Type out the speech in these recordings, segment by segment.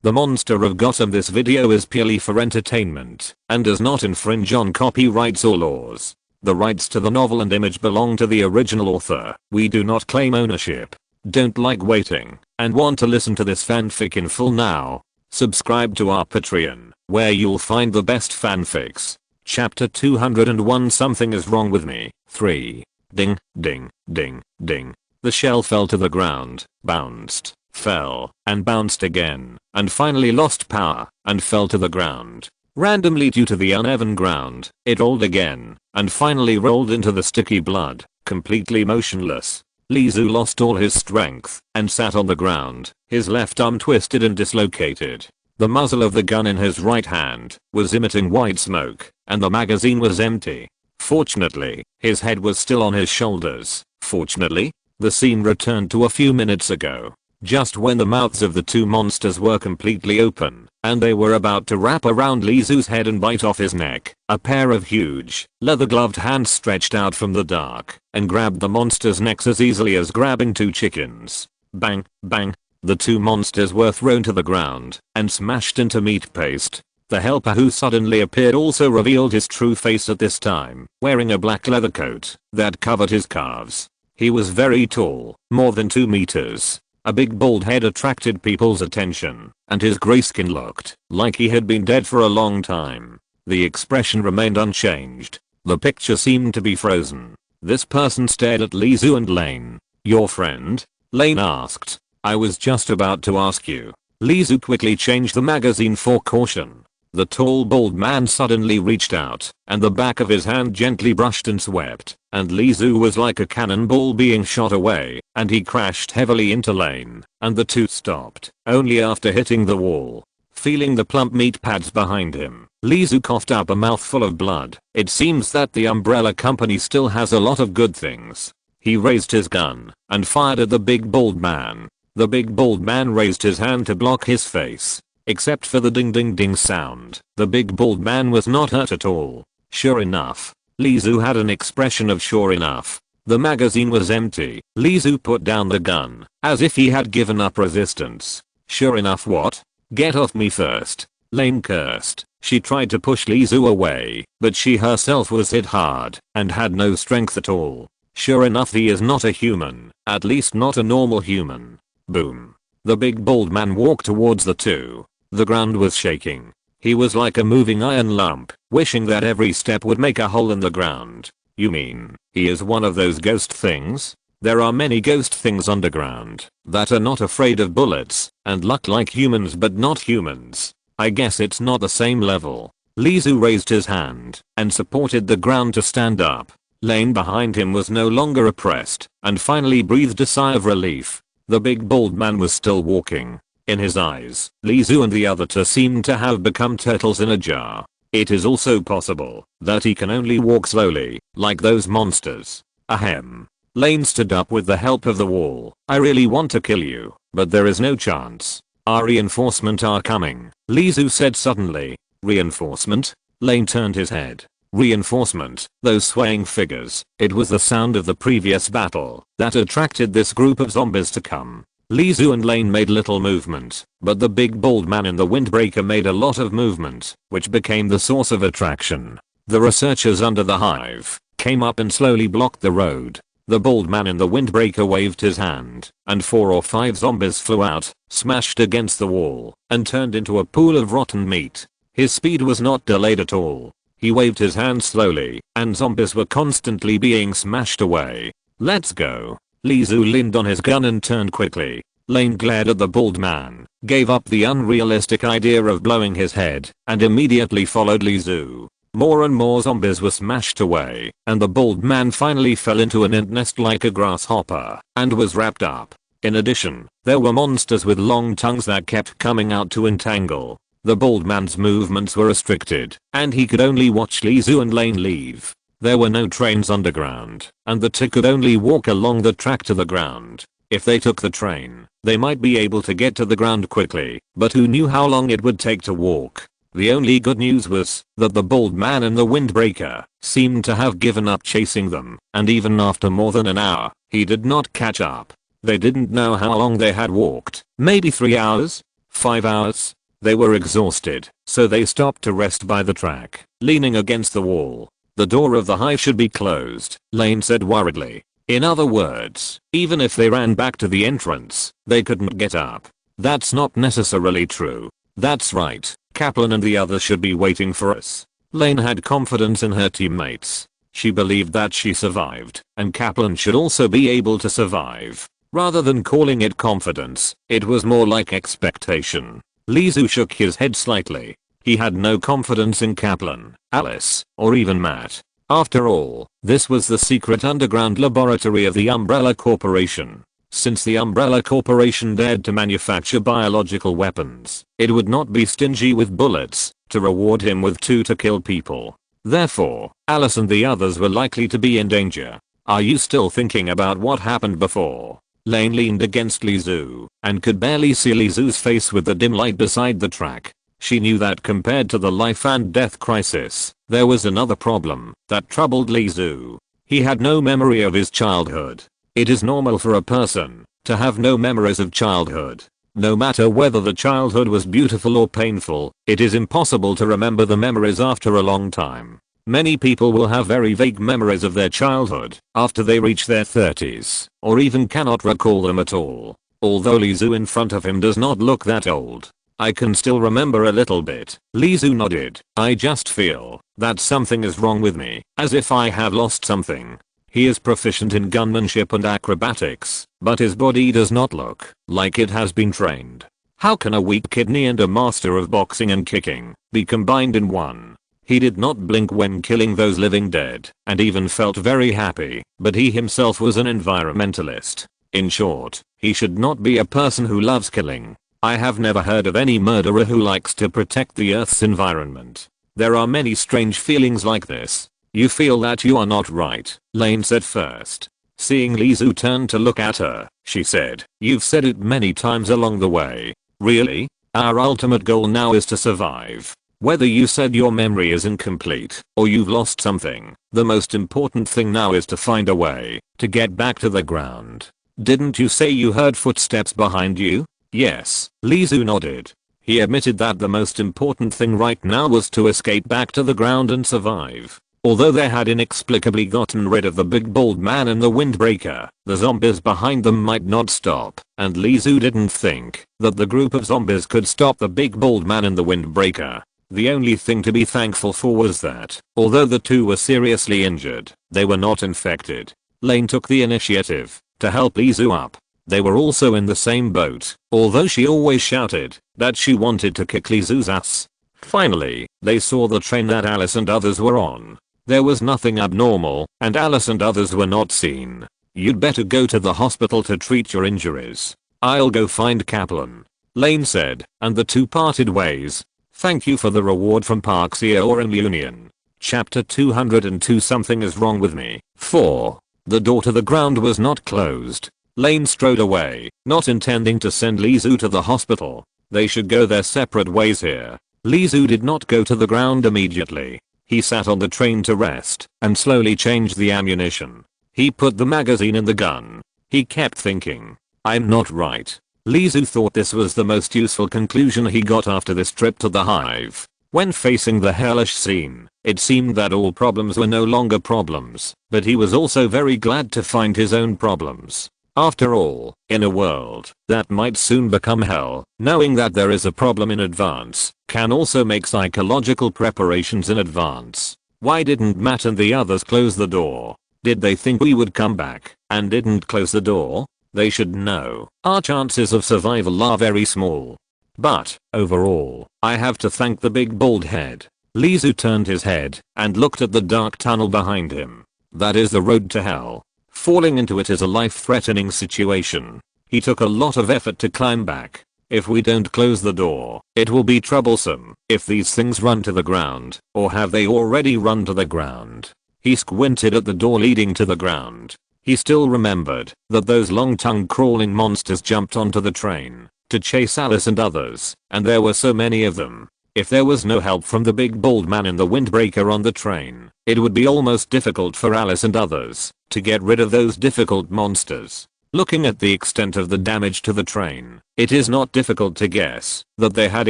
The Monster of Gotham. This video is purely for entertainment and does not infringe on copyrights or laws. The rights to the novel and image belong to the original author. We do not claim ownership. Don't like waiting and want to listen to this fanfic in full now? Subscribe to our Patreon, where you'll find the best fanfics. Chapter 201. Something is wrong with me. 3. Ding, ding, ding, ding. The shell fell to the ground, bounced, fell, and bounced again, and finally lost power, and fell to the ground. Randomly due to the uneven ground, it rolled again, and finally rolled into the sticky blood, completely motionless. Lizu lost all his strength, and sat on the ground, his left arm twisted and dislocated. The muzzle of the gun in his right hand was emitting white smoke, and the magazine was empty. Fortunately, his head was still on his shoulders. Fortunately, the scene returned to a few minutes ago, just when the mouths of the two monsters were completely open, and they were about to wrap around Lizu's head and bite off his neck. A pair of huge, leather-gloved hands stretched out from the dark, and grabbed the monster's necks as easily as grabbing two chickens. Bang, bang. The two monsters were thrown to the ground, and smashed into meat paste. The helper who suddenly appeared also revealed his true face at this time, wearing a black leather coat that covered his calves. He was very tall, more than 2 meters. A big bald head attracted people's attention, and his gray skin looked like he had been dead for a long time. The expression remained unchanged. The picture seemed to be frozen. This person stared at Lizu and Lane. "Your friend?" Lane asked. "I was just about to ask you." Lizu quickly changed the magazine for caution. The tall bald man suddenly reached out, and the back of his hand gently brushed and swept, and Lizu was like a cannonball being shot away, and he crashed heavily into Lane, and the two stopped, only after hitting the wall. Feeling the plump meat pads behind him, Lizu coughed up a mouthful of blood. It seems that the umbrella company still has a lot of good things. He raised his gun, and fired at the big bald man. The big bald man raised his hand to block his face. Except for the ding ding ding sound, the big bald man was not hurt at all. Sure enough. Lizu had an expression of sure enough. The magazine was empty. Lizu put down the gun, as if he had given up resistance. Sure enough. What? Get off me first. Lane cursed. She tried to push Lizu away, but she herself was hit hard, and had no strength at all. Sure enough, he is not a human, at least not a normal human. Boom. The big bald man walked towards the two. The ground was shaking. He was like a moving iron lump, wishing that every step would make a hole in the ground. You mean, he is one of those ghost things? There are many ghost things underground that are not afraid of bullets and look like humans but not humans. I guess it's not the same level. Lizu raised his hand and supported the ground to stand up. Lane behind him was no longer oppressed and finally breathed a sigh of relief. The big bald man was still walking. In his eyes, Lizu and the other two seemed to have become turtles in a jar. It is also possible that he can only walk slowly, like those monsters. Ahem. Lane stood up with the help of the wall. "I really want to kill you, but there is no chance. Our reinforcement are coming," Lizu said suddenly. "Reinforcement?" Lane turned his head. Reinforcement, those swaying figures. It was the sound of the previous battle that attracted this group of zombies to come. Lizu and Lane made little movement, but the big bald man in the windbreaker made a lot of movement, which became the source of attraction. The researchers under the hive came up and slowly blocked the road. The bald man in the windbreaker waved his hand, and 4 or 5 zombies flew out, smashed against the wall, and turned into a pool of rotten meat. His speed was not delayed at all. He waved his hand slowly, and zombies were constantly being smashed away. "Let's go." Lizu leaned on his gun and turned quickly. Lane glared at the bald man, gave up the unrealistic idea of blowing his head, and immediately followed Lizu. More and more zombies were smashed away, and the bald man finally fell into an ant nest like a grasshopper, and was wrapped up. In addition, there were monsters with long tongues that kept coming out to entangle. The bald man's movements were restricted, and he could only watch Lizu and Lane leave. There were no trains underground, and the two could only walk along the track to the ground. If they took the train, they might be able to get to the ground quickly, but who knew how long it would take to walk? The only good news was that the bald man in the windbreaker seemed to have given up chasing them, and even after more than an hour, he did not catch up. They didn't know how long they had walked, maybe 3 hours? 5 hours? They were exhausted, so they stopped to rest by the track, leaning against the wall. The door of the hive should be closed, Lane said worriedly. In other words, even if they ran back to the entrance, they couldn't get up. That's not necessarily true. That's right, Kaplan and the others should be waiting for us. Lane had confidence in her teammates. She believed that she survived, and Kaplan should also be able to survive. Rather than calling it confidence, it was more like expectation. Lizu shook his head slightly. He had no confidence in Kaplan, Alice, or even Matt. After all, this was the secret underground laboratory of the Umbrella Corporation. Since the Umbrella Corporation dared to manufacture biological weapons, it would not be stingy with bullets to reward him with 2 to kill people. Therefore, Alice and the others were likely to be in danger. Are you still thinking about what happened before? Lane leaned against Lizu and could barely see Lizu's face with the dim light beside the track. She knew that compared to the life and death crisis, there was another problem that troubled Lizu. He had no memory of his childhood. It is normal for a person to have no memories of childhood. No matter whether the childhood was beautiful or painful, it is impossible to remember the memories after a long time. Many people will have very vague memories of their childhood after they reach their 30s, or even cannot recall them at all. Although Lizu in front of him does not look that old. I can still remember a little bit. Lizu nodded. I just feel that something is wrong with me, as if I have lost something. He is proficient in gunmanship and acrobatics, but his body does not look like it has been trained. How can a weak kidney and a master of boxing and kicking be combined in one? He did not blink when killing those living dead, and even felt very happy, but he himself was an environmentalist. In short, he should not be a person who loves killing. I have never heard of any murderer who likes to protect the Earth's environment. There are many strange feelings like this. You feel that you are not right, Lane said first. Seeing Lizu turn to look at her, she said, you've said it many times along the way. Really? Our ultimate goal now is to survive. Whether you said your memory is incomplete or you've lost something, the most important thing now is to find a way to get back to the ground. Didn't you say you heard footsteps behind you? Yes, Lizu nodded. He admitted that the most important thing right now was to escape back to the ground and survive. Although they had inexplicably gotten rid of the big bald man and the windbreaker, the zombies behind them might not stop, and Lizu didn't think that the group of zombies could stop the big bald man and the windbreaker. The only thing to be thankful for was that, although the two were seriously injured, they were not infected. Lane took the initiative to help Lizu up. They were also in the same boat, although she always shouted that she wanted to kick Lizu's ass. Finally, they saw the train that Alice and others were on. There was nothing abnormal, and Alice and others were not seen. You'd better go to the hospital to treat your injuries. I'll go find Kaplan, Lane said, and the two parted ways. Thank you for the reward from Parksia or in Union. Chapter 202 Something is wrong with me. 4. The door to the ground was not closed. Lane strode away, not intending to send Lizu to the hospital. They should go their separate ways here. Lizu did not go to the ground immediately. He sat on the train to rest and slowly changed the ammunition. He put the magazine in the gun. He kept thinking, I'm not right. Lizu thought this was the most useful conclusion he got after this trip to the hive. When facing the hellish scene, it seemed that all problems were no longer problems, but he was also very glad to find his own problems. After all, in a world that might soon become hell, knowing that there is a problem in advance can also make psychological preparations in advance. Why didn't Matt and the others close the door? Did they think we would come back and didn't close the door? They should know. Our chances of survival are very small. But, overall, I have to thank the big bald head. Lizu turned his head and looked at the dark tunnel behind him. That is the road to hell. Falling into it is a life-threatening situation. He took a lot of effort to climb back. If we don't close the door, it will be troublesome if these things run to the ground, or have they already run to the ground? He squinted at the door leading to the ground. He still remembered that those long-tongued crawling monsters jumped onto the train to chase Alice and others, and there were so many of them. If there was no help from the big bald man in the windbreaker on the train, it would be almost difficult for Alice and others to get rid of those difficult monsters. Looking at the extent of the damage to the train, it is not difficult to guess that they had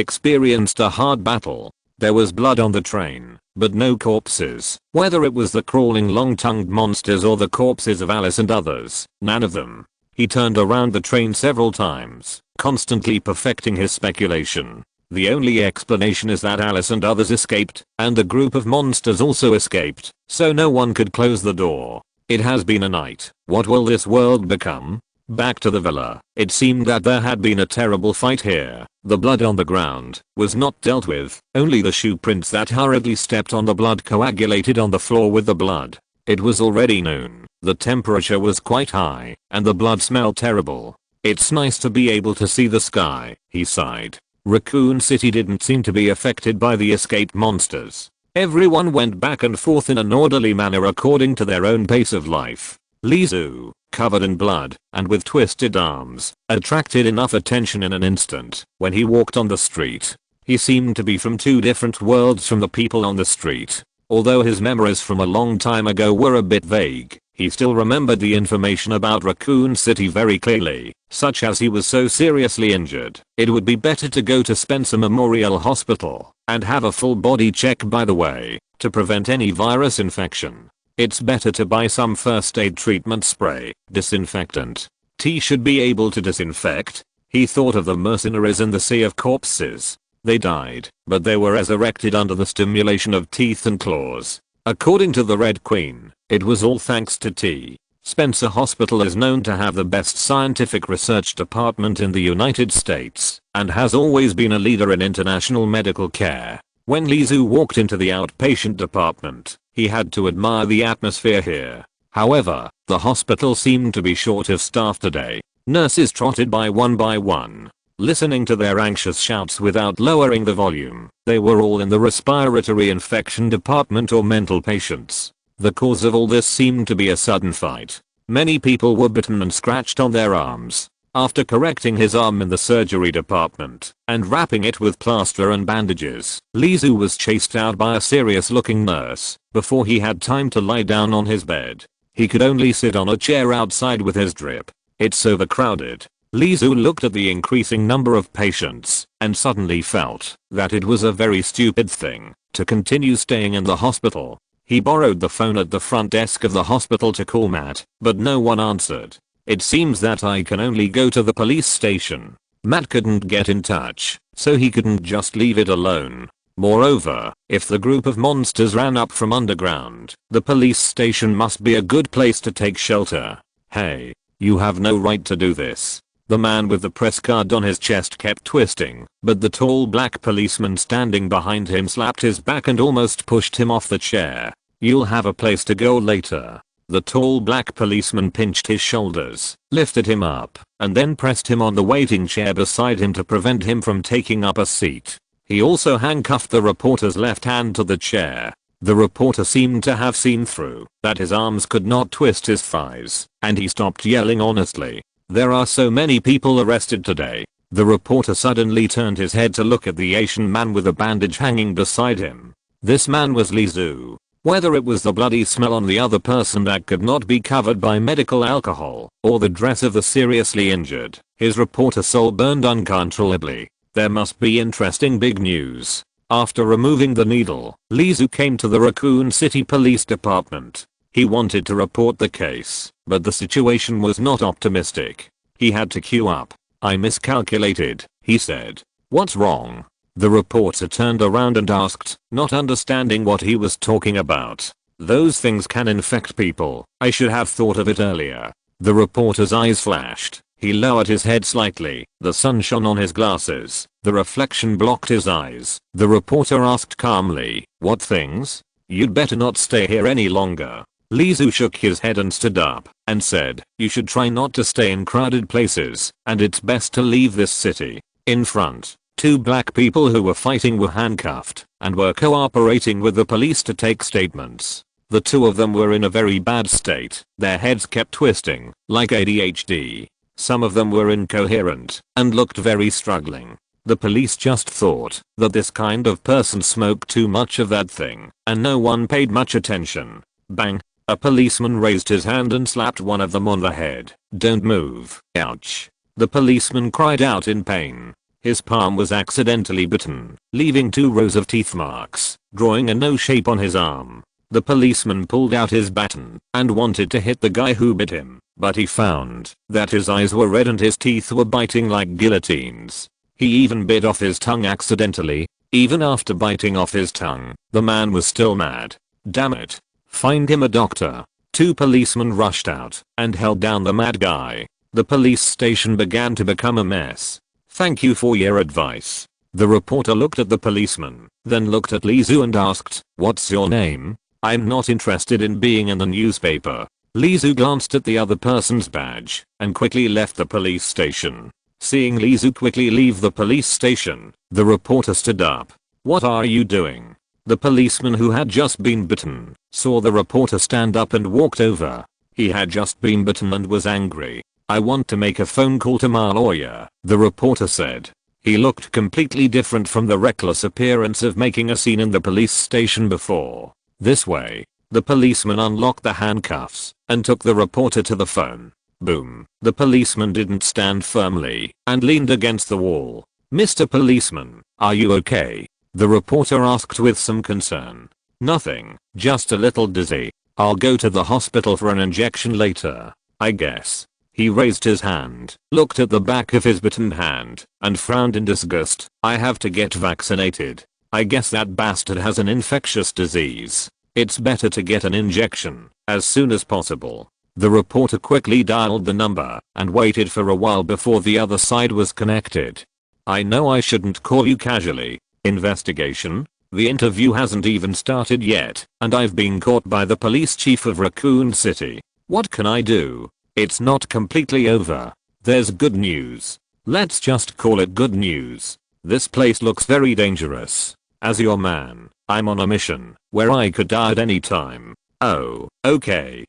experienced a hard battle. There was blood on the train, but no corpses. Whether it was the crawling long-tongued monsters or the corpses of Alice and others, none of them. He turned around the train several times, constantly perfecting his speculation. The only explanation is that Alice and others escaped, and the group of monsters also escaped, so no one could close the door. It has been a night. What will this world become? Back to the villa. It seemed that there had been a terrible fight here. The blood on the ground was not dealt with, only the shoe prints that hurriedly stepped on the blood coagulated on the floor with the blood. It was already noon. The temperature was quite high, and the blood smelled terrible. It's nice to be able to see the sky, he sighed. Raccoon City didn't seem to be affected by the escaped monsters. Everyone went back and forth in an orderly manner according to their own pace of life. Lizu, covered in blood and with twisted arms, attracted enough attention in an instant when he walked on the street. He seemed to be from two different worlds from the people on the street. Although his memories from a long time ago were a bit vague, he still remembered the information about Raccoon City very clearly, such as he was so seriously injured. It would be better to go to Spencer Memorial Hospital and have a full body check, by the way, to prevent any virus infection. It's better to buy some first aid treatment spray, disinfectant. T should be able to disinfect. He thought of the mercenaries in the sea of corpses. They died, but they were resurrected under the stimulation of teeth and claws. According to the Red Queen, it was all thanks to T. Spencer Hospital is known to have the best scientific research department in the United States and has always been a leader in international medical care. When Lizu walked into the outpatient department, he had to admire the atmosphere here. However, the hospital seemed to be short of staff today. Nurses trotted by one, listening to their anxious shouts without lowering the volume. They were all in the respiratory infection department or mental patients. The cause of all this seemed to be a sudden fight. Many people were bitten and scratched on their arms. After correcting his arm in the surgery department and wrapping it with plaster and bandages, Lizu was chased out by a serious looking nurse before he had time to lie down on his bed. He could only sit on a chair outside with his drip. It's overcrowded. Lizu looked at the increasing number of patients and suddenly felt that it was a very stupid thing to continue staying in the hospital. He borrowed the phone at the front desk of the hospital to call Matt, but no one answered. It seems that I can only go to the police station. Matt couldn't get in touch, so he couldn't just leave it alone. Moreover, if the group of monsters ran up from underground, the police station must be a good place to take shelter. Hey, you have no right to do this. The man with the press card on his chest kept twisting, but the tall black policeman standing behind him slapped his back and almost pushed him off the chair. You'll have a place to go later. The tall black policeman pinched his shoulders, lifted him up, and then pressed him on the waiting chair beside him to prevent him from taking up a seat. He also handcuffed the reporter's left hand to the chair. The reporter seemed to have seen through that his arms could not twist his thighs, and he stopped yelling honestly. There are so many people arrested today. The reporter suddenly turned his head to look at the Asian man with a bandage hanging beside him. This man was Lizu. Whether it was the bloody smell on the other person that could not be covered by medical alcohol, or the dress of the seriously injured, his reporter soul burned uncontrollably. There must be interesting big news. After removing the needle, Lizu came to the Raccoon City Police Department. He wanted to report the case, but the situation was not optimistic. He had to queue up. I miscalculated, he said. What's wrong? The reporter turned around and asked, not understanding what he was talking about. Those things can infect people. I should have thought of it earlier. The reporter's eyes flashed. He lowered his head slightly. The sun shone on his glasses. The reflection blocked his eyes. The reporter asked calmly, what things? You'd better not stay here any longer. Lizu shook his head and stood up and said, you should try not to stay in crowded places, and it's best to leave this city. In front, two black people who were fighting were handcuffed and were cooperating with the police to take statements. The two of them were in a very bad state. Their heads kept twisting, like ADHD. Some of them were incoherent and looked very struggling. The police just thought that this kind of person smoked too much of that thing, and no one paid much attention. Bang. A policeman raised his hand and slapped one of them on the head. "Don't move." Ouch. The policeman cried out in pain. His palm was accidentally bitten, leaving 2 rows of teeth marks, drawing a no shape on his arm. The policeman pulled out his baton and wanted to hit the guy who bit him, but he found that his eyes were red and his teeth were biting like guillotines. He even bit off his tongue accidentally. Even after biting off his tongue, the man was still mad. "Damn it. Find him a doctor." 2 policemen rushed out and held down the mad guy. The police station began to become a mess. "Thank you for your advice." The reporter looked at the policeman, then looked at Lizu and asked, "What's your name?" "I'm not interested in being in the newspaper." Lizu glanced at the other person's badge and quickly left the police station. Seeing Lizu quickly leave the police station, the reporter stood up. "What are you doing?" The policeman who had just been bitten saw the reporter stand up and walked over. He had just been bitten and was angry. "I want to make a phone call to my lawyer," the reporter said. He looked completely different from the reckless appearance of making a scene in the police station before. This way. The policeman unlocked the handcuffs and took the reporter to the phone. Boom. The policeman didn't stand firmly and leaned against the wall. "Mr. Policeman, are you okay?" the reporter asked with some concern. "Nothing, just a little dizzy. I'll go to the hospital for an injection later, I guess." He raised his hand, looked at the back of his bitten hand, and frowned in disgust. "I have to get vaccinated. I guess that bastard has an infectious disease. It's better to get an injection as soon as possible." The reporter quickly dialed the number and waited for a while before the other side was connected. "I know I shouldn't call you casually. Investigation? The interview hasn't even started yet, and I've been caught by the police chief of Raccoon City. What can I do? It's not completely over. There's good news. Let's just call it good news. This place looks very dangerous. As your man, I'm on a mission where I could die at any time." "Oh, okay,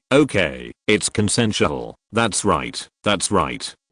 it's consensual. That's right.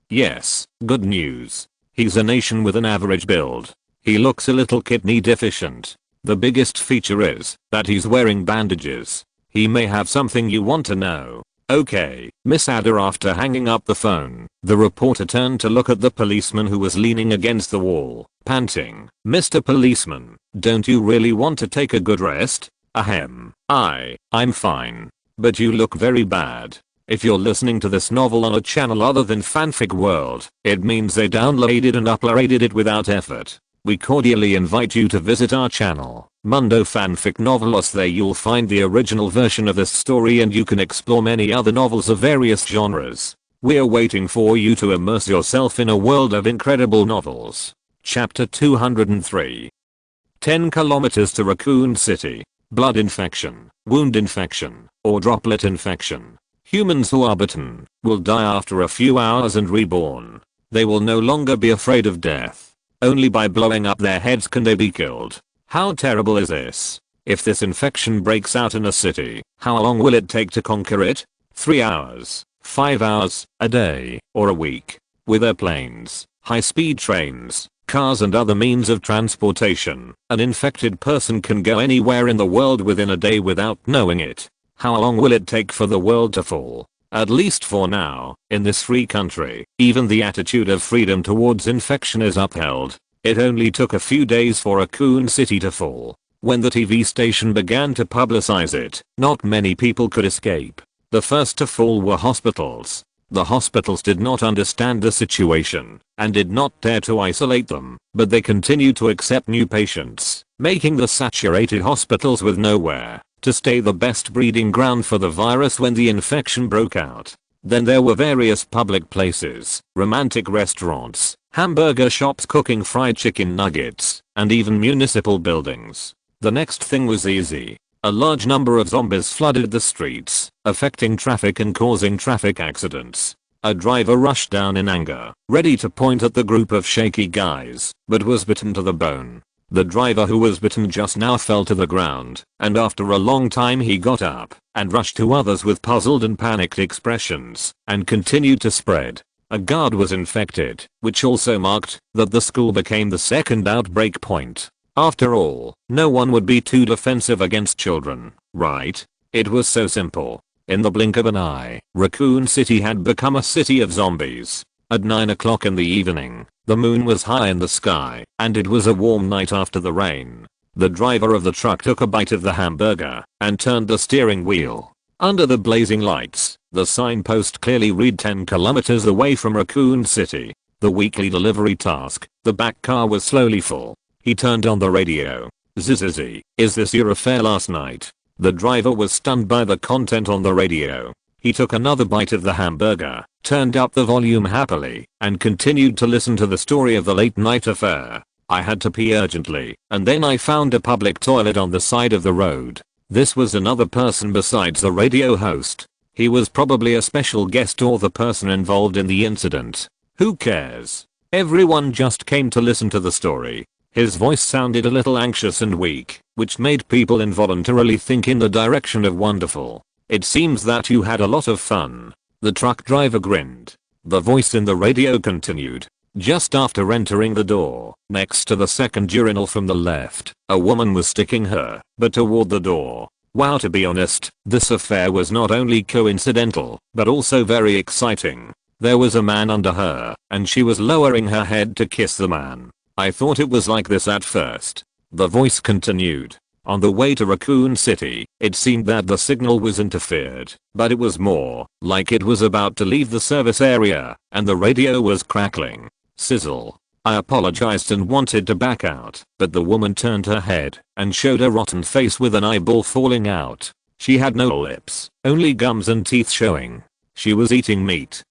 Yes, good news. He's a nation with an average build. He looks a little kidney deficient. The biggest feature is that he's wearing bandages. He may have something you want to know." "Okay, Miss Adder." After hanging up the phone, the reporter turned to look at the policeman who was leaning against the wall, panting. "Mr. Policeman, don't you really want to take a good rest?" "Ahem. I'm fine. But you look very bad. If you're listening to this novel on a channel other than Fanfic World, it means they downloaded and uploaded it without effort. We cordially invite you to visit our channel, Mundo Fanfic Novelos. There you'll find the original version of this story and you can explore many other novels of various genres. We're waiting for you to immerse yourself in a world of incredible novels. Chapter 203. 10 kilometers to Raccoon City. Blood infection, wound infection, or droplet infection. Humans who are bitten will die after a few hours and reborn. They will no longer be afraid of death. Only by blowing up their heads can they be killed. How terrible is this? If this infection breaks out in a city, how long will it take to conquer it? 3 hours, 5 hours, a day, or a week? With airplanes, high-speed trains, cars and other means of transportation, an infected person can go anywhere in the world within a day without knowing it. How long will it take for the world to fall? At least for now, in this free country, even the attitude of freedom towards infection is upheld. It only took a few days for Raccoon City to fall. When the TV station began to publicize it, not many people could escape. The first to fall were hospitals. The hospitals did not understand the situation and did not dare to isolate them, but they continued to accept new patients, making the saturated hospitals with nowhere to stay the best breeding ground for the virus when the infection broke out. Then there were various public places, romantic restaurants, hamburger shops cooking fried chicken nuggets, and even municipal buildings. The next thing was easy. A large number of zombies flooded the streets, affecting traffic and causing traffic accidents. A driver rushed down in anger, ready to point at the group of shaky guys, but was bitten to the bone. The driver who was bitten just now fell to the ground, and after a long time he got up and rushed to others with puzzled and panicked expressions, and continued to spread. A guard was infected, which also marked that the school became the second outbreak point. After all, no one would be too defensive against children, right? It was so simple. In the blink of an eye, Raccoon City had become a city of zombies. At 9 o'clock in the evening, the moon was high in the sky, and it was a warm night after the rain. The driver of the truck took a bite of the hamburger and turned the steering wheel. Under the blazing lights, the signpost clearly read 10 kilometers away from Raccoon City. The weekly delivery task. The back car was slowly full. He turned on the radio. "Zzzz, is this your affair last night?" The driver was stunned by the content on the radio. He took another bite of the hamburger, turned up the volume happily, and continued to listen to the story of the late night affair. "I had to pee urgently, and then I found a public toilet on the side of the road." This was another person besides the radio host. He was probably a special guest or the person involved in the incident. Who cares? Everyone just came to listen to the story. His voice sounded a little anxious and weak, which made people involuntarily think in the direction of wonderful. "It seems that you had a lot of fun." The truck driver grinned. The voice in the radio continued. "Just after entering the door, next to the second urinal from the left, a woman was sticking her butt toward the door. Wow, to be honest, this affair was not only coincidental, but also very exciting. There was a man under her, and she was lowering her head to kiss the man. I thought it was like this at first." The voice continued. On the way to Raccoon City, it seemed that the signal was interfered, but it was more like it was about to leave the service area, and the radio was crackling. Sizzle. I apologized and wanted to back out, but the woman turned her head and showed a rotten face with an eyeball falling out. She had no lips, only gums and teeth showing. She was eating meat.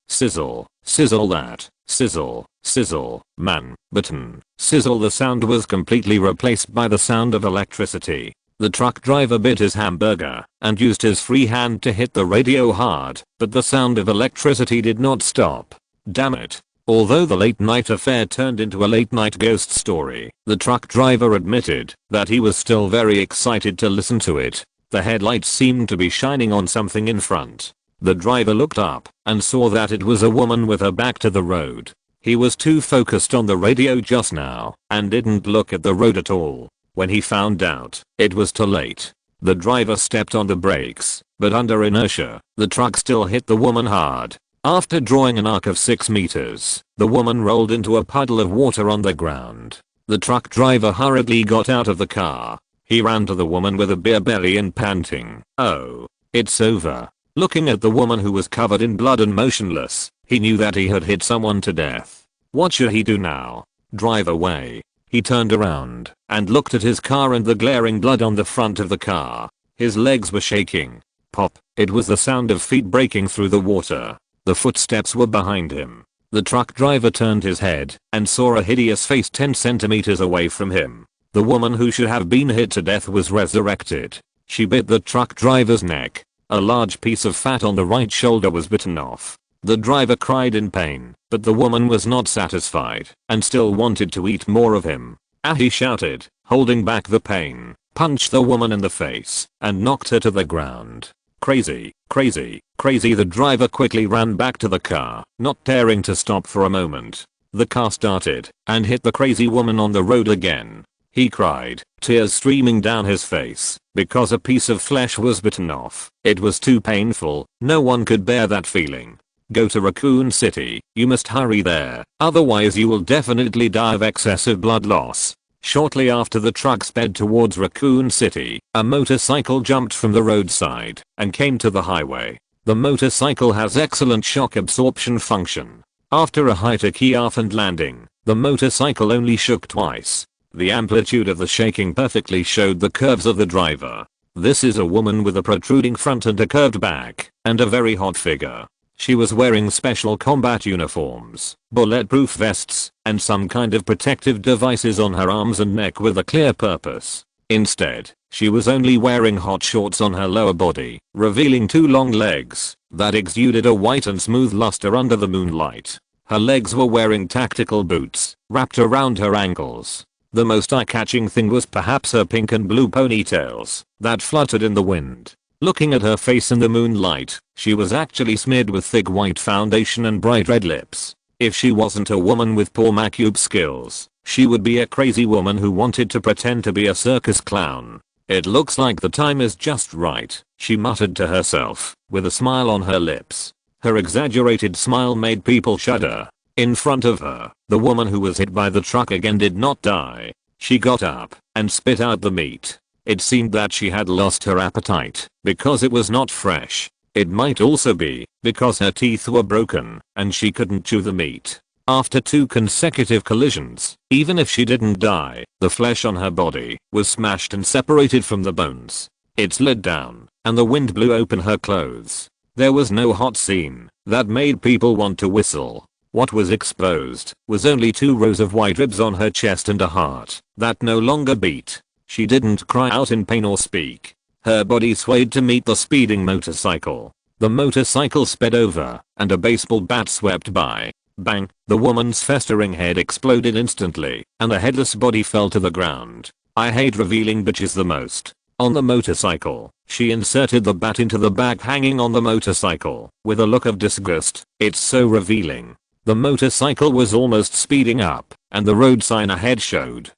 Sizzle, sizzle that, sizzle, sizzle, man, button, sizzle. The sound was completely replaced by the sound of electricity. The truck driver bit his hamburger and used his free hand to hit the radio hard, but the sound of electricity did not stop. Damn it. Although the late night affair turned into a late night ghost story, the truck driver admitted that he was still very excited to listen to it. The headlights seemed to be shining on something in front. The driver looked up and saw that it was a woman with her back to the road. He was too focused on the radio just now and didn't look at the road at all. When he found out, it was too late. The driver stepped on the brakes, but under inertia, the truck still hit the woman hard. After drawing an arc of 6 meters, the woman rolled into a puddle of water on the ground. The truck driver hurriedly got out of the car. He ran to the woman with a beer belly and panting. "Oh, it's over." Looking at the woman who was covered in blood and motionless, he knew that he had hit someone to death. What should he do now? Drive away? He turned around and looked at his car and the glaring blood on the front of the car. His legs were shaking. Pop. It was the sound of feet breaking through the water. The footsteps were behind him. The truck driver turned his head and saw a hideous face 10 centimeters away from him. The woman who should have been hit to death was resurrected. She bit the truck driver's neck. A large piece of fat on the right shoulder was bitten off. The driver cried in pain, but the woman was not satisfied and still wanted to eat more of him. "Ah," he shouted, holding back the pain, punched the woman in the face and knocked her to the ground. "Crazy, crazy, crazy." The driver quickly ran back to the car, not daring to stop for a moment. The car started and hit the crazy woman on the road again. He cried, tears streaming down his face, because a piece of flesh was bitten off. It was too painful. No one could bear that feeling. Go to Raccoon City. You must hurry there, otherwise you will definitely die of excessive blood loss. Shortly after the truck sped towards Raccoon City, a motorcycle jumped from the roadside and came to the highway. The motorcycle has excellent shock absorption function. After a high takeoff and landing, the motorcycle only shook twice. The amplitude of the shaking perfectly showed the curves of the driver. This is a woman with a protruding front and a curved back, and a very hot figure. She was wearing special combat uniforms, bulletproof vests, and some kind of protective devices on her arms and neck with a clear purpose. Instead, she was only wearing hot shorts on her lower body, revealing 2 long legs that exuded a white and smooth luster under the moonlight. Her legs were wearing tactical boots wrapped around her ankles. The most eye-catching thing was perhaps her pink and blue ponytails that fluttered in the wind. Looking at her face in the moonlight, she was actually smeared with thick white foundation and bright red lips. If she wasn't a woman with poor makeup skills, she would be a crazy woman who wanted to pretend to be a circus clown. It looks like the time is just right, she muttered to herself, with a smile on her lips. Her exaggerated smile made people shudder. In front of her, the woman who was hit by the truck again did not die. She got up and spit out the meat. It seemed that she had lost her appetite because it was not fresh. It might also be because her teeth were broken and she couldn't chew the meat. After 2 consecutive collisions, even if she didn't die, the flesh on her body was smashed and separated from the bones. It slid down, and the wind blew open her clothes. There was no hot scene that made people want to whistle. What was exposed was only 2 rows of white ribs on her chest and a heart that no longer beat. She didn't cry out in pain or speak. Her body swayed to meet the speeding motorcycle. The motorcycle sped over, and a baseball bat swept by. Bang! The woman's festering head exploded instantly, and the headless body fell to the ground. I hate revealing bitches the most. On the motorcycle, she inserted the bat into the bag hanging on the motorcycle, with a look of disgust. It's so revealing. The motorcycle was almost speeding up, and the road sign ahead showed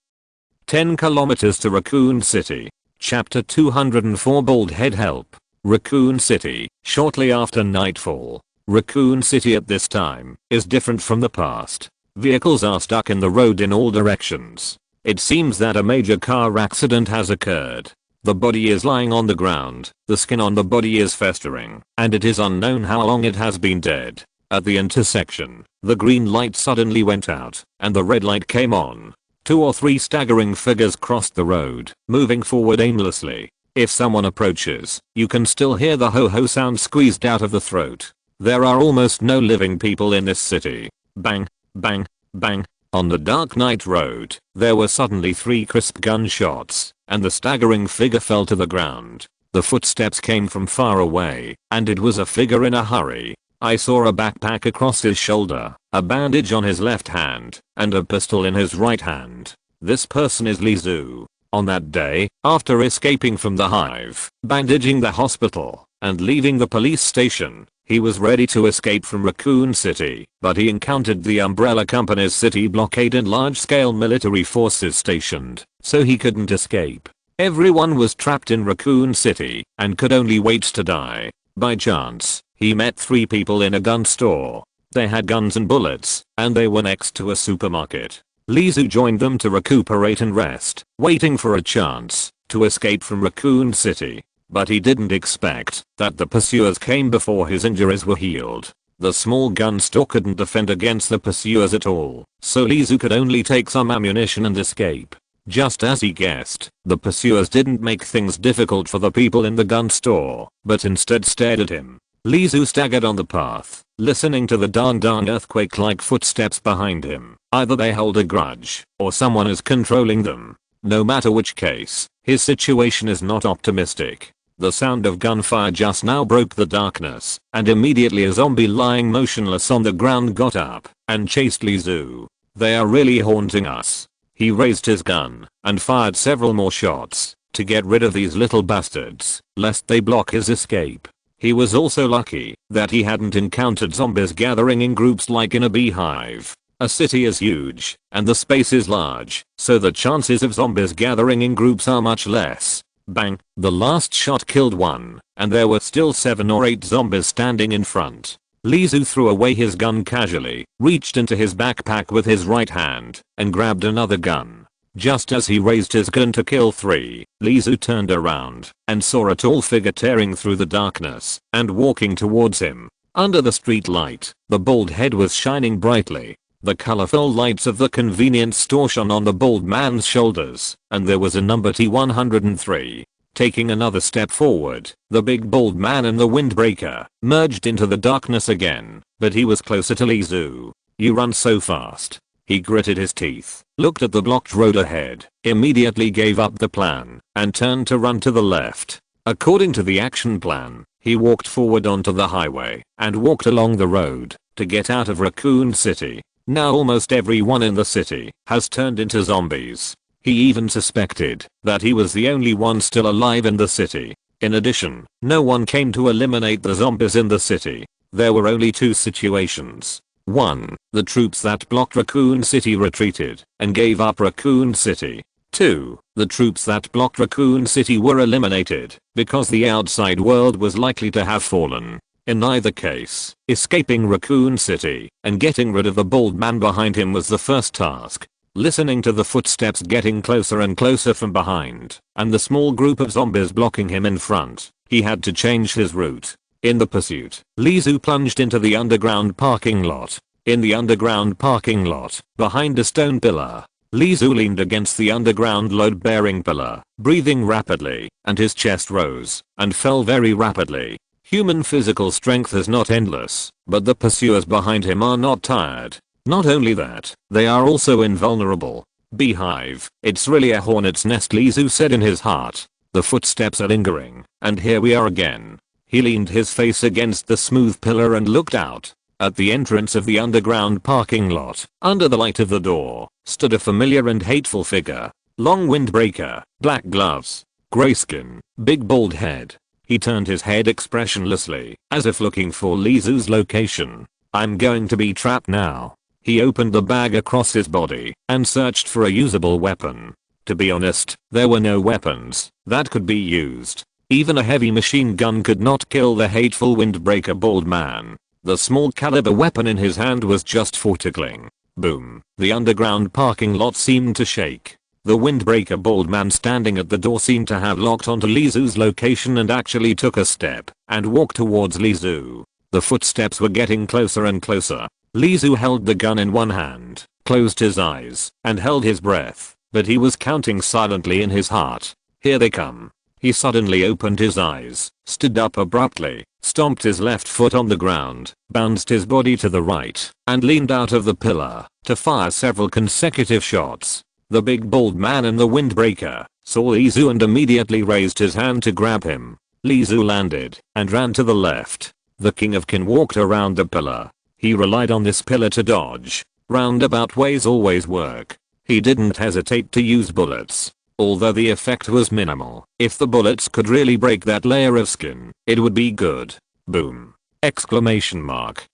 10 kilometers to Raccoon City. Chapter 204 Bald Head Help. Raccoon City, shortly after nightfall. Raccoon City at this time is different from the past. Vehicles are stuck in the road in all directions. It seems that a major car accident has occurred. The body is lying on the ground, the skin on the body is festering, and it is unknown how long it has been dead. At the intersection, the green light suddenly went out, and the red light came on. 2 or 3 staggering figures crossed the road, moving forward aimlessly. If someone approaches, you can still hear the ho-ho sound squeezed out of the throat. There are almost no living people in this city. Bang, bang, bang. On the dark night road, there were suddenly 3 crisp gunshots, and the staggering figure fell to the ground. The footsteps came from far away, and it was a figure in a hurry. I saw a backpack across his shoulder, a bandage on his left hand, and a pistol in his right hand. This person is Lee Zhu. On that day, after escaping from the hive, bandaging the hospital, and leaving the police station, he was ready to escape from Raccoon City, but he encountered the Umbrella Company's city blockade and large-scale military forces stationed, so he couldn't escape. Everyone was trapped in Raccoon City, and could only wait to die. By chance, he met 3 people in a gun store. They had guns and bullets, and they were next to a supermarket. Lee Zhu joined them to recuperate and rest, waiting for a chance to escape from Raccoon City. But he didn't expect that the pursuers came before his injuries were healed. The small gun store couldn't defend against the pursuers at all, so Lee Zhu could only take some ammunition and escape. Just as he guessed, the pursuers didn't make things difficult for the people in the gun store, but instead stared at him. Lee Zhu staggered on the path, listening to the dang earthquake-like footsteps behind him. Either they hold a grudge, or someone is controlling them. No matter which case, his situation is not optimistic. The sound of gunfire just now broke the darkness, and immediately a zombie lying motionless on the ground got up and chased Lee Zhu. They are really haunting us. He raised his gun and fired several more shots to get rid of these little bastards, lest they block his escape. He was also lucky that he hadn't encountered zombies gathering in groups like in a beehive. A city is huge, and the space is large, so the chances of zombies gathering in groups are much less. Bang! The last shot killed 1, and there were still 7 or 8 zombies standing in front. Lee Zhu threw away his gun casually, reached into his backpack with his right hand, and grabbed another gun. Just as he raised his gun to kill 3, Lee Zhu turned around and saw a tall figure tearing through the darkness and walking towards him. Under the street light, the bald head was shining brightly. The colorful lights of the convenience store shone on the bald man's shoulders, and there was a number T103. Taking another step forward, the big bald man and the windbreaker merged into the darkness again, but he was closer to Lee Zhu. You run so fast. He gritted his teeth, looked at the blocked road ahead, immediately gave up the plan, and turned to run to the left. According to the action plan, he walked forward onto the highway, and walked along the road, to get out of Raccoon City. Now almost everyone in the city has turned into zombies. He even suspected that he was the only one still alive in the city. In addition, no one came to eliminate the zombies in the city. There were only 2 situations. 1. The troops that blocked Raccoon City retreated and gave up Raccoon City. 2. The troops that blocked Raccoon City were eliminated because the outside world was likely to have fallen. In either case, escaping Raccoon City and getting rid of the bald man behind him was the first task. Listening to the footsteps getting closer and closer from behind, and the small group of zombies blocking him in front, he had to change his route. In the pursuit, Lizu plunged into the underground parking lot. In the underground parking lot, behind a stone pillar, Lizu leaned against the underground load-bearing pillar, breathing rapidly, and his chest rose and fell very rapidly. Human physical strength is not endless, but the pursuers behind him are not tired. Not only that, they are also invulnerable. Beehive, it's really a hornet's nest, Lizu said in his heart. The footsteps are lingering, and here we are again. He leaned his face against the smooth pillar and looked out. At the entrance of the underground parking lot, under the light of the door, stood a familiar and hateful figure. Long windbreaker, black gloves, gray skin, big bald head. He turned his head expressionlessly, as if looking for Lizu's location. I'm going to be trapped now. He opened the bag across his body and searched for a usable weapon. To be honest, there were no weapons that could be used. Even a heavy machine gun could not kill the hateful windbreaker bald man. The small caliber weapon in his hand was just for tickling. Boom. The underground parking lot seemed to shake. The windbreaker bald man standing at the door seemed to have locked onto Lizu's location and actually took a step and walked towards Lizu. The footsteps were getting closer and closer. Lizu held the gun in one hand, closed his eyes, and held his breath, but he was counting silently in his heart. Here they come. He suddenly opened his eyes, stood up abruptly, stomped his left foot on the ground, bounced his body to the right, and leaned out of the pillar to fire several consecutive shots. The big bald man in the windbreaker saw Lizu and immediately raised his hand to grab him. Lizu landed and ran to the left. The King of Kin walked around the pillar. He relied on this pillar to dodge. Roundabout ways always work. He didn't hesitate to use bullets. Although the effect was minimal, if the bullets could really break that layer of skin, it would be good. Boom! Exclamation mark.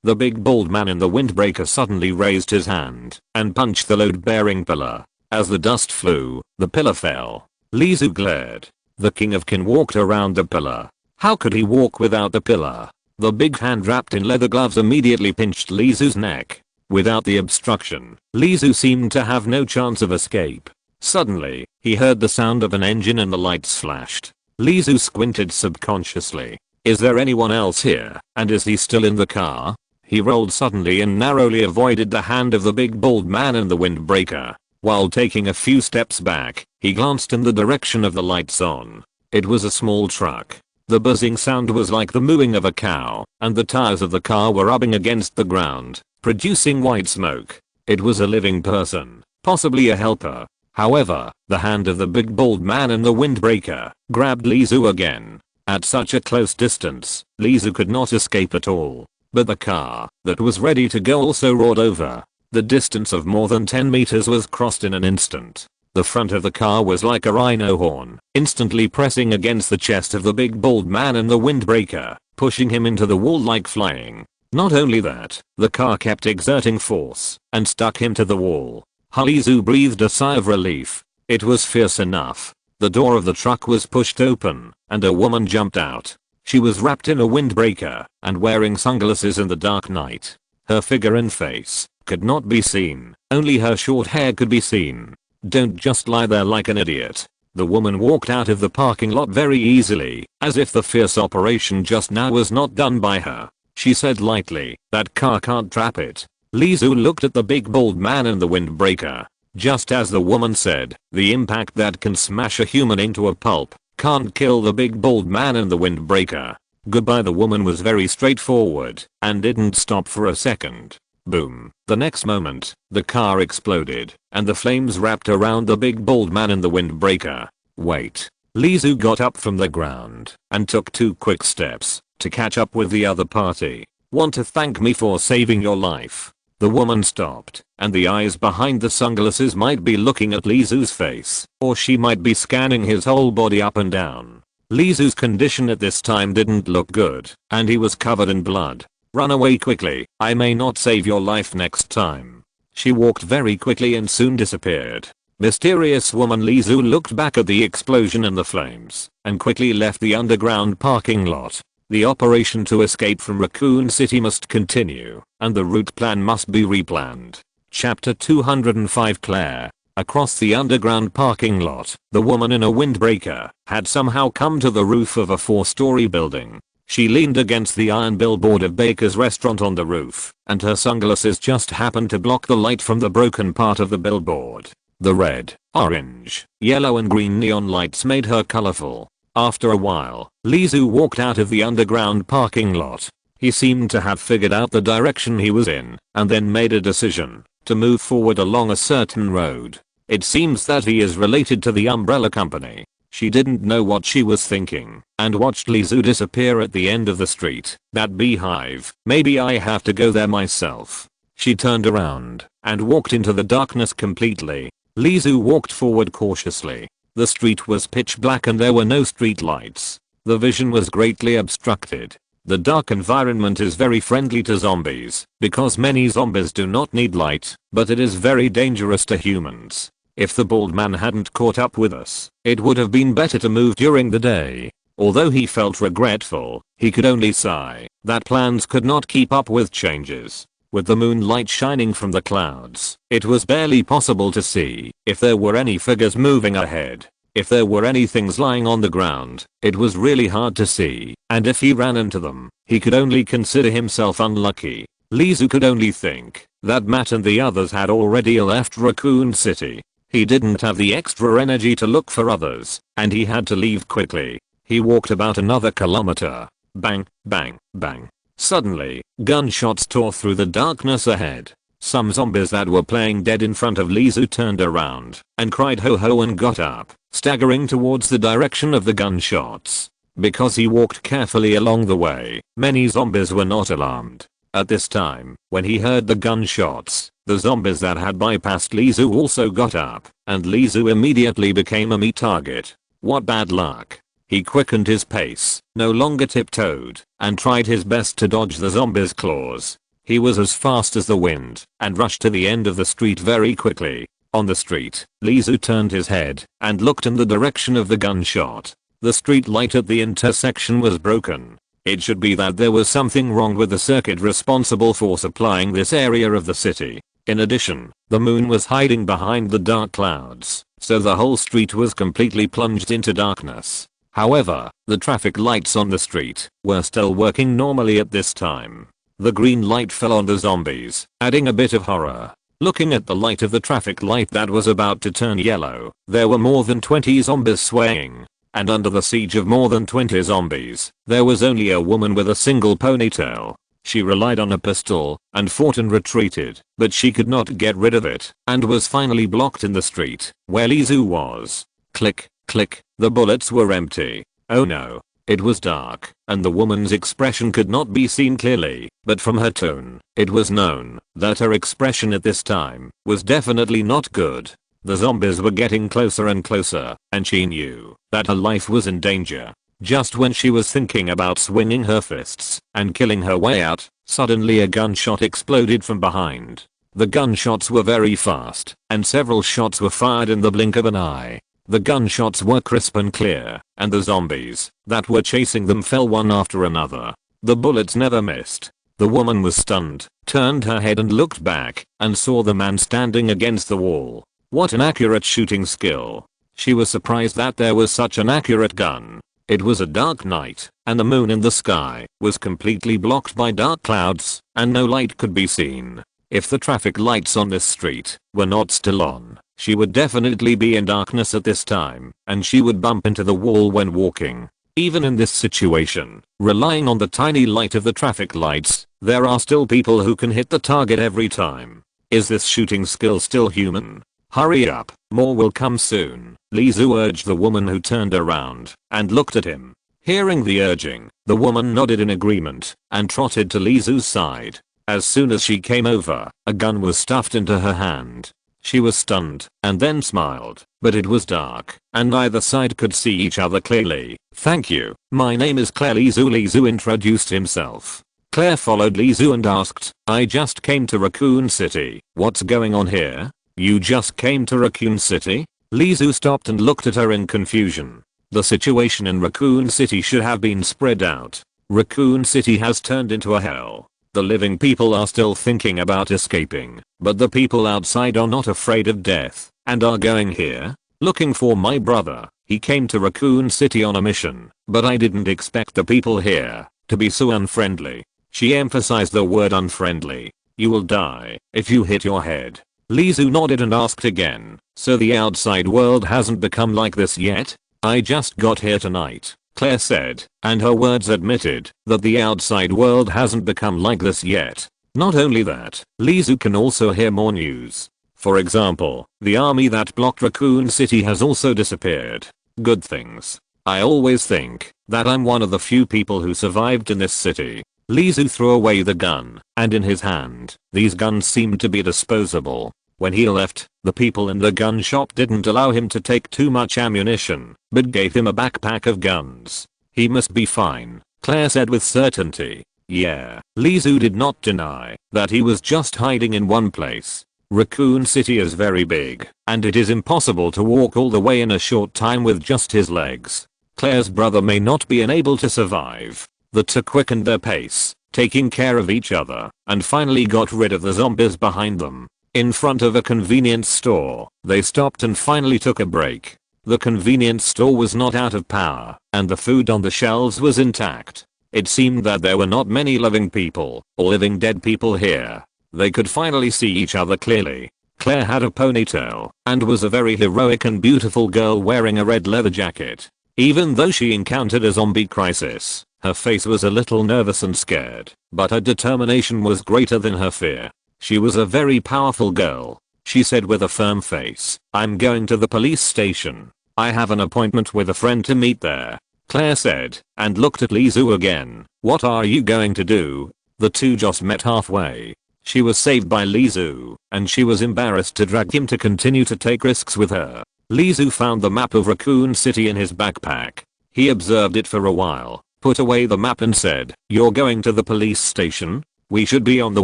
The big bald man in the windbreaker suddenly raised his hand and punched the load-bearing pillar. As the dust flew, the pillar fell. Lizu glared. The King of Kin walked around the pillar. How could he walk without the pillar? The big hand wrapped in leather gloves immediately pinched Lizu's neck. Without the obstruction, Lizu seemed to have no chance of escape. Suddenly, he heard the sound of an engine and the lights flashed. Lizu squinted subconsciously. Is there anyone else here, and is he still in the car? He rolled suddenly and narrowly avoided the hand of the big bald man in the windbreaker. While taking a few steps back, he glanced in the direction of the lights on. It was a small truck. The buzzing sound was like the mooing of a cow, and the tires of the car were rubbing against the ground, producing white smoke. It was a living person, possibly a helper. However, the hand of the big bald man in the windbreaker grabbed Lizu again. At such a close distance, Lizu could not escape at all. But the car that was ready to go also roared over. The distance of more than 10 meters was crossed in an instant. The front of the car was like a rhino horn, instantly pressing against the chest of the big bald man in the windbreaker, pushing him into the wall like flying. Not only that, the car kept exerting force and stuck him to the wall. Lizu breathed a sigh of relief. It was fierce enough. The door of the truck was pushed open, and a woman jumped out. She was wrapped in a windbreaker and wearing sunglasses in the dark night. Her figure and face could not be seen, only her short hair could be seen. Don't just lie there like an idiot. The woman walked out of the parking lot very easily, as if the fierce operation just now was not done by her. She said lightly, that car can't trap it. Lizu looked at the big bald man in the windbreaker. Just as the woman said, the impact that can smash a human into a pulp can't kill the big bald man in the windbreaker. Goodbye. The woman was very straightforward and didn't stop for a second. Boom. The next moment, the car exploded and the flames wrapped around the big bald man in the windbreaker. Wait. Lizu got up from the ground and took 2 quick steps to catch up with the other party. Want to thank me for saving your life? The woman stopped, and the eyes behind the sunglasses might be looking at Lizu's face, or she might be scanning his whole body up and down. Lizu's condition at this time didn't look good, and he was covered in blood. Run away quickly, I may not save your life next time. She walked very quickly and soon disappeared. Mysterious woman Lizu looked back at the explosion and the flames and quickly left the underground parking lot. The operation to escape from Raccoon City must continue, and the route plan must be replanned. Chapter 205 Claire. Across the underground parking lot, the woman in a windbreaker had somehow come to the roof of a 4-story building. She leaned against the iron billboard of Baker's restaurant on the roof, and her sunglasses just happened to block the light from the broken part of the billboard. The red, orange, yellow and green neon lights made her colorful. After a while, Lizu walked out of the underground parking lot. He seemed to have figured out the direction he was in, and then made a decision to move forward along a certain road. It seems that he is related to the umbrella company. She didn't know what she was thinking, and watched Lizu disappear at the end of the street. That beehive, maybe I have to go there myself. She turned around and walked into the darkness completely. Lizu walked forward cautiously. The street was pitch black and there were no street lights. The vision was greatly obstructed. The dark environment is very friendly to zombies because many zombies do not need light, but it is very dangerous to humans. If the bald man hadn't caught up with us, it would have been better to move during the day. Although he felt regretful, he could only sigh that plans could not keep up with changes. With the moonlight shining from the clouds, it was barely possible to see if there were any figures moving ahead. If there were any things lying on the ground, it was really hard to see, and if he ran into them, he could only consider himself unlucky. Lizu could only think that Matt and the others had already left Raccoon City. He didn't have the extra energy to look for others, and he had to leave quickly. He walked about another kilometer. Bang, bang, bang. Suddenly, gunshots tore through the darkness ahead. Some zombies that were playing dead in front of Lizu turned around and cried ho ho and got up, staggering towards the direction of the gunshots. Because he walked carefully along the way, many zombies were not alarmed. At this time, when he heard the gunshots, the zombies that had bypassed Lizu also got up, and Lizu immediately became a meat target. What bad luck. He quickened his pace, no longer tiptoed, and tried his best to dodge the zombies' claws. He was as fast as the wind, and rushed to the end of the street very quickly. On the street, Lizu turned his head, and looked in the direction of the gunshot. The street light at the intersection was broken. It should be that there was something wrong with the circuit responsible for supplying this area of the city. In addition, the moon was hiding behind the dark clouds, so the whole street was completely plunged into darkness. However, the traffic lights on the street were still working normally at this time. The green light fell on the zombies, adding a bit of horror. Looking at the light of the traffic light that was about to turn yellow, there were more than 20 zombies swaying. And under the siege of more than 20 zombies, there was only a woman with a single ponytail. She relied on a pistol and fought and retreated, but she could not get rid of it and was finally blocked in the street where Lizu was. Click, click, the bullets were empty. Oh no. It was dark, and the woman's expression could not be seen clearly, but from her tone, it was known that her expression at this time was definitely not good. The zombies were getting closer and closer, and she knew that her life was in danger. Just when she was thinking about swinging her fists and killing her way out, suddenly a gunshot exploded from behind. The gunshots were very fast, and several shots were fired in the blink of an eye. The gunshots were crisp and clear, and the zombies that were chasing them fell one after another. The bullets never missed. The woman was stunned, turned her head and looked back, and saw the man standing against the wall. What an accurate shooting skill. She was surprised that there was such an accurate gun. It was a dark night, and the moon in the sky was completely blocked by dark clouds, and no light could be seen. If the traffic lights on this street were not still on, she would definitely be in darkness at this time, and she would bump into the wall when walking. Even in this situation, relying on the tiny light of the traffic lights, there are still people who can hit the target every time. Is this shooting skill still human? Hurry up, more will come soon, Lizu urged the woman who turned around and looked at him. Hearing the urging, the woman nodded in agreement and trotted to Lizu's side. As soon as she came over, a gun was stuffed into her hand. She was stunned and then smiled, but it was dark and neither side could see each other clearly. Thank you, my name is Claire. Lizu introduced himself. Claire followed Lizu and asked, I just came to Raccoon City, what's going on here? You just came to Raccoon City? Lizu stopped and looked at her in confusion. The situation in Raccoon City should have been spread out. Raccoon City has turned into a hell. The living people are still thinking about escaping, but the people outside are not afraid of death and are going here, looking for my brother. He came to Raccoon City on a mission, but I didn't expect the people here to be so unfriendly. She emphasized the word unfriendly. You will die if you hit your head. Lizu nodded and asked again, so the outside world hasn't become like this yet? I just got here tonight, Claire said, and her words admitted that the outside world hasn't become like this yet. Not only that, Lizu can also hear more news. For example, the army that blocked Raccoon City has also disappeared. Good things. I always think that I'm one of the few people who survived in this city. Lizu threw away the gun, and in his hand, these guns seemed to be disposable. When he left, the people in the gun shop didn't allow him to take too much ammunition, but gave him a backpack of guns. He must be fine, Claire said with certainty. Yeah, Lizu did not deny that he was just hiding in one place. Raccoon City is very big, and it is impossible to walk all the way in a short time with just his legs. Claire's brother may not be able to survive. The two quickened their pace, taking care of each other, and finally got rid of the zombies behind them. In front of a convenience store, they stopped and finally took a break. The convenience store was not out of power, and the food on the shelves was intact. It seemed that there were not many living people or living dead people here. They could finally see each other clearly. Claire had a ponytail and was a very heroic and beautiful girl wearing a red leather jacket. Even though she encountered a zombie crisis, her face was a little nervous and scared, but her determination was greater than her fear. She was a very powerful girl. She said with a firm face, I'm going to the police station. I have an appointment with a friend to meet there. Claire said, and looked at Lizu again. What are you going to do? The two just met halfway. She was saved by Lizu, and she was embarrassed to drag him to continue to take risks with her. Lizu found the map of Raccoon City in his backpack. He observed it for a while, put away the map and said, You're going to the police station? We should be on the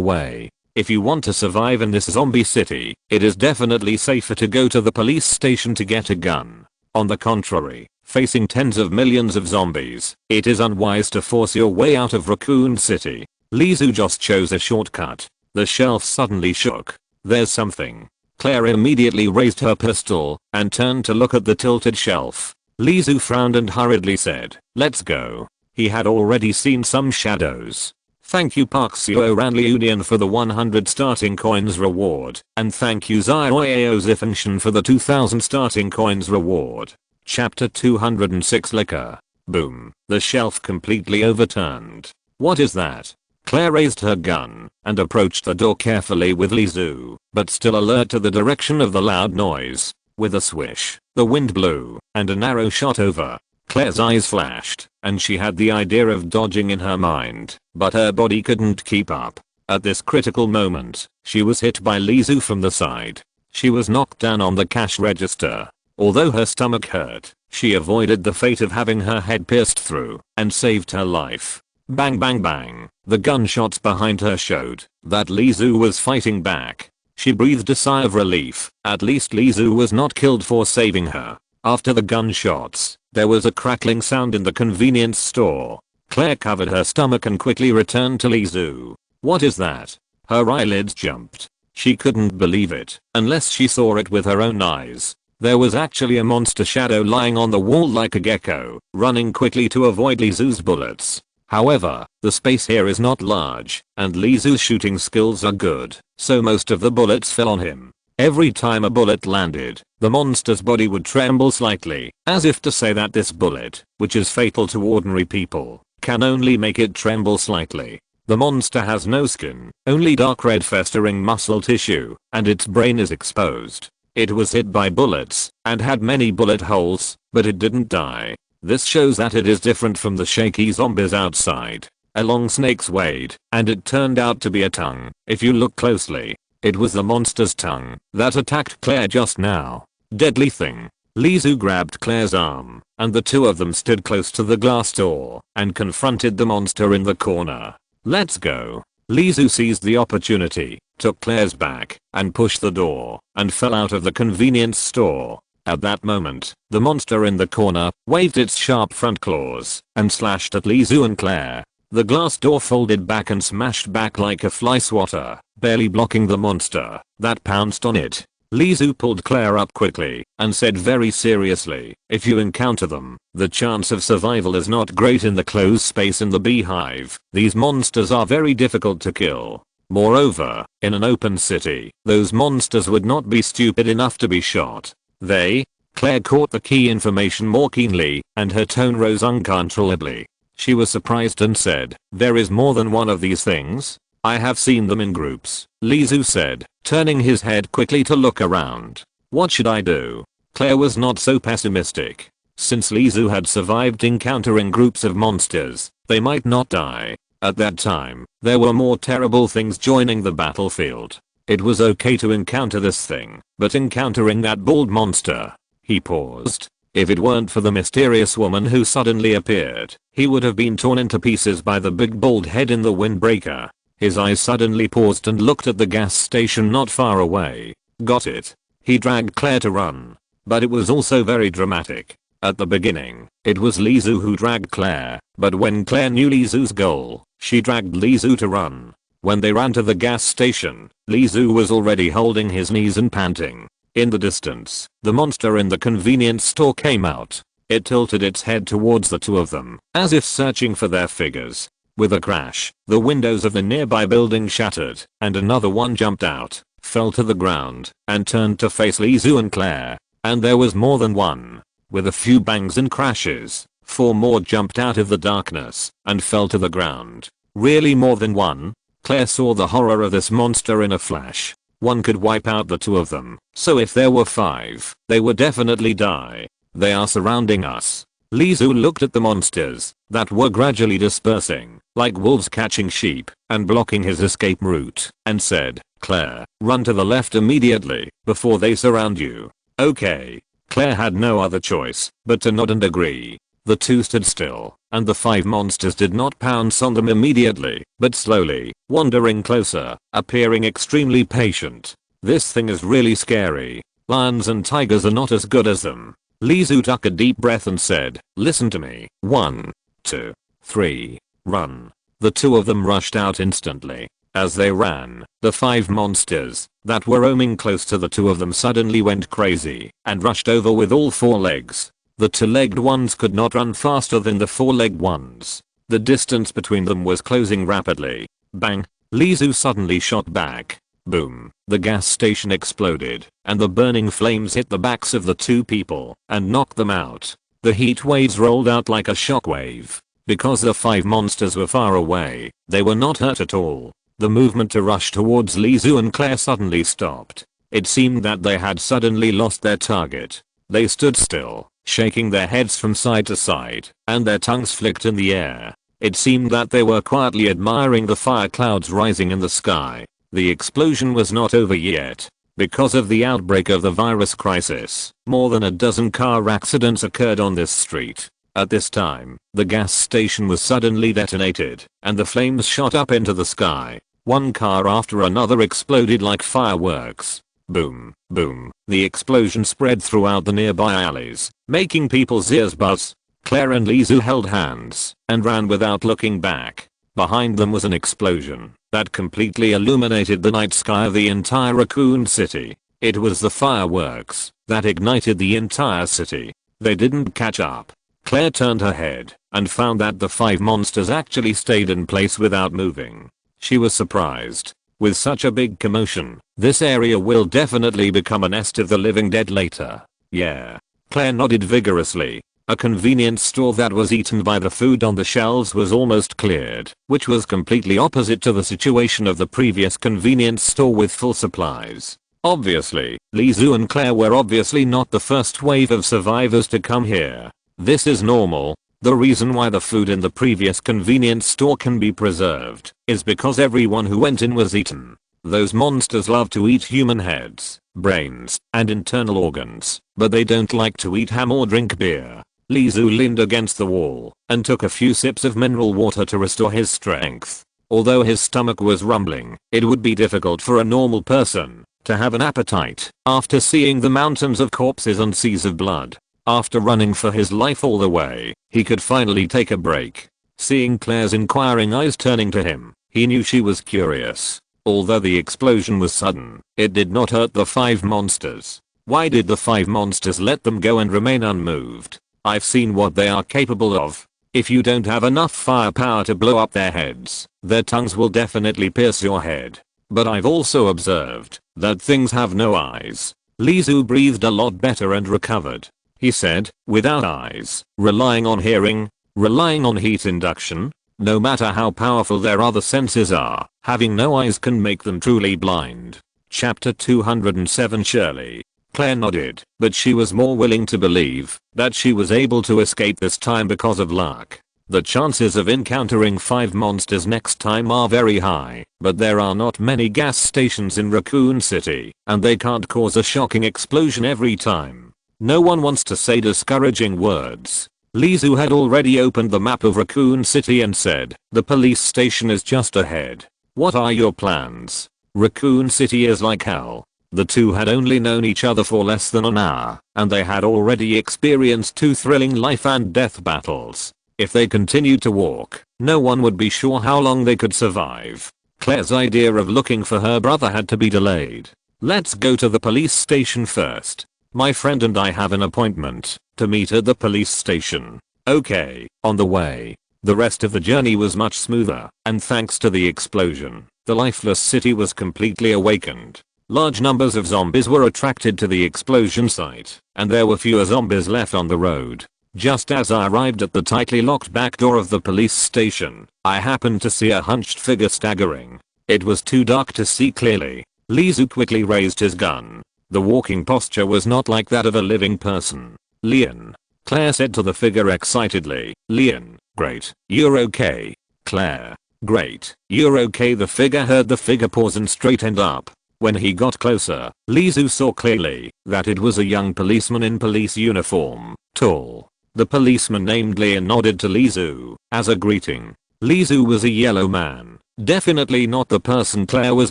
way. If you want to survive in this zombie city, it is definitely safer to go to the police station to get a gun. On the contrary, facing tens of millions of zombies, it is unwise to force your way out of Raccoon City. Lizu just chose a shortcut. The shelf suddenly shook. There's something. Claire immediately raised her pistol and turned to look at the tilted shelf. Lizu frowned and hurriedly said, Let's go. He had already seen some shadows. Thank you Parksio Ranliunian for the 100 starting coins reward, and thank you Zioeozifenshin for the 2000 starting coins reward. Chapter 206 Liquor. Boom. The shelf completely overturned. What is that? Claire raised her gun and approached the door carefully with Lizu, but still alert to the direction of the loud noise. With a swish, the wind blew, and an arrow shot over. Claire's eyes flashed, and she had the idea of dodging in her mind, but her body couldn't keep up. At this critical moment, she was hit by Lizu from the side. She was knocked down on the cash register. Although her stomach hurt, she avoided the fate of having her head pierced through, and saved her life. Bang bang bang, the gunshots behind her showed that Lizu was fighting back. She breathed a sigh of relief. At least Lizu was not killed for saving her. After the gunshots, there was a crackling sound in the convenience store. Claire covered her stomach and quickly returned to Lizu. What is that? Her eyelids jumped. She couldn't believe it, unless she saw it with her own eyes. There was actually a monster shadow lying on the wall like a gecko, running quickly to avoid Lizu's bullets. However, the space here is not large, and Lizu's shooting skills are good, so most of the bullets fell on him. Every time a bullet landed, the monster's body would tremble slightly, as if to say that this bullet, which is fatal to ordinary people, can only make it tremble slightly. The monster has no skin, only dark red festering muscle tissue, and its brain is exposed. It was hit by bullets, and had many bullet holes, but it didn't die. This shows that it is different from the shaky zombies outside. A long snake swayed, and it turned out to be a tongue. If you look closely, it was the monster's tongue that attacked Claire just now. Deadly thing. Lizu grabbed Claire's arm, and the two of them stood close to the glass door and confronted the monster in the corner. Let's go. Lizu seized the opportunity, took Claire's back, and pushed the door, and fell out of the convenience store. At that moment, the monster in the corner waved its sharp front claws and slashed at Lizu and Claire. The glass door folded back and smashed back like a fly swatter, barely blocking the monster that pounced on it. Lizu pulled Claire up quickly and said very seriously, if you encounter them, the chance of survival is not great in the closed space in the beehive. These monsters are very difficult to kill. Moreover, in an open city, those monsters would not be stupid enough to be shot. Claire caught the key information more keenly, and her tone rose uncontrollably. She was surprised and said, there is more than one of these things? I have seen them in groups, Lizu said, turning his head quickly to look around. What should I do? Claire was not so pessimistic. Since Lizu had survived encountering groups of monsters, they might not die. At that time, there were more terrible things joining the battlefield. It was okay to encounter this thing, but encountering that bald monster. He paused. If it weren't for the mysterious woman who suddenly appeared, he would have been torn into pieces by the big bald head in the windbreaker. His eyes suddenly paused and looked at the gas station not far away. Got it. He dragged Claire to run. But it was also very dramatic. At the beginning, it was Lizu who dragged Claire, but when Claire knew Lizu's goal, she dragged Lizu to run. When they ran to the gas station, Lizu was already holding his knees and panting. In the distance, the monster in the convenience store came out. It tilted its head towards the two of them, as if searching for their figures. With a crash, the windows of the nearby building shattered, and another one jumped out, fell to the ground, and turned to face Lizu and Claire. And there was more than one. With a few bangs and crashes, 4 more jumped out of the darkness, and fell to the ground. Really more than one? Claire saw the horror of this monster in a flash. One could wipe out the two of them, so if there were 5, they would definitely die. They are surrounding us. Lizu looked at the monsters that were gradually dispersing, like wolves catching sheep, and blocking his escape route, and said, Claire, run to the left immediately, before they surround you. Okay. Claire had no other choice but to nod and agree. The two stood still, and the 5 monsters did not pounce on them immediately, but slowly, wandering closer, appearing extremely patient. This thing is really scary. Lions and tigers are not as good as them. Lizu took a deep breath and said, listen to me. 1, 2, 3, run. The two of them rushed out instantly. As they ran, the 5 monsters that were roaming close to the two of them suddenly went crazy and rushed over with all 4 legs. The 2-legged ones could not run faster than the 4-legged ones. The distance between them was closing rapidly. Bang! Lizu suddenly shot back. Boom! The gas station exploded, and the burning flames hit the backs of the 2 people and knocked them out. The heat waves rolled out like a shockwave. Because the 5 monsters were far away, they were not hurt at all. The movement to rush towards Lizu and Claire suddenly stopped. It seemed that they had suddenly lost their target. They stood still, shaking their heads from side to side, and their tongues flicked in the air. It seemed that they were quietly admiring the fire clouds rising in the sky. The explosion was not over yet. Because of the outbreak of the virus crisis, more than a dozen car accidents occurred on this street. At this time, the gas station was suddenly detonated, and the flames shot up into the sky. One car after another exploded like fireworks. Boom, boom. The explosion spread throughout the nearby alleys, making people's ears buzz. Claire and Lizu held hands and ran without looking back. Behind them was an explosion that completely illuminated the night sky of the entire Raccoon City. It was the fireworks that ignited the entire city. They didn't catch up. Claire turned her head and found that the 5 monsters actually stayed in place without moving. She was surprised. With such a big commotion, this area will definitely become a nest of the living dead later. Yeah. Claire nodded vigorously. A convenience store that was eaten by the food on the shelves was almost cleared, which was completely opposite to the situation of the previous convenience store with full supplies. Obviously, Lizu and Claire were obviously not the first wave of survivors to come here. This is normal. The reason why the food in the previous convenience store can be preserved is because everyone who went in was eaten. Those monsters love to eat human heads, brains, and internal organs, but they don't like to eat ham or drink beer. Lizu leaned against the wall and took a few sips of mineral water to restore his strength. Although his stomach was rumbling, it would be difficult for a normal person to have an appetite after seeing the mountains of corpses and seas of blood. After running for his life all the way, he could finally take a break. Seeing Claire's inquiring eyes turning to him, he knew she was curious. Although the explosion was sudden, it did not hurt the 5 monsters. Why did the 5 monsters let them go and remain unmoved? I've seen what they are capable of. If you don't have enough firepower to blow up their heads, their tongues will definitely pierce your head. But I've also observed that things have no eyes. Lizu breathed a lot better and recovered. He said, without eyes, relying on hearing, relying on heat induction. No matter how powerful their other senses are, having no eyes can make them truly blind. Chapter 207 Shirley. Claire nodded, but she was more willing to believe that she was able to escape this time because of luck. The chances of encountering 5 monsters next time are very high, but there are not many gas stations in Raccoon City, and they can't cause a shocking explosion every time. No one wants to say discouraging words. Lizu had already opened the map of Raccoon City and said, the police station is just ahead. What are your plans? Raccoon City is like hell. The two had only known each other for less than an hour, and they had already experienced 2 thrilling life and death battles. If they continued to walk, no one would be sure how long they could survive. Claire's idea of looking for her brother had to be delayed. Let's go to the police station first. My friend and I have an appointment to meet at the police station. Okay, on the way. The rest of the journey was much smoother, and thanks to the explosion, the lifeless city was completely awakened. Large numbers of zombies were attracted to the explosion site, and there were fewer zombies left on the road. Just as I arrived at the tightly locked back door of the police station, I happened to see a hunched figure staggering. It was too dark to see clearly. Lizu quickly raised his gun. The walking posture was not like that of a living person. Leon. Claire said to the figure excitedly. Leon, great, you're okay. Claire, great, you're okay. The figure heard the figure pause and straightened up. When he got closer, Lizu saw clearly that it was a young policeman in police uniform, tall. The policeman named Leon nodded to Lizu as a greeting. Lizu was a yellow man, definitely not the person Claire was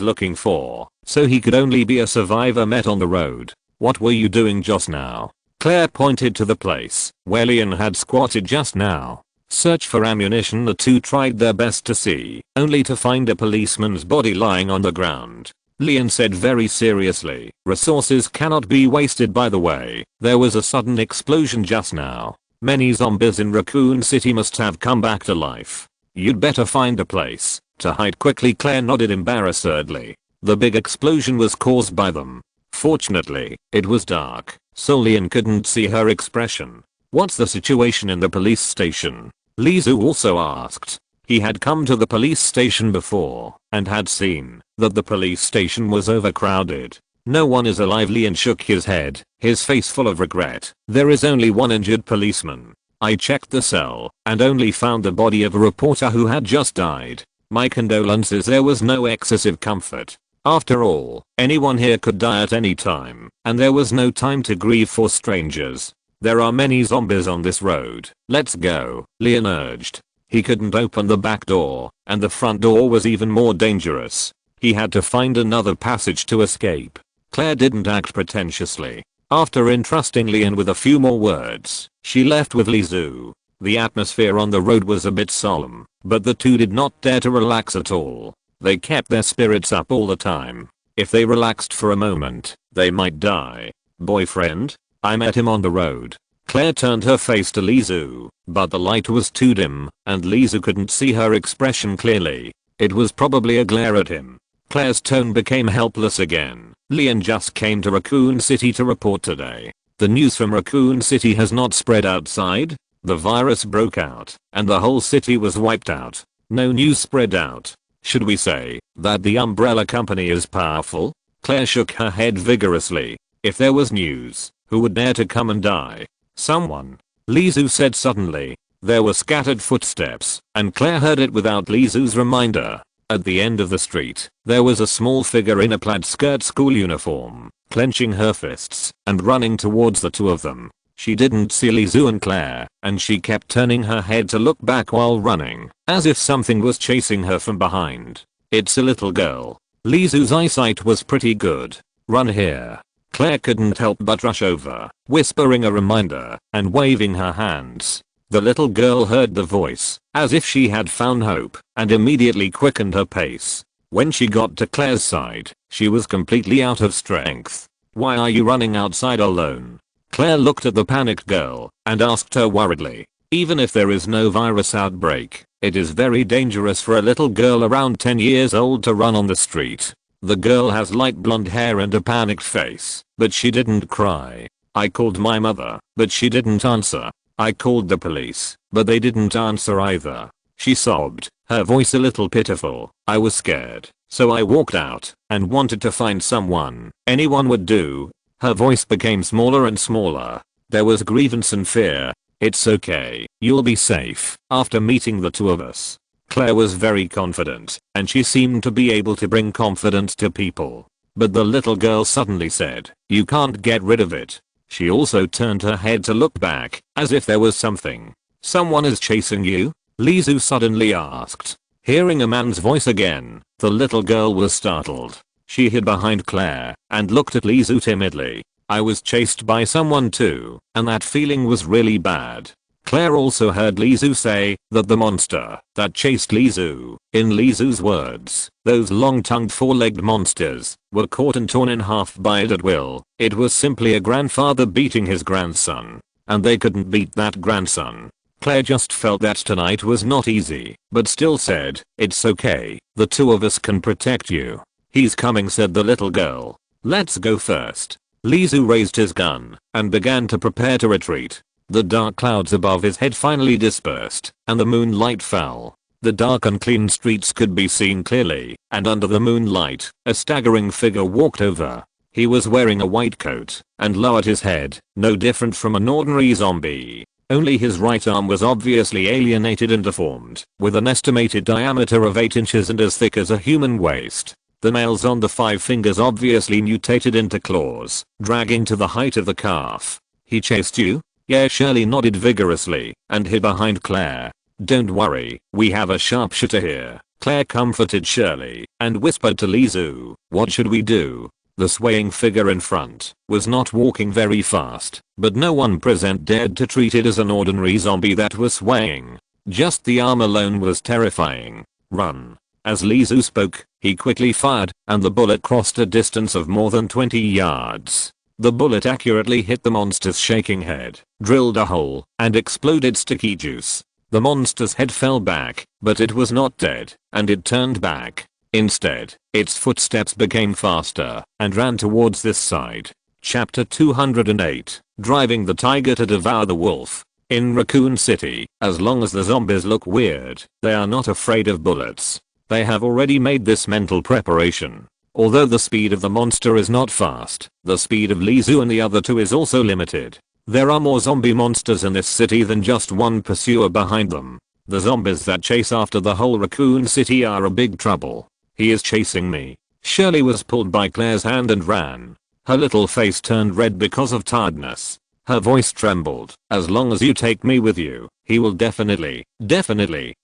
looking for, so he could only be a survivor met on the road. What were you doing just now? Claire pointed to the place where Leon had squatted just now. Search for ammunition. The two tried their best to see, only to find a policeman's body lying on the ground. Leon said very seriously, resources cannot be wasted. By the way, there was a sudden explosion just now. Many zombies in Raccoon City must have come back to life. You'd better find a place to hide quickly. Claire nodded embarrassedly. The big explosion was caused by them. Fortunately, it was dark, so Leon couldn't see her expression. What's the situation in the police station? Lizu also asked. He had come to the police station before and had seen that the police station was overcrowded. No one is alive. Leon shook his head, his face full of regret. There is only one injured policeman. I checked the cell and only found the body of a reporter who had just died. My condolences. There was no excessive comfort. After all, anyone here could die at any time, and there was no time to grieve for strangers. There are many zombies on this road. Let's go, Leon urged. He couldn't open the back door, and the front door was even more dangerous. He had to find another passage to escape. Claire didn't act pretentiously. After entrusting Leon with a few more words, she left with Lizu. The atmosphere on the road was a bit solemn, but the two did not dare to relax at all. They kept their spirits up all the time. If they relaxed for a moment, they might die. Boyfriend? I met him on the road. Claire turned her face to Lizu, but the light was too dim, and Lizu couldn't see her expression clearly. It was probably a glare at him. Claire's tone became helpless again. Leon just came to Raccoon City to report today. The news from Raccoon City has not spread outside. The virus broke out, and the whole city was wiped out. No news spread out. Should we say that the umbrella company is powerful? Claire shook her head vigorously. If there was news, who would dare to come and die? Someone. Lizu said suddenly. There were scattered footsteps, and Claire heard it without Lizu's reminder. At the end of the street, there was a small figure in a plaid skirt school uniform, clenching her fists and running towards the two of them. She didn't see Lizu and Claire, and she kept turning her head to look back while running, as if something was chasing her from behind. It's a little girl. Lizu's eyesight was pretty good. Run here. Claire couldn't help but rush over, whispering a reminder, and waving her hands. The little girl heard the voice, as if she had found hope, and immediately quickened her pace. When she got to Claire's side, she was completely out of strength. Why are you running outside alone? Claire looked at the panicked girl, and asked her worriedly. Even if there is no virus outbreak, it is very dangerous for a little girl around 10 years old to run on the street. The girl has light blonde hair and a panicked face, but she didn't cry. I called my mother, but she didn't answer. I called the police, but they didn't answer either. She sobbed, her voice a little pitiful. I was scared, so I walked out and wanted to find someone. Anyone would do. Her voice became smaller and smaller. There was grievance and fear. It's okay, you'll be safe. After meeting the two of us, Claire was very confident, and she seemed to be able to bring confidence to people. But the little girl suddenly said, you can't get rid of it. She also turned her head to look back, as if there was something. Someone is chasing you? Lizu suddenly asked. Hearing a man's voice again, the little girl was startled. She hid behind Claire, and looked at Lizu timidly. I was chased by someone too, and that feeling was really bad. Claire also heard Lizu say that the monster that chased Lizu, in Lizu's words, those long-tongued four-legged monsters, were caught and torn in half by it at will. It was simply a grandfather beating his grandson, and they couldn't beat that grandson. Claire just felt that tonight was not easy, but still said, it's okay, the two of us can protect you. He's coming, said the little girl. Let's go first. Lizu raised his gun and began to prepare to retreat. The dark clouds above his head finally dispersed, and the moonlight fell. The dark unclean streets could be seen clearly, and under the moonlight, a staggering figure walked over. He was wearing a white coat, and lowered his head, no different from an ordinary zombie. Only his right arm was obviously alienated and deformed, with an estimated diameter of 8 inches and as thick as a human waist. The nails on the 5 fingers obviously mutated into claws, dragging to the height of the calf. He chased you? Yeah, Shirley nodded vigorously, and hid behind Claire. Don't worry, we have a sharpshooter here. Claire comforted Shirley, and whispered to Lizu, what should we do? The swaying figure in front was not walking very fast, but no one present dared to treat it as an ordinary zombie that was swaying. Just the arm alone was terrifying. Run. As Lizu spoke, he quickly fired, and the bullet crossed a distance of more than 20 yards. The bullet accurately hit the monster's shaking head, drilled a hole, and exploded sticky juice. The monster's head fell back, but it was not dead, and it turned back. Instead, its footsteps became faster, and ran towards this side. Chapter 208, Driving the Tiger to Devour the Wolf. In Raccoon City, as long as the zombies look weird, they are not afraid of bullets. They have already made this mental preparation. Although the speed of the monster is not fast, the speed of Lizu and the other two is also limited. There are more zombie monsters in this city than just one pursuer behind them. The zombies that chase after the whole Raccoon City are a big trouble. He is chasing me. Shirley was pulled by Claire's hand and ran. Her little face turned red because of tiredness. Her voice trembled. As long as you take me with you, he will definitely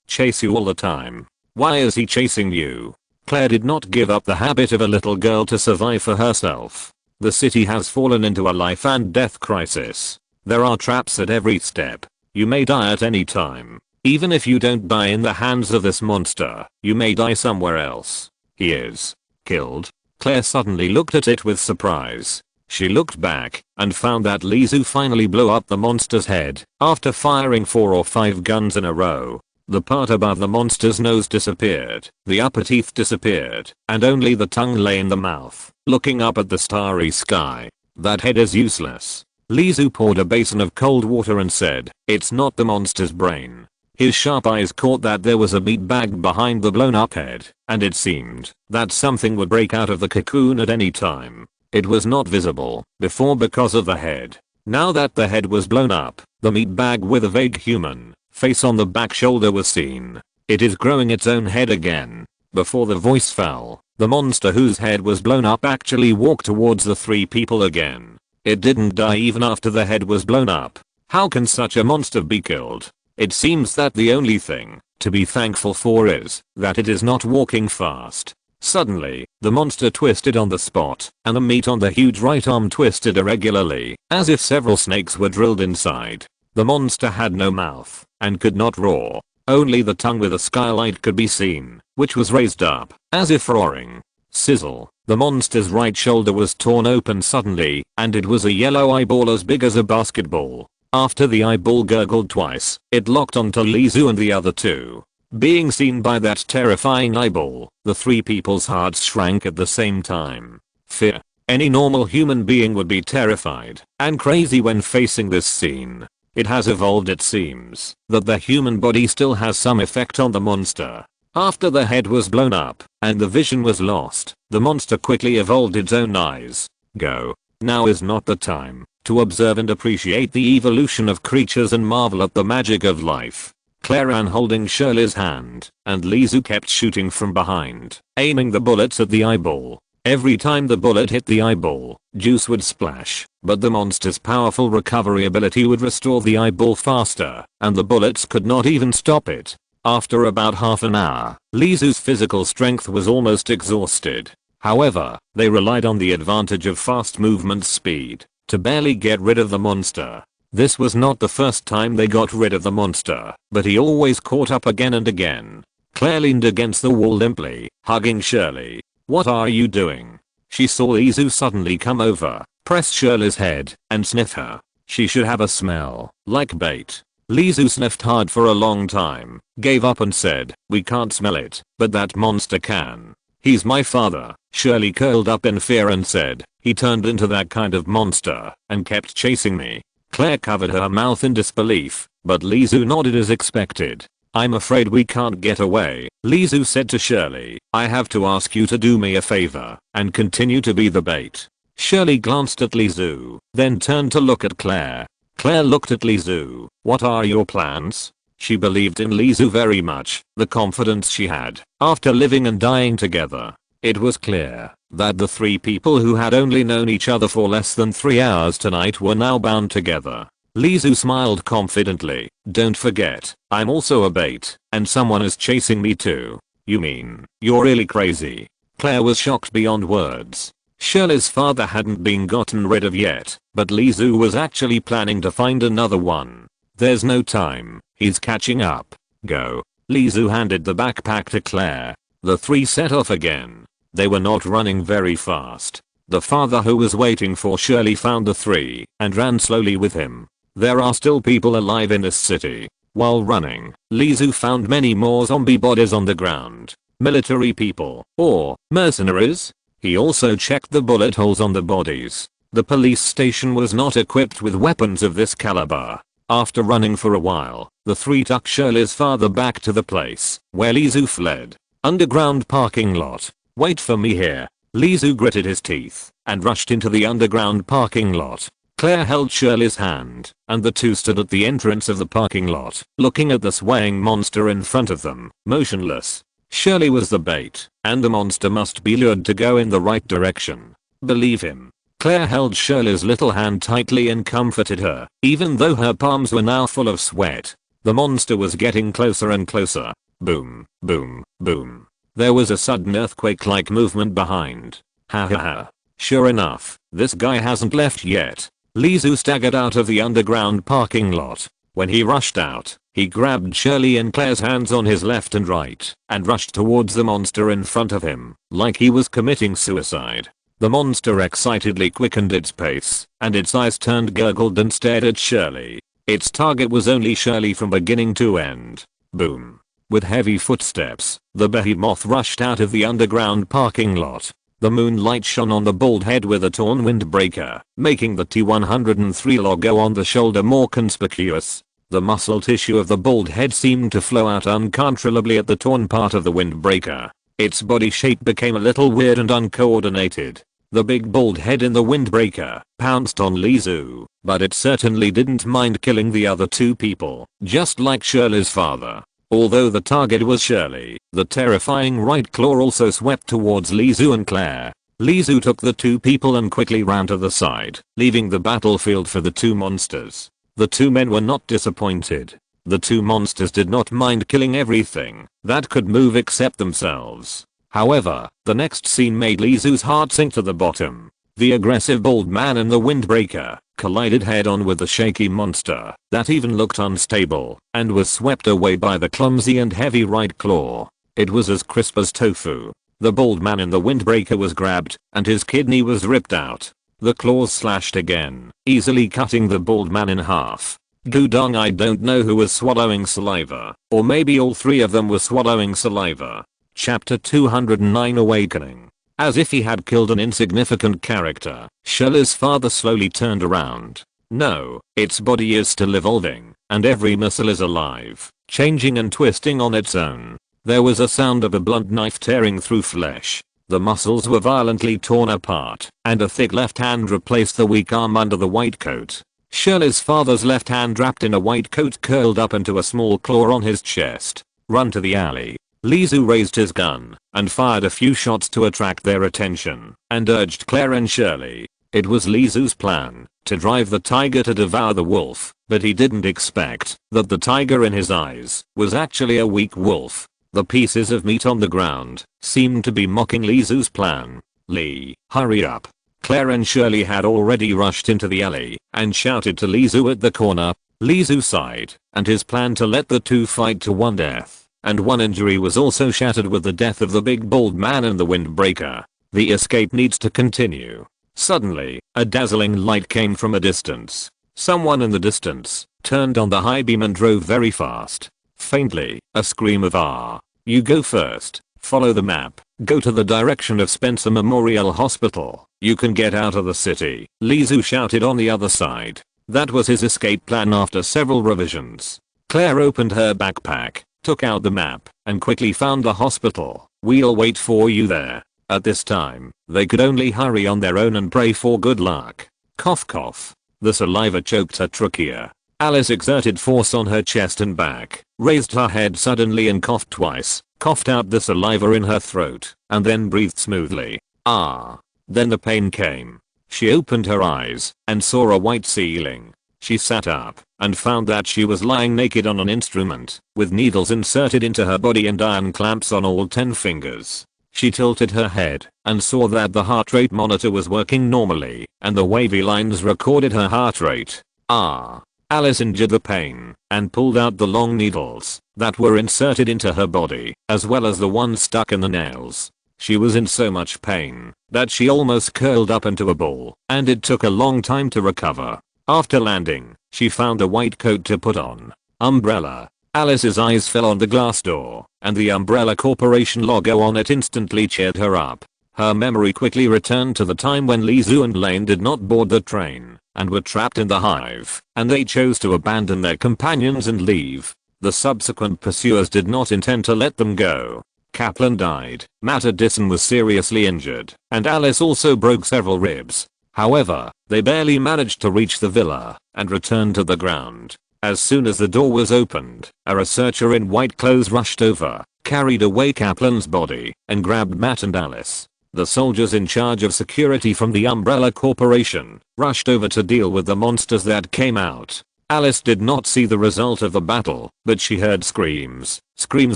chase you all the time. Why is he chasing you? Claire did not give up the habit of a little girl to survive for herself. The city has fallen into a life and death crisis. There are traps at every step. You may die at any time. Even if you don't die in the hands of this monster, you may die somewhere else. He is killed. Claire suddenly looked at it with surprise. She looked back and found that Lizu finally blew up the monster's head after firing 4 or 5 guns in a row. The part above the monster's nose disappeared, the upper teeth disappeared, and only the tongue lay in the mouth, looking up at the starry sky. That head is useless. Lizu poured a basin of cold water and said, it's not the monster's brain. His sharp eyes caught that there was a meat bag behind the blown up head, and it seemed that something would break out of the cocoon at any time. It was not visible before because of the head. Now that the head was blown up, the meat bag with a vague human face on the back shoulder was seen. It is growing its own head again. Before the voice fell, the monster whose head was blown up actually walked towards the 3 people again. It didn't die even after the head was blown up. How can such a monster be killed? It seems that the only thing to be thankful for is that it is not walking fast. Suddenly, the monster twisted on the spot, and the meat on the huge right arm twisted irregularly, as if several snakes were drilled inside. The monster had no mouth, and could not roar. Only the tongue with a skylight could be seen, which was raised up, as if roaring. Sizzle. The monster's right shoulder was torn open suddenly, and it was a yellow eyeball as big as a basketball. After the eyeball gurgled twice, it locked onto Lizu and the other two. Being seen by that terrifying eyeball, the three people's hearts shrank at the same time. Fear. Any normal human being would be terrified and crazy when facing this scene. It has evolved, it seems, that the human body still has some effect on the monster. After the head was blown up and the vision was lost, the monster quickly evolved its own eyes. Go. Now is not the time to observe and appreciate the evolution of creatures and marvel at the magic of life. Claire ran holding Shirley's hand, and Lizu kept shooting from behind, aiming the bullets at the eyeball. Every time the bullet hit the eyeball, juice would splash, but the monster's powerful recovery ability would restore the eyeball faster, and the bullets could not even stop it. After about half an hour, Lizu's physical strength was almost exhausted. However, they relied on the advantage of fast movement speed to barely get rid of the monster. This was not the first time they got rid of the monster, but he always caught up again and again. Claire leaned against the wall limply, hugging Shirley. What are you doing? She saw Lizu suddenly come over, press Shirley's head, and sniff her. She should have a smell like bait. Lizu sniffed hard for a long time, gave up and said, we can't smell it, but that monster can. He's my father. Shirley curled up in fear and said, he turned into that kind of monster and kept chasing me. Claire covered her mouth in disbelief, but Lizu nodded as expected. I'm afraid we can't get away, Lizu said to Shirley. I have to ask you to do me a favor and continue to be the bait. Shirley glanced at Lizu, then turned to look at Claire. Claire looked at Lizu. What are your plans? She believed in Lizu very much, the confidence she had after living and dying together. It was clear that the three people who had only known each other for less than 3 hours tonight were now bound together. Lizu smiled confidently. Don't forget, I'm also a bait, and someone is chasing me too. You mean, you're really crazy? Claire was shocked beyond words. Shirley's father hadn't been gotten rid of yet, but Lizu was actually planning to find another one. There's no time, he's catching up. Go. Lizu handed the backpack to Claire. The three set off again. They were not running very fast. The father who was waiting for Shirley found the three and ran slowly with him. There are still people alive in this city. While running, Lizu found many more zombie bodies on the ground. Military people, or mercenaries? He also checked the bullet holes on the bodies. The police station was not equipped with weapons of this caliber. After running for a while, the three took Shirley's father back to the place where Lizu fled. Underground parking lot. Wait for me here. Lizu gritted his teeth and rushed into the underground parking lot. Claire held Shirley's hand, and the two stood at the entrance of the parking lot, looking at the swaying monster in front of them, motionless. Shirley was the bait, and the monster must be lured to go in the right direction. Believe him. Claire held Shirley's little hand tightly and comforted her, even though her palms were now full of sweat. The monster was getting closer and closer. Boom, boom, boom. There was a sudden earthquake-like movement behind. Ha ha ha. Sure enough, this guy hasn't left yet. Lizu staggered out of the underground parking lot. When he rushed out, he grabbed Shirley and Claire's hands on his left and right, and rushed towards the monster in front of him, like he was committing suicide. The monster excitedly quickened its pace, and its eyes turned, gurgled and stared at Shirley. Its target was only Shirley from beginning to end. Boom. With heavy footsteps, the behemoth rushed out of the underground parking lot. The moonlight shone on the bald head with a torn windbreaker, making the T-103 logo on the shoulder more conspicuous. The muscle tissue of the bald head seemed to flow out uncontrollably at the torn part of the windbreaker. Its body shape became a little weird and uncoordinated. The big bald head in the windbreaker pounced on Lizu, but it certainly didn't mind killing the other two people, just like Shirley's father. Although the target was Shirley, the terrifying right claw also swept towards Lizu and Claire. Lizu took the two people and quickly ran to the side, leaving the battlefield for the two monsters. The two men were not disappointed. The two monsters did not mind killing everything that could move except themselves. However, the next scene made Lizu's heart sink to the bottom. The aggressive bald man in the windbreaker collided head-on with the shaky monster that even looked unstable and was swept away by the clumsy and heavy right claw. It was as crisp as tofu. The bald man in the windbreaker was grabbed and his kidney was ripped out. The claws slashed again, easily cutting the bald man in half. Gudong, I don't know who was swallowing saliva, or maybe all three of them were swallowing saliva. Chapter 209 Awakening. As if he had killed an insignificant character, Shirley's father slowly turned around. No, its body is still evolving, and every muscle is alive, changing and twisting on its own. There was a sound of a blunt knife tearing through flesh. The muscles were violently torn apart, and a thick left hand replaced the weak arm under the white coat. Shirley's father's left hand wrapped in a white coat curled up into a small claw on his chest. Run to the alley. Lizu raised his gun and fired a few shots to attract their attention and urged Claire and Shirley. It was Lizu's plan to drive the tiger to devour the wolf, but he didn't expect that the tiger in his eyes was actually a weak wolf. The pieces of meat on the ground seemed to be mocking Lizu's plan. Lee, hurry up. Claire and Shirley had already rushed into the alley and shouted to Lizu at the corner. Lizu sighed, and his plan to let the two fight to one death and one injury was also shattered with the death of the big bald man in the windbreaker. The escape needs to continue. Suddenly, a dazzling light came from a distance. Someone in the distance turned on the high beam and drove very fast. Faintly, a scream of "Ah! You go first. Follow the map. Go to the direction of Spencer Memorial Hospital. You can get out of the city," Lizu shouted on the other side. That was his escape plan after several revisions. Claire opened her backpack, took out the map, and quickly found the hospital. "We'll wait for you there." At this time, they could only hurry on their own and pray for good luck. Cough cough. The saliva choked her trachea. Alice exerted force on her chest and back, raised her head suddenly and coughed twice, coughed out the saliva in her throat, and then breathed smoothly. Ah. Then the pain came. She opened her eyes and saw a white ceiling. She sat up and found that she was lying naked on an instrument, with needles inserted into her body and iron clamps on all 10 fingers. She tilted her head and saw that the heart rate monitor was working normally, and the wavy lines recorded her heart rate. Ah. Alice endured the pain and pulled out the long needles that were inserted into her body, as well as the ones stuck in the nails. She was in so much pain that she almost curled up into a ball, and it took a long time to recover. After landing, she found a white coat to put on. Umbrella. Alice's eyes fell on the glass door, and the Umbrella Corporation logo on it instantly cheered her up. Her memory quickly returned to the time when Lizu and Lane did not board the train and were trapped in the hive, and they chose to abandon their companions and leave. The subsequent pursuers did not intend to let them go. Kaplan died, Matt Addison was seriously injured, and Alice also broke several ribs. However, they barely managed to reach the villa and return to the ground. As soon as the door was opened, a researcher in white clothes rushed over, carried away Kaplan's body, and grabbed Matt and Alice. The soldiers in charge of security from the Umbrella Corporation rushed over to deal with the monsters that came out. Alice did not see the result of the battle, but she heard screams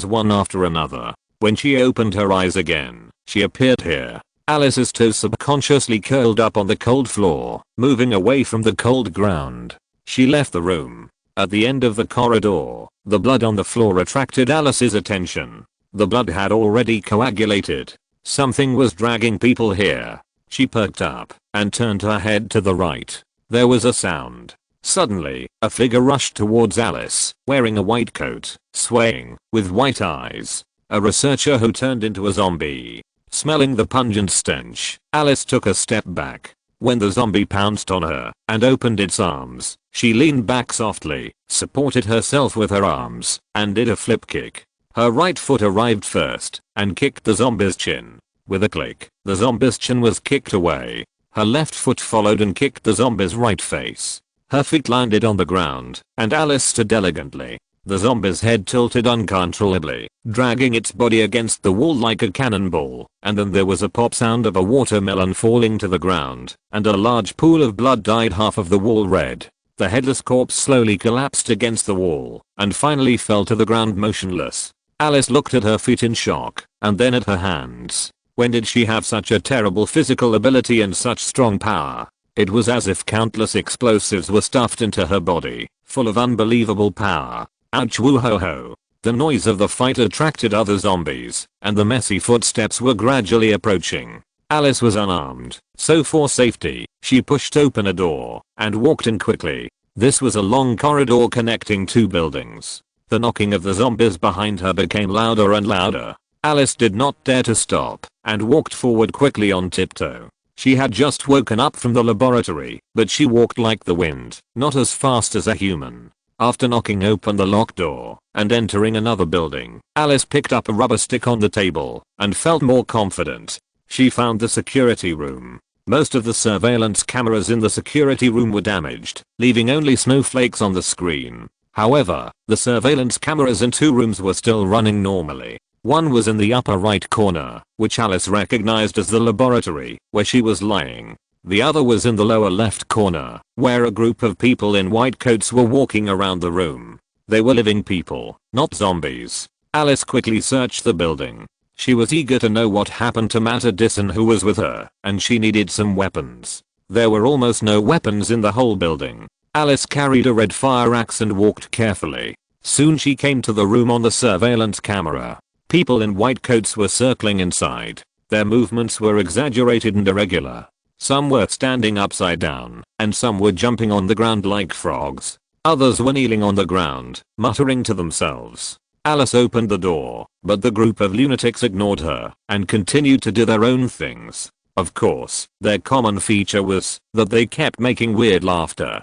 one after another. When she opened her eyes again, she appeared here. Alice's toes subconsciously curled up on the cold floor, moving away from the cold ground. She left the room. At the end of the corridor, the blood on the floor attracted Alice's attention. The blood had already coagulated. Something was dragging people here. She perked up and turned her head to the right. There was a sound. Suddenly, a figure rushed towards Alice, wearing a white coat, swaying, with white eyes. A researcher who turned into a zombie. Smelling the pungent stench, Alice took a step back. When the zombie pounced on her and opened its arms, she leaned back softly, supported herself with her arms, and did a flip kick. Her right foot arrived first and kicked the zombie's chin. With a click, the zombie's chin was kicked away. Her left foot followed and kicked the zombie's right face. Her feet landed on the ground, and Alice stood elegantly. The zombie's head tilted uncontrollably, dragging its body against the wall like a cannonball, and then there was a pop sound of a watermelon falling to the ground, and a large pool of blood dyed half of the wall red. The headless corpse slowly collapsed against the wall, and finally fell to the ground motionless. Alice looked at her feet in shock, and then at her hands. When did she have such a terrible physical ability and such strong power? It was as if countless explosives were stuffed into her body, full of unbelievable power. Ouch, woo ho ho. The noise of the fight attracted other zombies, and the messy footsteps were gradually approaching. Alice was unarmed, so for safety, she pushed open a door and walked in quickly. This was a long corridor connecting two buildings. The knocking of the zombies behind her became louder and louder. Alice did not dare to stop and walked forward quickly on tiptoe. She had just woken up from the laboratory, but she walked like the wind, not as fast as a human. After knocking open the locked door and entering another building, Alice picked up a rubber stick on the table and felt more confident. She found the security room. Most of the surveillance cameras in the security room were damaged, leaving only snowflakes on the screen. However, the surveillance cameras in two rooms were still running normally. One was in the upper right corner, which Alice recognized as the laboratory, where she was lying. The other was in the lower left corner, where a group of people in white coats were walking around the room. They were living people, not zombies. Alice quickly searched the building. She was eager to know what happened to Matt Addison, who was with her, and she needed some weapons. There were almost no weapons in the whole building. Alice carried a red fire axe and walked carefully. Soon she came to the room on the surveillance camera. People in white coats were circling inside. Their movements were exaggerated and irregular. Some were standing upside down, and some were jumping on the ground like frogs. Others were kneeling on the ground, muttering to themselves. Alice opened the door, but the group of lunatics ignored her and continued to do their own things. Of course, their common feature was that they kept making weird laughter.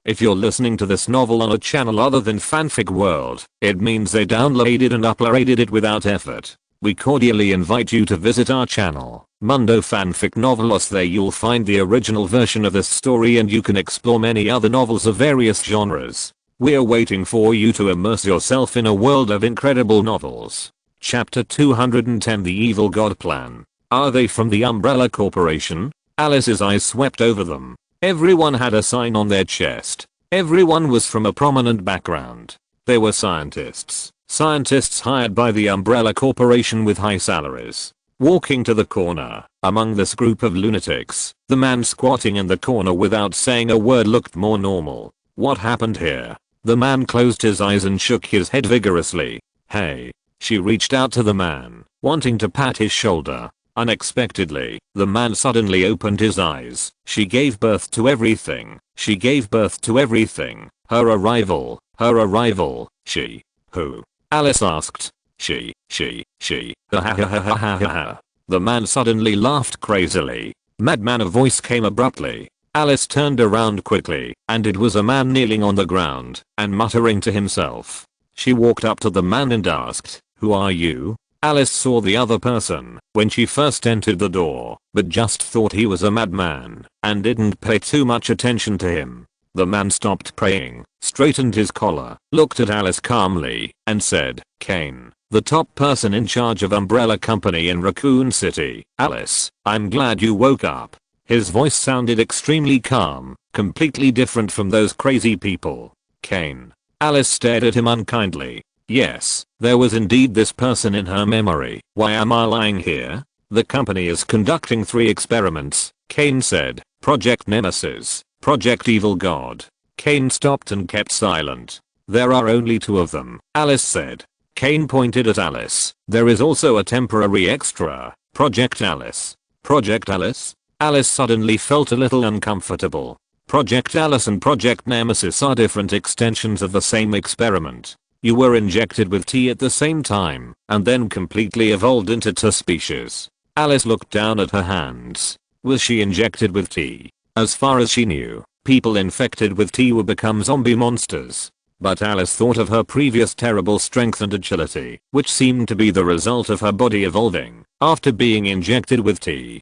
If you're listening to this novel on a channel other than Fanfic World, it means they downloaded and uploaded it without effort. We cordially invite you to visit our channel, Mundo Fanfic Novelos. There you'll find the original version of this story and you can explore many other novels of various genres. We're waiting for you to immerse yourself in a world of incredible novels. Chapter 210, The Evil God Plan. Are they from the Umbrella Corporation? Alice's eyes swept over them. Everyone had a sign on their chest. Everyone was from a prominent background. They were scientists. Scientists hired by the Umbrella Corporation with high salaries. Walking to the corner, among this group of lunatics, the man squatting in the corner without saying a word looked more normal. What happened here? The man closed his eyes and shook his head vigorously. Hey. She reached out to the man, wanting to pat his shoulder. Unexpectedly, the man suddenly opened his eyes. She gave birth to everything. She gave birth to everything. Her arrival. She. Who? Alice asked. She. The man suddenly laughed crazily. Madman, a voice came abruptly. Alice turned around quickly, and it was a man kneeling on the ground and muttering to himself. She walked up to the man and asked, "Who are you?" Alice saw the other person when she first entered the door, but just thought he was a madman and didn't pay too much attention to him. The man stopped praying, straightened his collar, looked at Alice calmly, and said, "Kane, the top person in charge of Umbrella Company in Raccoon City. Alice, I'm glad you woke up." His voice sounded extremely calm, completely different from those crazy people. Kane. Alice stared at him unkindly. Yes, there was indeed this person in her memory. Why am I lying here? The company is conducting 3 experiments, Kane said. Project Nemesis, Project Evil God. Kane stopped and kept silent. There are only 2 of them, Alice said. Kane pointed at Alice. There is also a temporary extra, Project Alice. Project Alice? Alice suddenly felt a little uncomfortable. Project Alice and Project Nemesis are different extensions of the same experiment. You were injected with T at the same time, and then completely evolved into 2 species. Alice looked down at her hands. Was she injected with T? As far as she knew, people infected with T would become zombie monsters. But Alice thought of her previous terrible strength and agility, which seemed to be the result of her body evolving after being injected with T.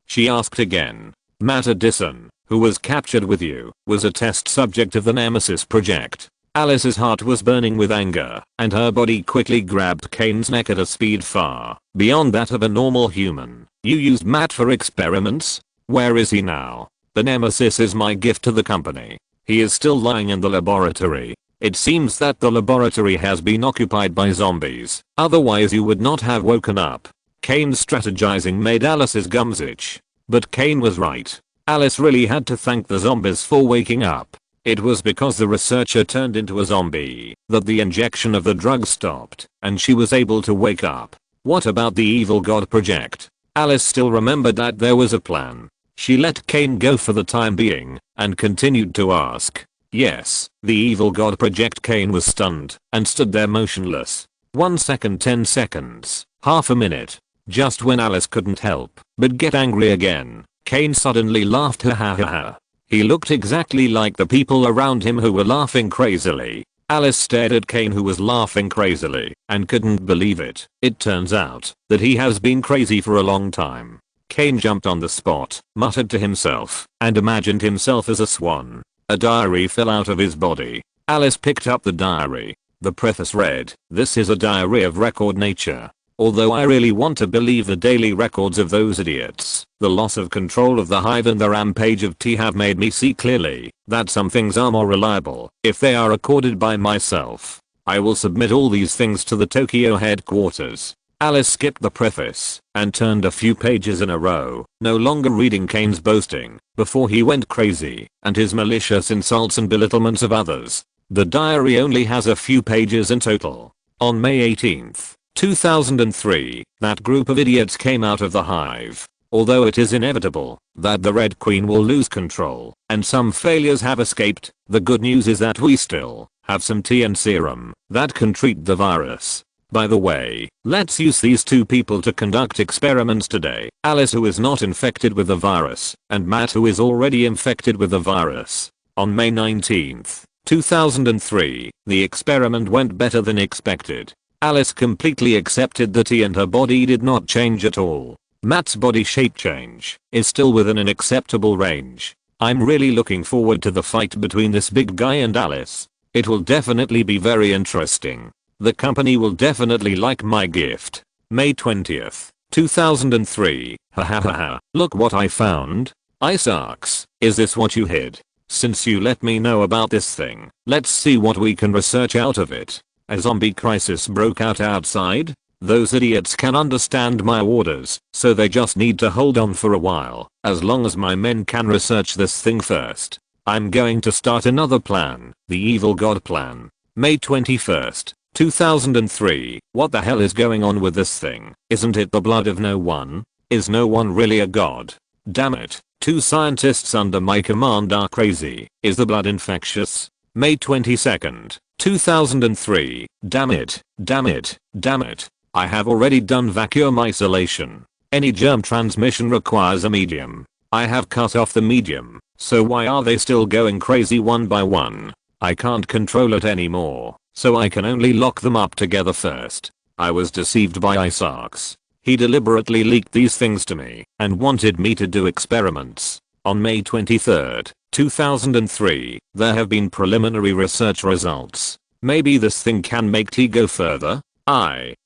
She asked again. Matt Addison, who was captured with you, was a test subject of the Nemesis project. Alice's heart was burning with anger, and her body quickly grabbed Kane's neck at a speed far beyond that of a normal human. You used Matt for experiments? Where is he now? The Nemesis is my gift to the company. He is still lying in the laboratory. It seems that the laboratory has been occupied by zombies, otherwise you would not have woken up. Kane's strategizing made Alice's gums itch. But Kane was right. Alice really had to thank the zombies for waking up. It was because the researcher turned into a zombie that the injection of the drug stopped, and she was able to wake up. What about the evil god project? Alice still remembered that there was a plan. She let Kane go for the time being, and continued to ask. Yes, the evil god project. Kane was stunned, and stood there motionless. 1 second, 10 seconds, half a minute. Just when Alice couldn't help but get angry again, Kane suddenly laughed, ha ha ha ha. He looked exactly like the people around him who were laughing crazily. Alice stared at Kane, who was laughing crazily, and couldn't believe it. It turns out that he has been crazy for a long time. Kane jumped on the spot, muttered to himself, and imagined himself as a swan. A diary fell out of his body. Alice picked up the diary. The preface read, "This is a diary of record nature. Although I really want to believe the daily records of those idiots, the loss of control of the hive and the rampage of T have made me see clearly that some things are more reliable if they are recorded by myself. I will submit all these things to the Tokyo headquarters." Alice skipped the preface and turned a few pages in a row, no longer reading Kane's boasting before he went crazy and his malicious insults and belittlements of others. The diary only has a few pages in total. On May 18th, 2003, that group of idiots came out of the hive. Although it is inevitable that the Red Queen will lose control and some failures have escaped, the good news is that we still have some tea and serum that can treat the virus. By the way, let's use these two people to conduct experiments today. Alice, who is not infected with the virus, and Matt, who is already infected with the virus. On May 19th, 2003, the experiment went better than expected. Alice completely accepted that he and her body did not change at all. Matt's body shape change is still within an acceptable range. I'm really looking forward to the fight between this big guy and Alice. It will definitely be very interesting. The company will definitely like my gift. May 20th, 2003, ha ha ha ha, look what I found. Isaacs, is this what you hid? Since you let me know about this thing, let's see what we can research out of it. A zombie crisis broke out outside? Those idiots can understand my orders, so they just need to hold on for a while, as long as my men can research this thing first. I'm going to start another plan, the evil god plan. May 21st, 2003, what the hell is going on with this thing? Isn't it the blood of no one? Is no one really a god? Damn it, 2 scientists under my command are crazy. Is the blood infectious? May 22nd, 2003, damn it, damn it, damn it. I have already done vacuum isolation. Any germ transmission requires a medium. I have cut off the medium, so why are they still going crazy one by one? I can't control it anymore, so I can only lock them up together first. I was deceived by Isaacs. He deliberately leaked these things to me and wanted me to do experiments. On May 23rd, 2003, there have been preliminary research results. Maybe this thing can make T go further?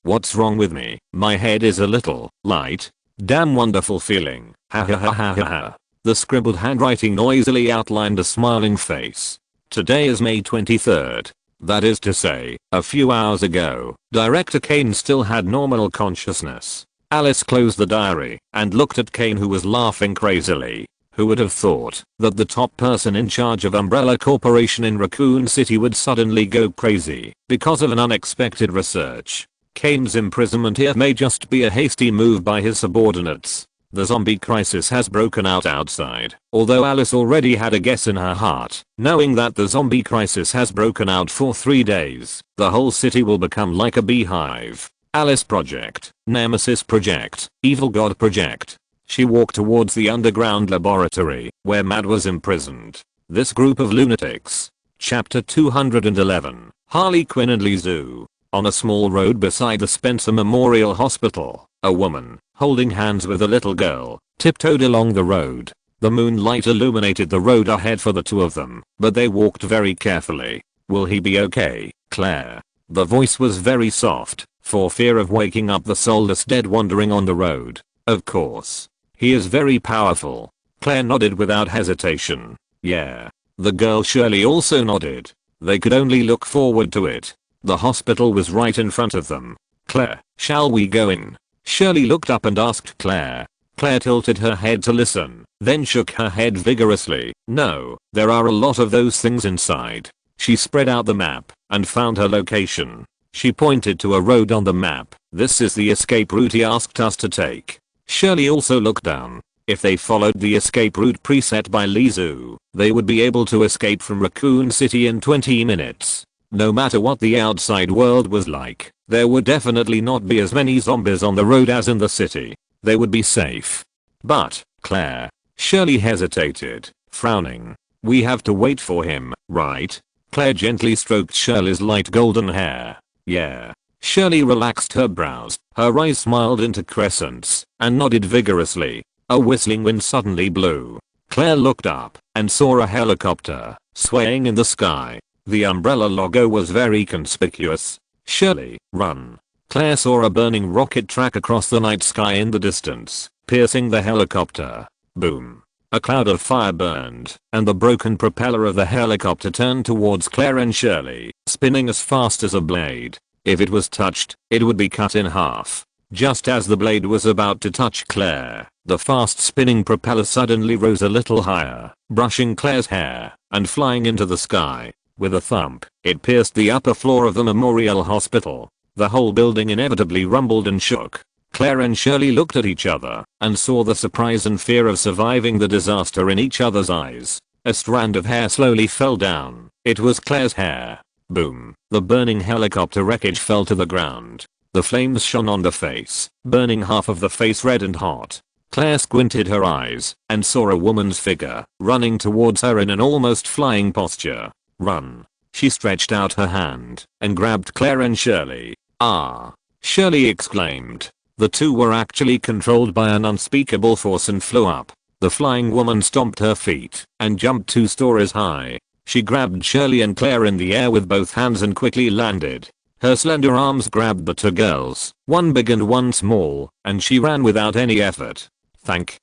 What's wrong with me? My head is a little light. Damn wonderful feeling. Ha ha ha ha ha ha. The scribbled handwriting noisily outlined a smiling face. Today is May 23rd. That is to say, a few hours ago, Director Kane still had normal consciousness. Alice closed the diary and looked at Kane, who was laughing crazily. Who would have thought that the top person in charge of Umbrella Corporation in Raccoon City would suddenly go crazy because of an unexpected research? Kane's imprisonment here may just be a hasty move by his subordinates. The zombie crisis has broken out outside, although Alice already had a guess in her heart, knowing that the zombie crisis has broken out for 3 days. The whole city will become like a beehive. Alice Project, Nemesis Project, Evil God Project. She walked towards the underground laboratory, where Mad was imprisoned. This group of lunatics. Chapter 211. Harley Quinn and Lee Zoo. On a small road beside the Spencer Memorial Hospital, a woman, holding hands with a little girl, tiptoed along the road. The moonlight illuminated the road ahead for the two of them, but they walked very carefully. "Will he be okay, Claire?" The voice was very soft, for fear of waking up the soulless dead wandering on the road. "Of course. He is very powerful." Claire nodded without hesitation. "Yeah." The girl Shirley also nodded. They could only look forward to it. The hospital was right in front of them. "Claire, shall we go in?" Shirley looked up and asked Claire. Claire tilted her head to listen, then shook her head vigorously. "No, there are a lot of those things inside." She spread out the map and found her location. She pointed to a road on the map. "This is the escape route he asked us to take." Shirley also looked down. If they followed the escape route preset by Lizu, they would be able to escape from Raccoon City in 20 minutes. No matter what the outside world was like, there would definitely not be as many zombies on the road as in the city. They would be safe. "But, Claire," Shirley hesitated, frowning. "We have to wait for him, right?" Claire gently stroked Shirley's light golden hair. "Yeah." Shirley relaxed her brows, her eyes smiled into crescents, and nodded vigorously. A whistling wind suddenly blew. Claire looked up and saw a helicopter swaying in the sky. The umbrella logo was very conspicuous. "Shirley, run." Claire saw a burning rocket track across the night sky in the distance, piercing the helicopter. Boom. A cloud of fire burned, and the broken propeller of the helicopter turned towards Claire and Shirley, spinning as fast as a blade. If it was touched, it would be cut in half. Just as the blade was about to touch Claire, the fast spinning propeller suddenly rose a little higher, brushing Claire's hair and flying into the sky. With a thump, it pierced the upper floor of the Memorial Hospital. The whole building inevitably rumbled and shook. Claire and Shirley looked at each other and saw the surprise and fear of surviving the disaster in each other's eyes. A strand of hair slowly fell down. It was Claire's hair. Boom. The burning helicopter wreckage fell to the ground. The flames shone on the face, burning half of the face red and hot. Claire squinted her eyes and saw a woman's figure running towards her in an almost flying posture. "Run." She stretched out her hand and grabbed Claire and Shirley. "Ah!" Shirley exclaimed. The two were actually controlled by an unspeakable force and flew up. The flying woman stomped her feet and jumped 2 stories high. She grabbed Shirley and Claire in the air with both hands and quickly landed. Her slender arms grabbed the two girls, one big and one small, and she ran without any effort. Thank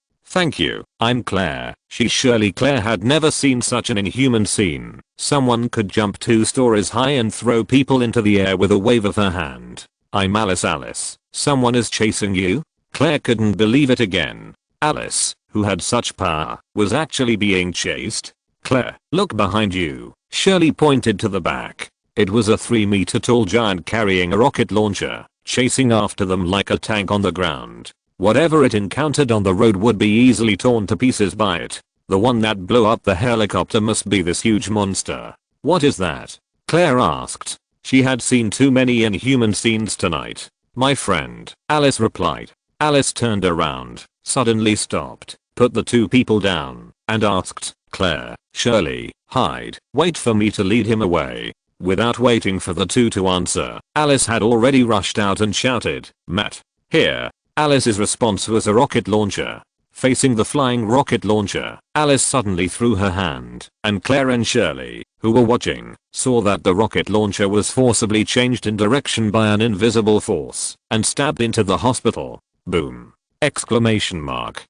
you, I'm Claire." Shirley Claire had never seen such an inhuman scene. Someone could jump 2 stories high and throw people into the air with a wave of her hand. "I'm Alice. Someone is chasing you?" Claire couldn't believe it again. Alice, who had such power, was actually being chased. "Claire, look behind you." Shirley pointed to the back. It was a 3-meter tall giant carrying a rocket launcher, chasing after them like a tank on the ground. Whatever it encountered on the road would be easily torn to pieces by it. The one that blew up the helicopter must be this huge monster. "What is that?" Claire asked. She had seen too many inhuman scenes tonight. "My friend," Alice replied. Alice turned around, suddenly stopped, put the 2 people down, and asked, "Claire, Shirley, hide, wait for me to lead him away." Without waiting for the 2 to answer, Alice had already rushed out and shouted, "Matt, here." Alice's response was a rocket launcher. Facing the flying rocket launcher, Alice suddenly threw her hand, and Claire and Shirley, who were watching, saw that the rocket launcher was forcibly changed in direction by an invisible force and stabbed into the hospital. Boom! Exclamation mark.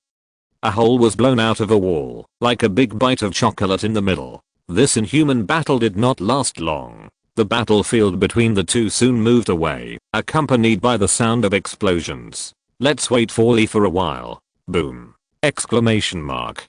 A hole was blown out of a wall, like a big bite of chocolate in the middle. This inhuman battle did not last long. The battlefield between the two soon moved away, accompanied by the sound of explosions. "Let's wait for Lee for a while." Boom! Exclamation mark.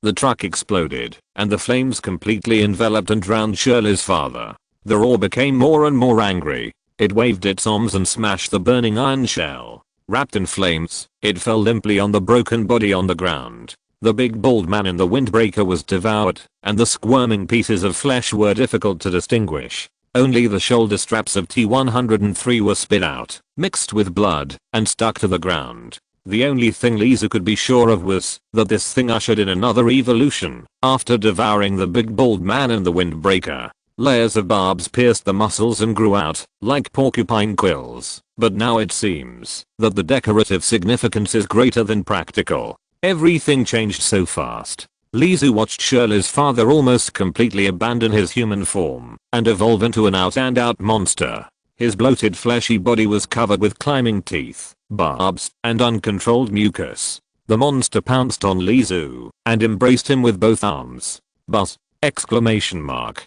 The truck exploded, and the flames completely enveloped and drowned Shirley's father. The roar became more and more angry. It waved its arms and smashed the burning iron shell. Wrapped in flames, it fell limply on the broken body on the ground. The big bald man in the windbreaker was devoured, and the squirming pieces of flesh were difficult to distinguish. Only the shoulder straps of T-103 were spit out, mixed with blood, and stuck to the ground. The only thing Lisa could be sure of was that this thing ushered in another evolution. After devouring the big bald man in the windbreaker, layers of barbs pierced the muscles and grew out, like porcupine quills. But now it seems that the decorative significance is greater than practical. Everything changed so fast. Lizu watched Shirley's father almost completely abandon his human form and evolve into an out-and-out monster. His bloated fleshy body was covered with climbing teeth, barbs, and uncontrolled mucus. The monster pounced on Lizu and embraced him with both arms. Buzz! Exclamation mark.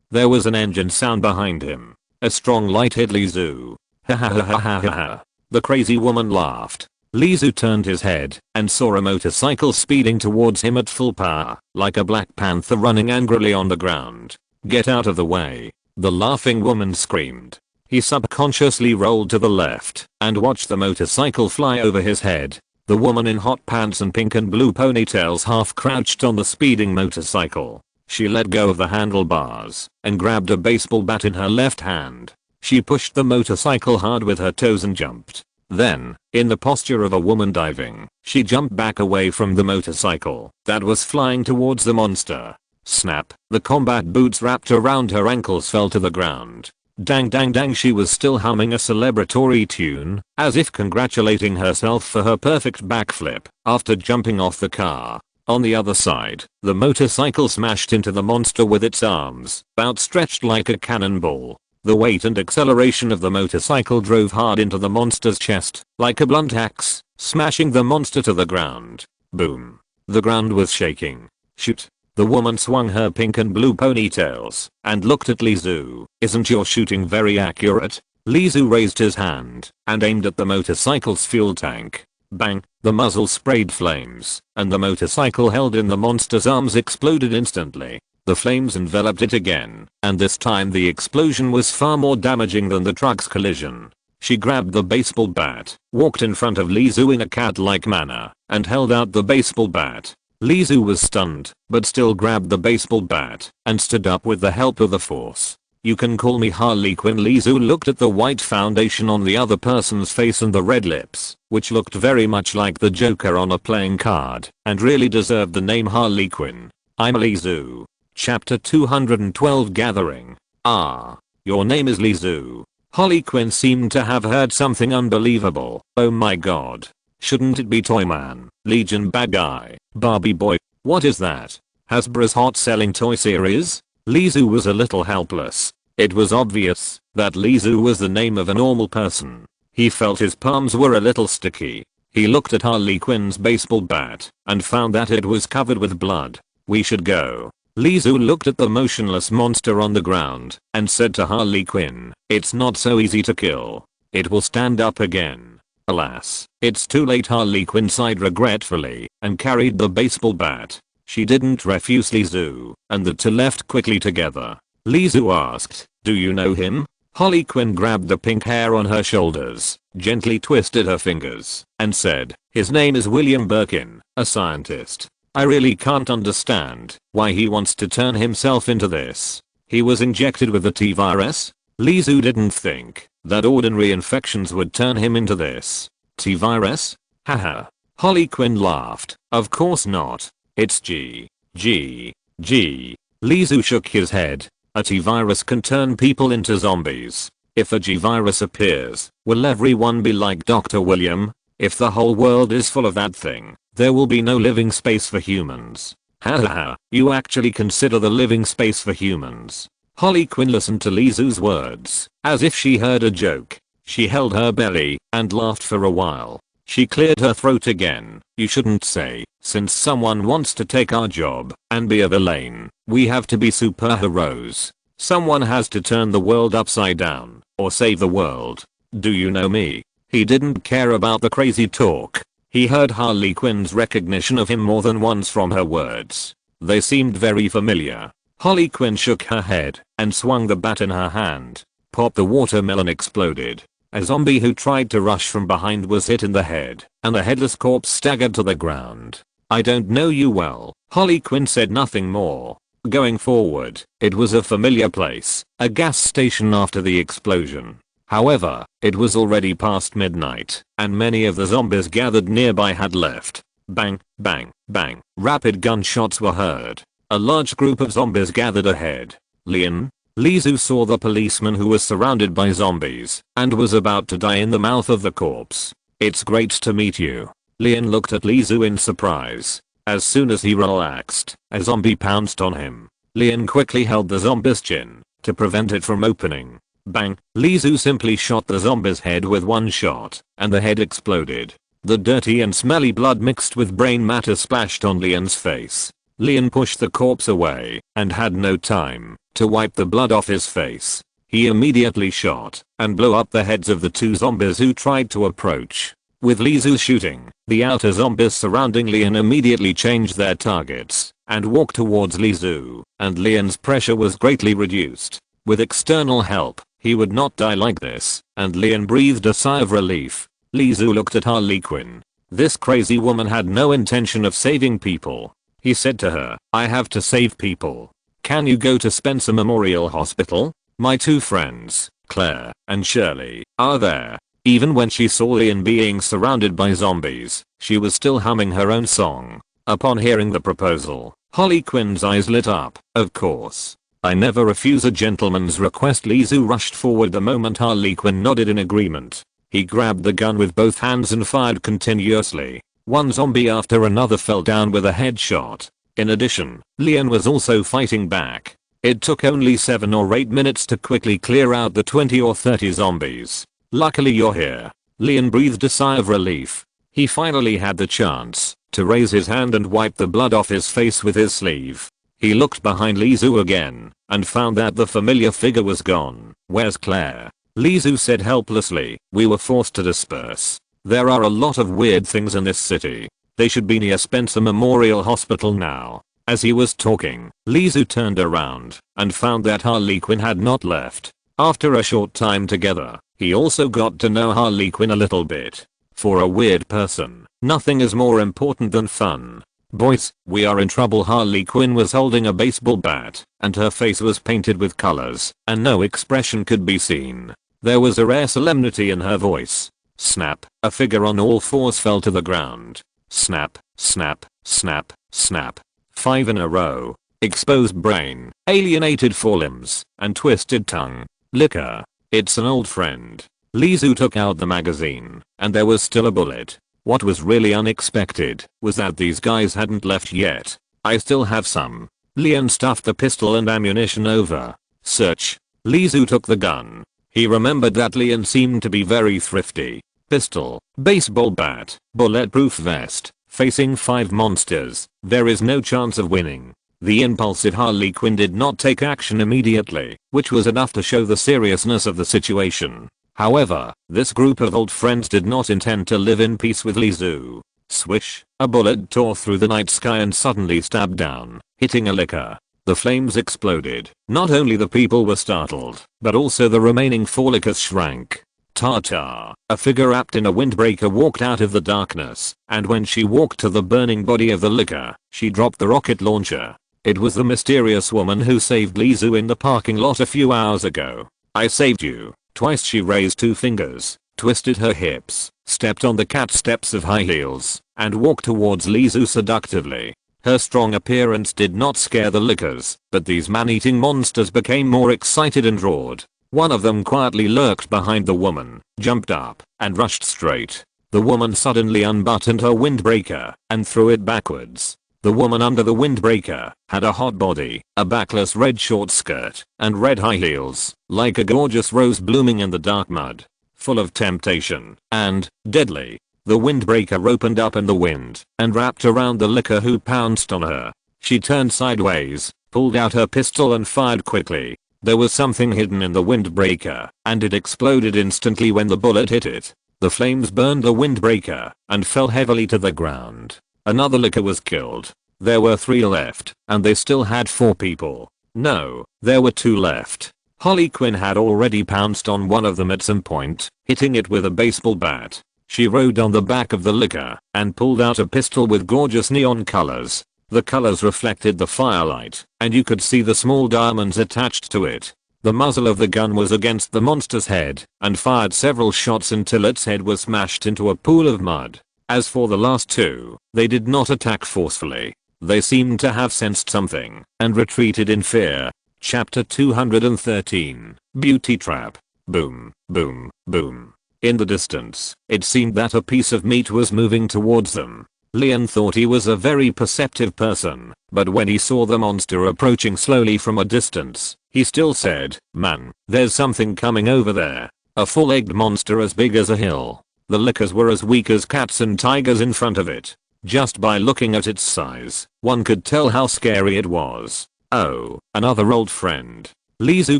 There was an engine sound behind him. A strong light hit Lizu. Ha ha ha ha ha ha. The crazy woman laughed. Lizu turned his head and saw a motorcycle speeding towards him at full power, like a black panther running angrily on the ground. Get out of the way, the laughing woman screamed. He subconsciously rolled to the left and watched the motorcycle fly over his head. The woman in hot pants and pink and blue ponytails half crouched on the speeding motorcycle. She let go of the handlebars and grabbed a baseball bat in her left hand. She pushed the motorcycle hard with her toes and jumped. Then, in the posture of a woman diving, she jumped back away from the motorcycle that was flying towards the monster. Snap! The combat boots wrapped around her ankles fell to the ground. Dang dang dang, she was still humming a celebratory tune, as if congratulating herself for her perfect backflip after jumping off the car. On the other side, the motorcycle smashed into the monster with its arms outstretched like a cannonball. The weight and acceleration of the motorcycle drove hard into the monster's chest, like a blunt axe, smashing the monster to the ground. Boom. The ground was shaking. Shoot. The woman swung her pink and blue ponytails and looked at Lizu. Isn't your shooting very accurate? Lizu raised his hand and aimed at the motorcycle's fuel tank. Bang. The muzzle sprayed flames, and the motorcycle held in the monster's arms exploded instantly. The flames enveloped it again, and this time the explosion was far more damaging than the truck's collision. She grabbed the baseball bat, walked in front of Lizu in a cat-like manner, and held out the baseball bat. Lizu was stunned, but still grabbed the baseball bat and stood up with the help of the force. You can call me Harley Quinn. Lizu looked at the white foundation on the other person's face and the red lips, which looked very much like the Joker on a playing card, and really deserved the name Harley Quinn. I'm Lizu. Chapter 212 Gathering. Ah, your name is Lizu. Harley Quinn seemed to have heard something unbelievable. Oh my god. Shouldn't it be Toyman, Legion Bad Guy, Barbie Boy? What is that? Hasbro's hot selling toy series? Lizu was a little helpless. It was obvious that Lizu was the name of a normal person. He felt his palms were a little sticky. He looked at Harley Quinn's baseball bat and found that it was covered with blood. We should go. Lizu looked at the motionless monster on the ground and said to Harley Quinn, it's not so easy to kill. It will stand up again. Alas, it's too late. Harley Quinn sighed regretfully and carried the baseball bat. She didn't refuse Lizu, and the two left quickly together. Lizu asked, do you know him? Harley Quinn grabbed the pink hair on her shoulders, gently twisted her fingers, and said, his name is William Birkin, a scientist. I really can't understand why he wants to turn himself into this. He was injected with the T-virus? Lizu didn't think that ordinary infections would turn him into this. T-virus? Haha. Harley Quinn laughed. Of course not. It's G. Lizu shook his head. A T-virus can turn people into zombies. If a G-virus appears, will everyone be like Dr. William? If the whole world is full of that thing, there will be no living space for humans. Haha, you actually consider the living space for humans. Harley Quinn listened to Lizu's words as if she heard a joke. She held her belly and laughed for a while. She cleared her throat again. You shouldn't say, since someone wants to take our job and be a villain, we have to be superheroes. Someone has to turn the world upside down or save the world. Do you know me? He didn't care about the crazy talk. He heard Harley Quinn's recognition of him more than once from her words. They seemed very familiar. Harley Quinn shook her head and swung the bat in her hand. Pop! The watermelon exploded. A zombie who tried to rush from behind was hit in the head, and the headless corpse staggered to the ground. I don't know you well. Harley Quinn said nothing more. Going forward, it was a familiar place, a gas station after the explosion. However, it was already past midnight, and many of the zombies gathered nearby had left. Bang, bang, bang. Rapid gunshots were heard. A large group of zombies gathered ahead. Lizu saw the policeman who was surrounded by zombies and was about to die in the mouth of the corpse. It's great to meet you. Leon looked at Lizu in surprise. As soon as he relaxed, a zombie pounced on him. Leon quickly held the zombie's chin to prevent it from opening. Bang! Lizu simply shot the zombie's head with one shot, and the head exploded. The dirty and smelly blood mixed with brain matter splashed on Leon's face. Leon pushed the corpse away and had no time to wipe the blood off his face. He immediately shot and blew up the heads of the two zombies who tried to approach. With Lizu shooting, the outer zombies surrounding Leon immediately changed their targets and walked towards Lizu, and Leon's pressure was greatly reduced. With external help, he would not die like this, and Leon breathed a sigh of relief. Lizu looked at Harley Quinn. This crazy woman had no intention of saving people. He said to her, "I have to save people. Can you go to Spencer Memorial Hospital? My two friends, Claire and Shirley, are there." Even when she saw Leon being surrounded by zombies, she was still humming her own song. Upon hearing the proposal, Harley Quinn's eyes lit up. "Of course. I never refuse a gentleman's request." Lizu rushed forward the moment Harley Quinn nodded in agreement. He grabbed the gun with both hands and fired continuously. One zombie after another fell down with a headshot. In addition, Leon was also fighting back. It took only 7 or 8 minutes to quickly clear out the 20 or 30 zombies. "Luckily you're here." Leon breathed a sigh of relief. He finally had the chance to raise his hand and wipe the blood off his face with his sleeve. He looked behind Lizu again and found that the familiar figure was gone. "Where's Claire?" Lizu said helplessly. "We were forced to disperse. There are a lot of weird things in this city. They should be near Spencer Memorial Hospital now." As he was talking, Lizu turned around and found that Harley Quinn had not left. After a short time together, he also got to know Harley Quinn a little bit. For a weird person, nothing is more important than fun. "Boys, we are in trouble." Harley Quinn was holding a baseball bat, and her face was painted with colors, and no expression could be seen. There was a rare solemnity in her voice. Snap! A figure on all fours fell to the ground. Snap, snap, snap, snap. 5 in a row. Exposed brain, alienated forelimbs, and twisted tongue. Liquor. It's an old friend. Lizu took out the magazine, and there was still a bullet. What was really unexpected was that these guys hadn't left yet. "I still have some." Leon stuffed the pistol and ammunition over. "Search." Lizu took the gun. He remembered that Leon seemed to be very thrifty. Pistol, baseball bat, bulletproof vest, facing 5 monsters. There is no chance of winning. The impulsive Harley Quinn did not take action immediately, which was enough to show the seriousness of the situation. However, this group of old friends did not intend to live in peace with Lizu. Swish! A bullet tore through the night sky and suddenly stabbed down, hitting a liquor. The flames exploded. Not only the people were startled, but also the remaining 4 liquors shrank. Ta-ta! A figure wrapped in a windbreaker walked out of the darkness, and when she walked to the burning body of the liquor, she dropped the rocket launcher. It was the mysterious woman who saved Lizu in the parking lot a few hours ago. "I saved you." Twice she raised 2 fingers, twisted her hips, stepped on the cat steps of high heels, and walked towards Lizu seductively. Her strong appearance did not scare the lickers, but these man-eating monsters became more excited and roared. One of them quietly lurked behind the woman, jumped up, and rushed straight. The woman suddenly unbuttoned her windbreaker and threw it backwards. The woman under the windbreaker had a hot body, a backless red short skirt, and red high heels, like a gorgeous rose blooming in the dark mud. Full of temptation and deadly, the windbreaker opened up in the wind and wrapped around the licker who pounced on her. She turned sideways, pulled out her pistol and fired quickly. There was something hidden in the windbreaker, and it exploded instantly when the bullet hit it. The flames burned the windbreaker and fell heavily to the ground. Another licker was killed. There were 3 left, and they still had 4 people. No, there were 2 left. Harley Quinn had already pounced on one of them at some point, hitting it with a baseball bat. She rode on the back of the licker and pulled out a pistol with gorgeous neon colors. The colors reflected the firelight, and you could see the small diamonds attached to it. The muzzle of the gun was against the monster's head and fired several shots until its head was smashed into a pool of mud. As for the last 2, they did not attack forcefully. They seemed to have sensed something and retreated in fear. Chapter 213. Beauty Trap. Boom, boom, boom. In the distance, it seemed that a piece of meat was moving towards them. Leon thought he was a very perceptive person, but when he saw the monster approaching slowly from a distance, he still said, "Man, there's something coming over there." A full-legged monster as big as a hill. The lickers were as weak as cats and tigers in front of it. Just by looking at its size, one could tell how scary it was. Oh, another old friend. Lizu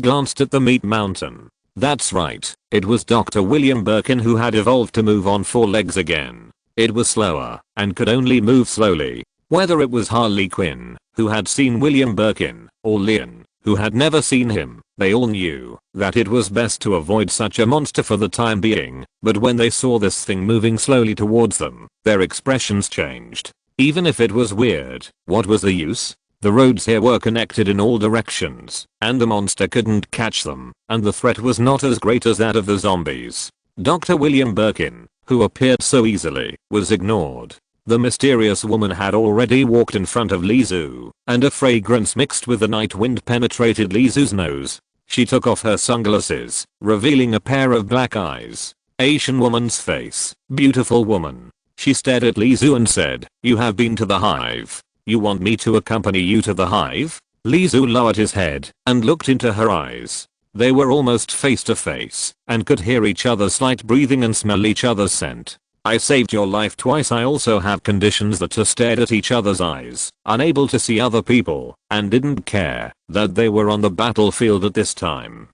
glanced at the meat mountain. That's right, it was Dr. William Birkin who had evolved to move on 4 legs again. It was slower, and could only move slowly. Whether it was Harley Quinn, who had seen William Birkin, or Leon, who had never seen him, they all knew that it was best to avoid such a monster for the time being, but when they saw this thing moving slowly towards them, their expressions changed. Even if it was weird, what was the use? The roads here were connected in all directions, and the monster couldn't catch them, and the threat was not as great as that of the zombies. Dr. William Birkin, who appeared so easily, was ignored. The mysterious woman had already walked in front of Lizu, and a fragrance mixed with the night wind penetrated Lizu's nose. She took off her sunglasses, revealing a pair of black eyes. Asian woman's face. Beautiful woman. She stared at Lizu and said, "You have been to the hive. You want me to accompany you to the hive?" Lizu lowered his head and looked into her eyes. They were almost face to face and could hear each other's slight breathing and smell each other's scent. "I saved your life twice. I also have conditions." The two stared at each other's eyes, unable to see other people, and didn't care that they were on the battlefield at this time.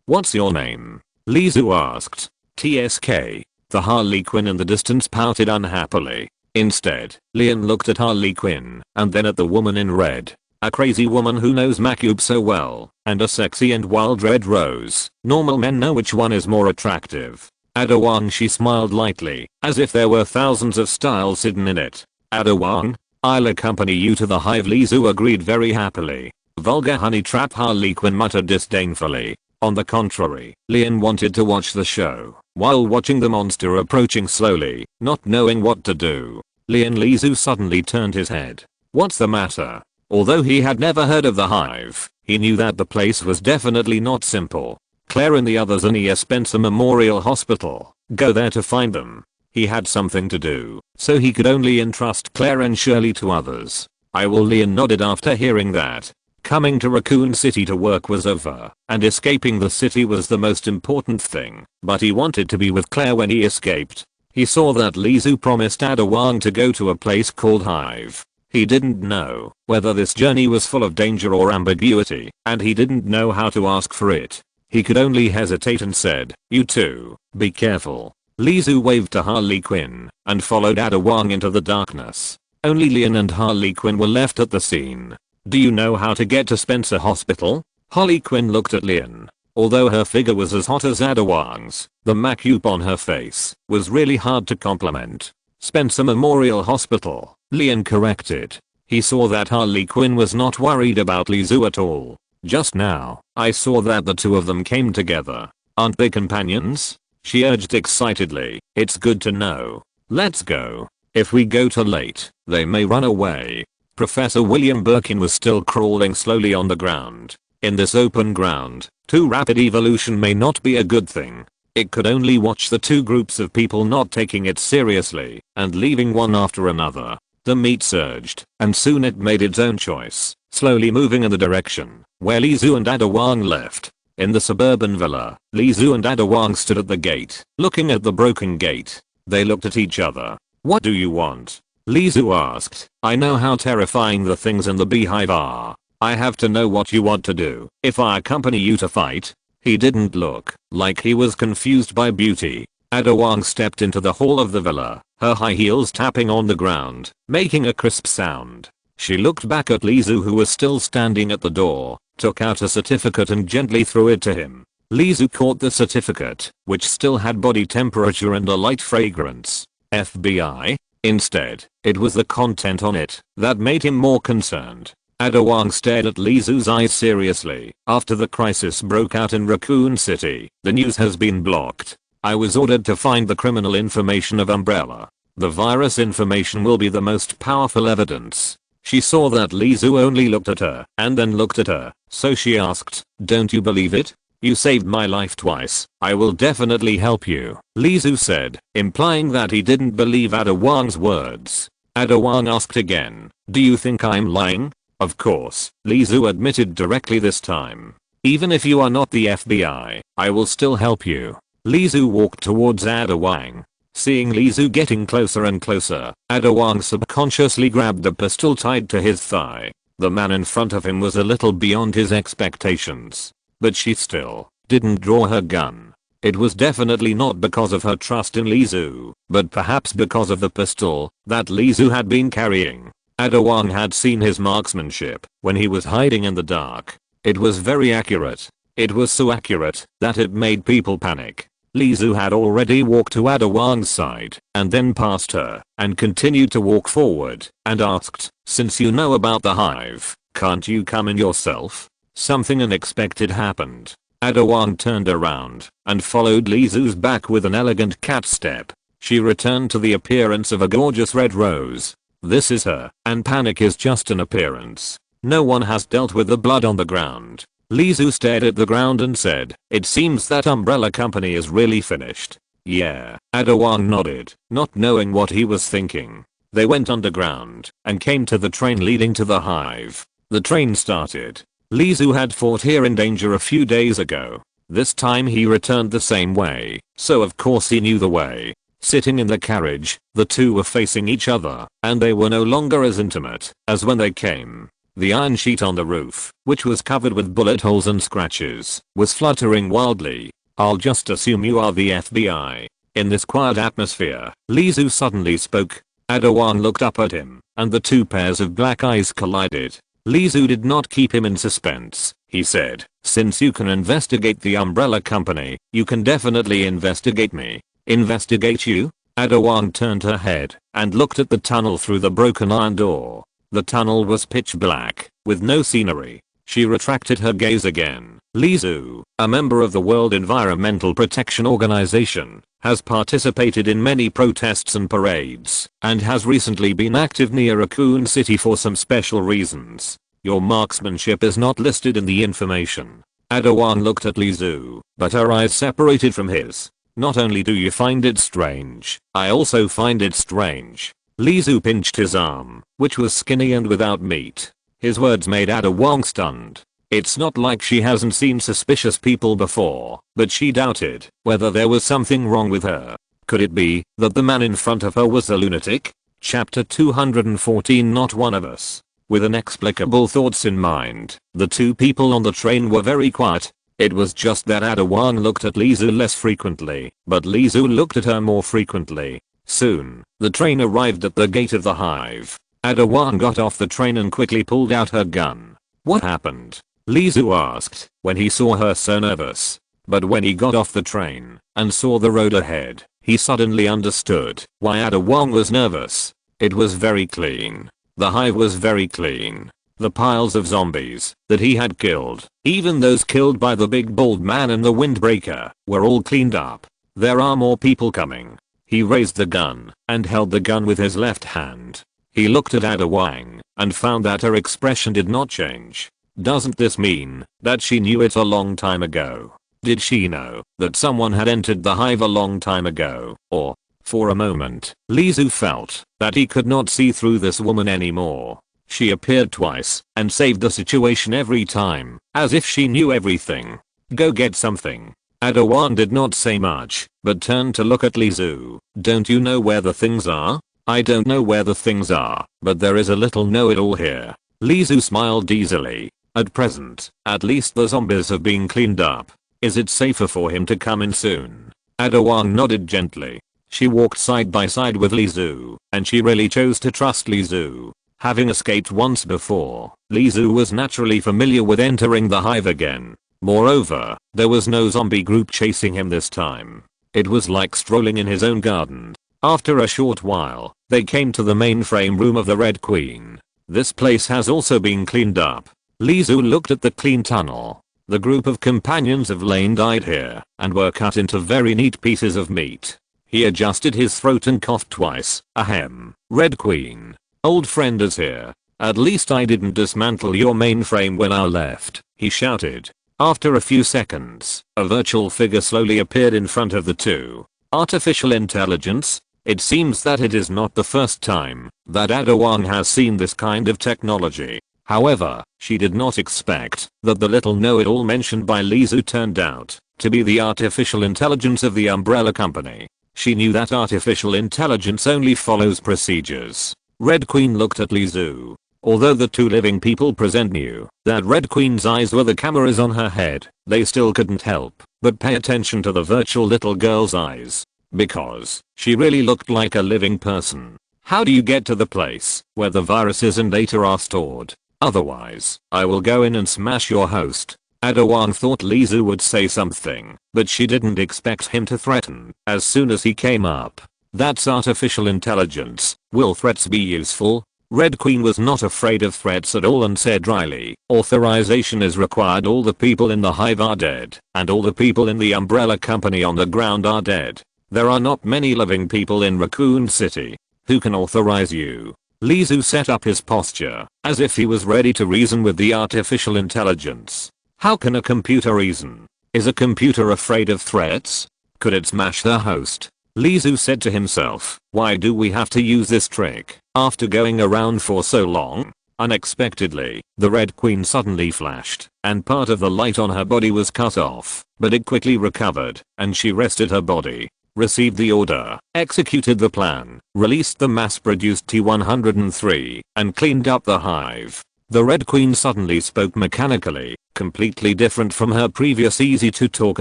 What's your name?" Lizu asked. "TSK. The Harley Quinn in the distance pouted unhappily. Instead, Leon looked at Harley Quinn and then at the woman in red. A crazy woman who knows Macube so well, and a sexy and wild red rose. Normal men know which one is more attractive. Ada Wong. She smiled lightly, as if there were thousands of styles hidden in it. "Ada Wong, I'll accompany you to the hive." Lizu agreed very happily. "Vulgar honey trap," Harley Quinn muttered disdainfully. On the contrary, Leon wanted to watch the show, while watching the monster approaching slowly, not knowing what to do. Lizu suddenly turned his head. "What's the matter?" Although he had never heard of the hive, he knew that the place was definitely not simple. Claire and the others are near Spencer Memorial Hospital. Go there to find them. He had something to do, so he could only entrust Claire and Shirley to others. "I will." Leon nodded after hearing that. Coming to Raccoon City to work was over, and escaping the city was the most important thing, but he wanted to be with Claire when he escaped. He saw that Lizu promised Ada Wong to go to a place called Hive. He didn't know whether this journey was full of danger or ambiguity, and he didn't know how to ask for it. He could only hesitate and said, "You too, be careful." Lizu waved to Harley Quinn and followed Ada Wong into the darkness. Only Leon and Harley Quinn were left at the scene. "Do you know how to get to Spencer Hospital?" Harley Quinn looked at Leon. Although her figure was as hot as Ada Wong's, the makeup on her face was really hard to compliment. "Spencer Memorial Hospital," Leon corrected. He saw that Harley Quinn was not worried about Lizu at all. "Just now, I saw that the two of them came together. Aren't they companions?" she urged excitedly. "It's good to know. Let's go. If we go too late, they may run away." Professor William Birkin was still crawling slowly on the ground. In this open ground, too rapid evolution may not be a good thing. It could only watch the two groups of people not taking it seriously and leaving one after another. The meat surged, and soon it made its own choice, slowly moving in the direction where Lizu and Ada Wong left. In the suburban villa, Lizu and Ada Wong stood at the gate, looking at the broken gate. They looked at each other. "What do you want?" Lizu asked. "I know how terrifying the things in the beehive are. I have to know what you want to do. If I accompany you to fight." He didn't look like he was confused by beauty. Ada Wong stepped into the hall of the villa, her high heels tapping on the ground, making a crisp sound. She looked back at Lizu, who was still standing at the door, took out a certificate and gently threw it to him. Lizu caught the certificate, which still had body temperature and a light fragrance. FBI? Instead, it was the content on it that made him more concerned. Ada Wong stared at Lizu's eyes seriously. "After the crisis broke out in Raccoon City, the news has been blocked. I was ordered to find the criminal information of Umbrella. The virus information will be the most powerful evidence." She saw that Lizu only looked at her and then looked at her, so she asked, "Don't you believe it?" You saved my life twice. I will definitely help you, Lizu said, implying that he didn't believe Ada Wong's words. Ada Wong asked again, do you think I'm lying? Of course, Lizu admitted directly this time. Even if you are not the FBI, I will still help you. Lizu walked towards Ada Wong. Seeing Lizu getting closer and closer, Ada Wong subconsciously grabbed the pistol tied to his thigh. The man in front of him was a little beyond his expectations. But she still didn't draw her gun. It was definitely not because of her trust in Lizu, but perhaps because of the pistol that Lizu had been carrying. Ada Wong had seen his marksmanship when he was hiding in the dark. It was very accurate. It was so accurate that it made people panic. Lizu had already walked to Ada Wong's side and then past her and continued to walk forward and asked, since you know about the hive, can't you come in yourself? Something unexpected happened. Ada Wong turned around and followed Lizu's back with an elegant cat step. She returned to the appearance of a gorgeous red rose. This is her, and panic is just an appearance. No one has dealt with the blood on the ground. Lizu stared at the ground and said, it seems that Umbrella Company is really finished. Yeah, Ada Wong nodded, not knowing what he was thinking. They went underground and came to the train leading to the hive. The train started. Lizu had fought here in danger a few days ago. This time he returned the same way, so of course he knew the way. Sitting in the carriage, the two were facing each other, and they were no longer as intimate as when they came. The iron sheet on the roof, which was covered with bullet holes and scratches, was fluttering wildly. I'll just assume you are the FBI. In this quiet atmosphere, Lizu suddenly spoke. Ada Wong looked up at him, and the two pairs of black eyes collided. Lizu did not keep him in suspense. He said, since you can investigate the Umbrella Company, you can definitely investigate me. Investigate you? Ada Wong turned her head and looked at the tunnel through the broken iron door. The tunnel was pitch black, with no scenery. She retracted her gaze again. Lizu, a member of the World Environmental Protection Organization, has participated in many protests and parades, and has recently been active near Raccoon City for some special reasons. Your marksmanship is not listed in the information. Ada Wong looked at Lizu, but her eyes separated from his. Not only do you find it strange, I also find it strange. Lizu pinched his arm, which was skinny and without meat. His words made Ada Wong stunned. It's not like she hasn't seen suspicious people before, but she doubted whether there was something wrong with her. Could it be that the man in front of her was a lunatic? Chapter 214 Not One of Us. With inexplicable thoughts in mind, the two people on the train were very quiet. It was just that Ada Wong looked at Lizu less frequently, but Lizu looked at her more frequently. Soon, the train arrived at the gate of the hive. Ada Wong got off the train and quickly pulled out her gun. What happened? Lizu asked when he saw her so nervous. But when he got off the train and saw the road ahead, he suddenly understood why Ada Wong was nervous. It was very clean. The hive was very clean. The piles of zombies that he had killed, even those killed by the big bald man and the windbreaker, were all cleaned up. There are more people coming. He raised the gun and held the gun with his left hand. He looked at Ada Wong and found that her expression did not change. Doesn't this mean that she knew it a long time ago? Did she know that someone had entered the hive a long time ago? Or, for a moment, Lizu felt that he could not see through this woman anymore. She appeared twice and saved the situation every time, as if she knew everything. Go get something. Ada Wong did not say much, but turned to look at Lizu. Don't you know where the things are? I don't know where the things are, but there is a little know-it-all here. Lizu smiled easily. At present, at least the zombies have been cleaned up. Is it safer for him to come in soon? Ada Wong nodded gently. She walked side by side with Lizu, and she really chose to trust Lizu. Having escaped once before, Lizu was naturally familiar with entering the hive again. Moreover, there was no zombie group chasing him this time. It was like strolling in his own garden. After a short while, they came to the mainframe room of the Red Queen. This place has also been cleaned up. Lizu looked at the clean tunnel. The group of companions of Lane died here and were cut into very neat pieces of meat. He adjusted his throat and coughed twice. Ahem. Red Queen. Old friend is here. At least I didn't dismantle your mainframe when I left, he shouted. After a few seconds, a virtual figure slowly appeared in front of the two. Artificial intelligence? It seems that it is not the first time that Ada Wong has seen this kind of technology. However, she did not expect that the little know-it-all mentioned by Lizu turned out to be the artificial intelligence of the umbrella company. She knew that artificial intelligence only follows procedures. Red Queen looked at Lizu. Although the two living people present knew that Red Queen's eyes were the cameras on her head, they still couldn't help but pay attention to the virtual little girl's eyes. Because she really looked like a living person. How do you get to the place where the viruses and data are stored? Otherwise, I will go in and smash your host. Ada Wong thought Lizu would say something, but she didn't expect him to threaten as soon as he came up. That's artificial intelligence. Will threats be useful? Red Queen was not afraid of threats at all and said dryly, authorization is required. All the people in the hive are dead, and all the people in the umbrella company on the ground are dead. There are not many living people in Raccoon City. Who can authorize you? Lizu set up his posture, as if he was ready to reason with the artificial intelligence. How can a computer reason? Is a computer afraid of threats? Could it smash the host? Lizu said to himself, why do we have to use this trick, after going around for so long? Unexpectedly, the Red Queen suddenly flashed, and part of the light on her body was cut off, but it quickly recovered, and she rested her body. Received the order, executed the plan, released the mass-produced T-103, and cleaned up the hive. The Red Queen suddenly spoke mechanically, completely different from her previous easy-to-talk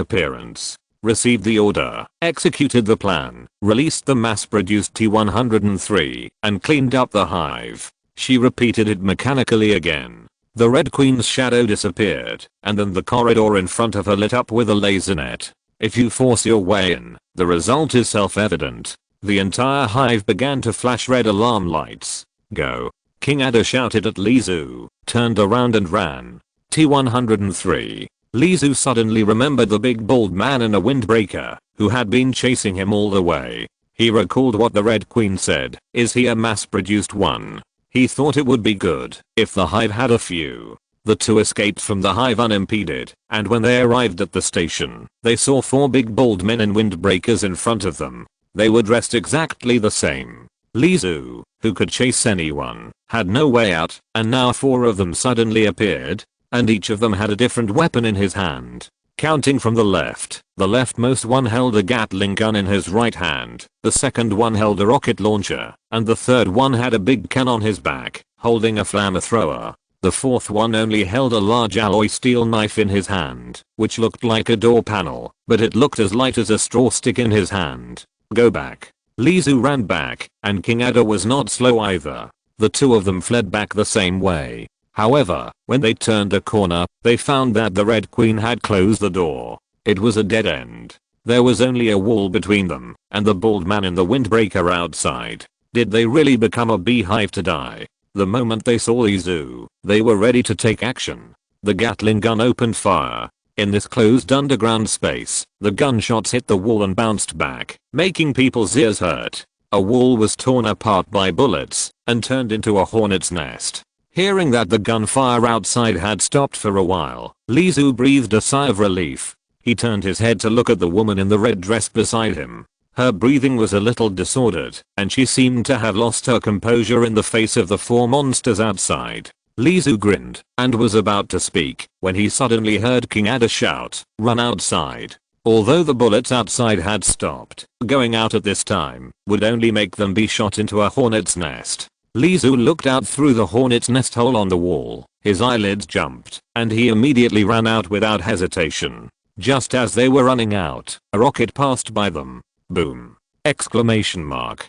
appearance. Received the order, executed the plan, released the mass-produced T-103, and cleaned up the hive. She repeated it mechanically again. The Red Queen's shadow disappeared, and then the corridor in front of her lit up with a laser net. If you force your way in, the result is self-evident. The entire hive began to flash red alarm lights. Go. King Ada shouted at Lizu, turned around and ran. T-103. Lizu suddenly remembered the big bald man in a windbreaker, who had been chasing him all the way. He recalled what the Red Queen said, is he a mass-produced one? He thought it would be good if the hive had a few. The two escaped from the hive unimpeded, and when they arrived at the station, they saw 4 big bald men in windbreakers in front of them. They were dressed exactly the same. Lizu, who could chase anyone, had no way out, and now 4 of them suddenly appeared, and each of them had a different weapon in his hand. Counting from the leftmost one held a Gatling gun in his right hand, the second one held a rocket launcher, and the third one had a big can on his back, holding a flamethrower. The fourth one only held a large alloy steel knife in his hand, which looked like a door panel, but it looked as light as a straw stick in his hand. Go back. Lizu ran back, and King Ada was not slow either. The two of them fled back the same way. However, when they turned a corner, they found that the Red Queen had closed the door. It was a dead end. There was only a wall between them, and the bald man in the windbreaker outside. Did they really become a beehive to die? The moment they saw Lizu, they were ready to take action. The Gatling gun opened fire. In this closed underground space, the gunshots hit the wall and bounced back, making people's ears hurt. A wall was torn apart by bullets and turned into a hornet's nest. Hearing that the gunfire outside had stopped for a while, Lizu breathed a sigh of relief. He turned his head to look at the woman in the red dress beside him. Her breathing was a little disordered, and she seemed to have lost her composure in the face of the 4 monsters outside. Lizu grinned and was about to speak when he suddenly heard King Ada shout, "Run outside." Although the bullets outside had stopped, going out at this time would only make them be shot into a hornet's nest. Lizu looked out through the hornet's nest hole on the wall. His eyelids jumped, and he immediately ran out without hesitation. Just as they were running out, a rocket passed by them. Boom! Exclamation mark.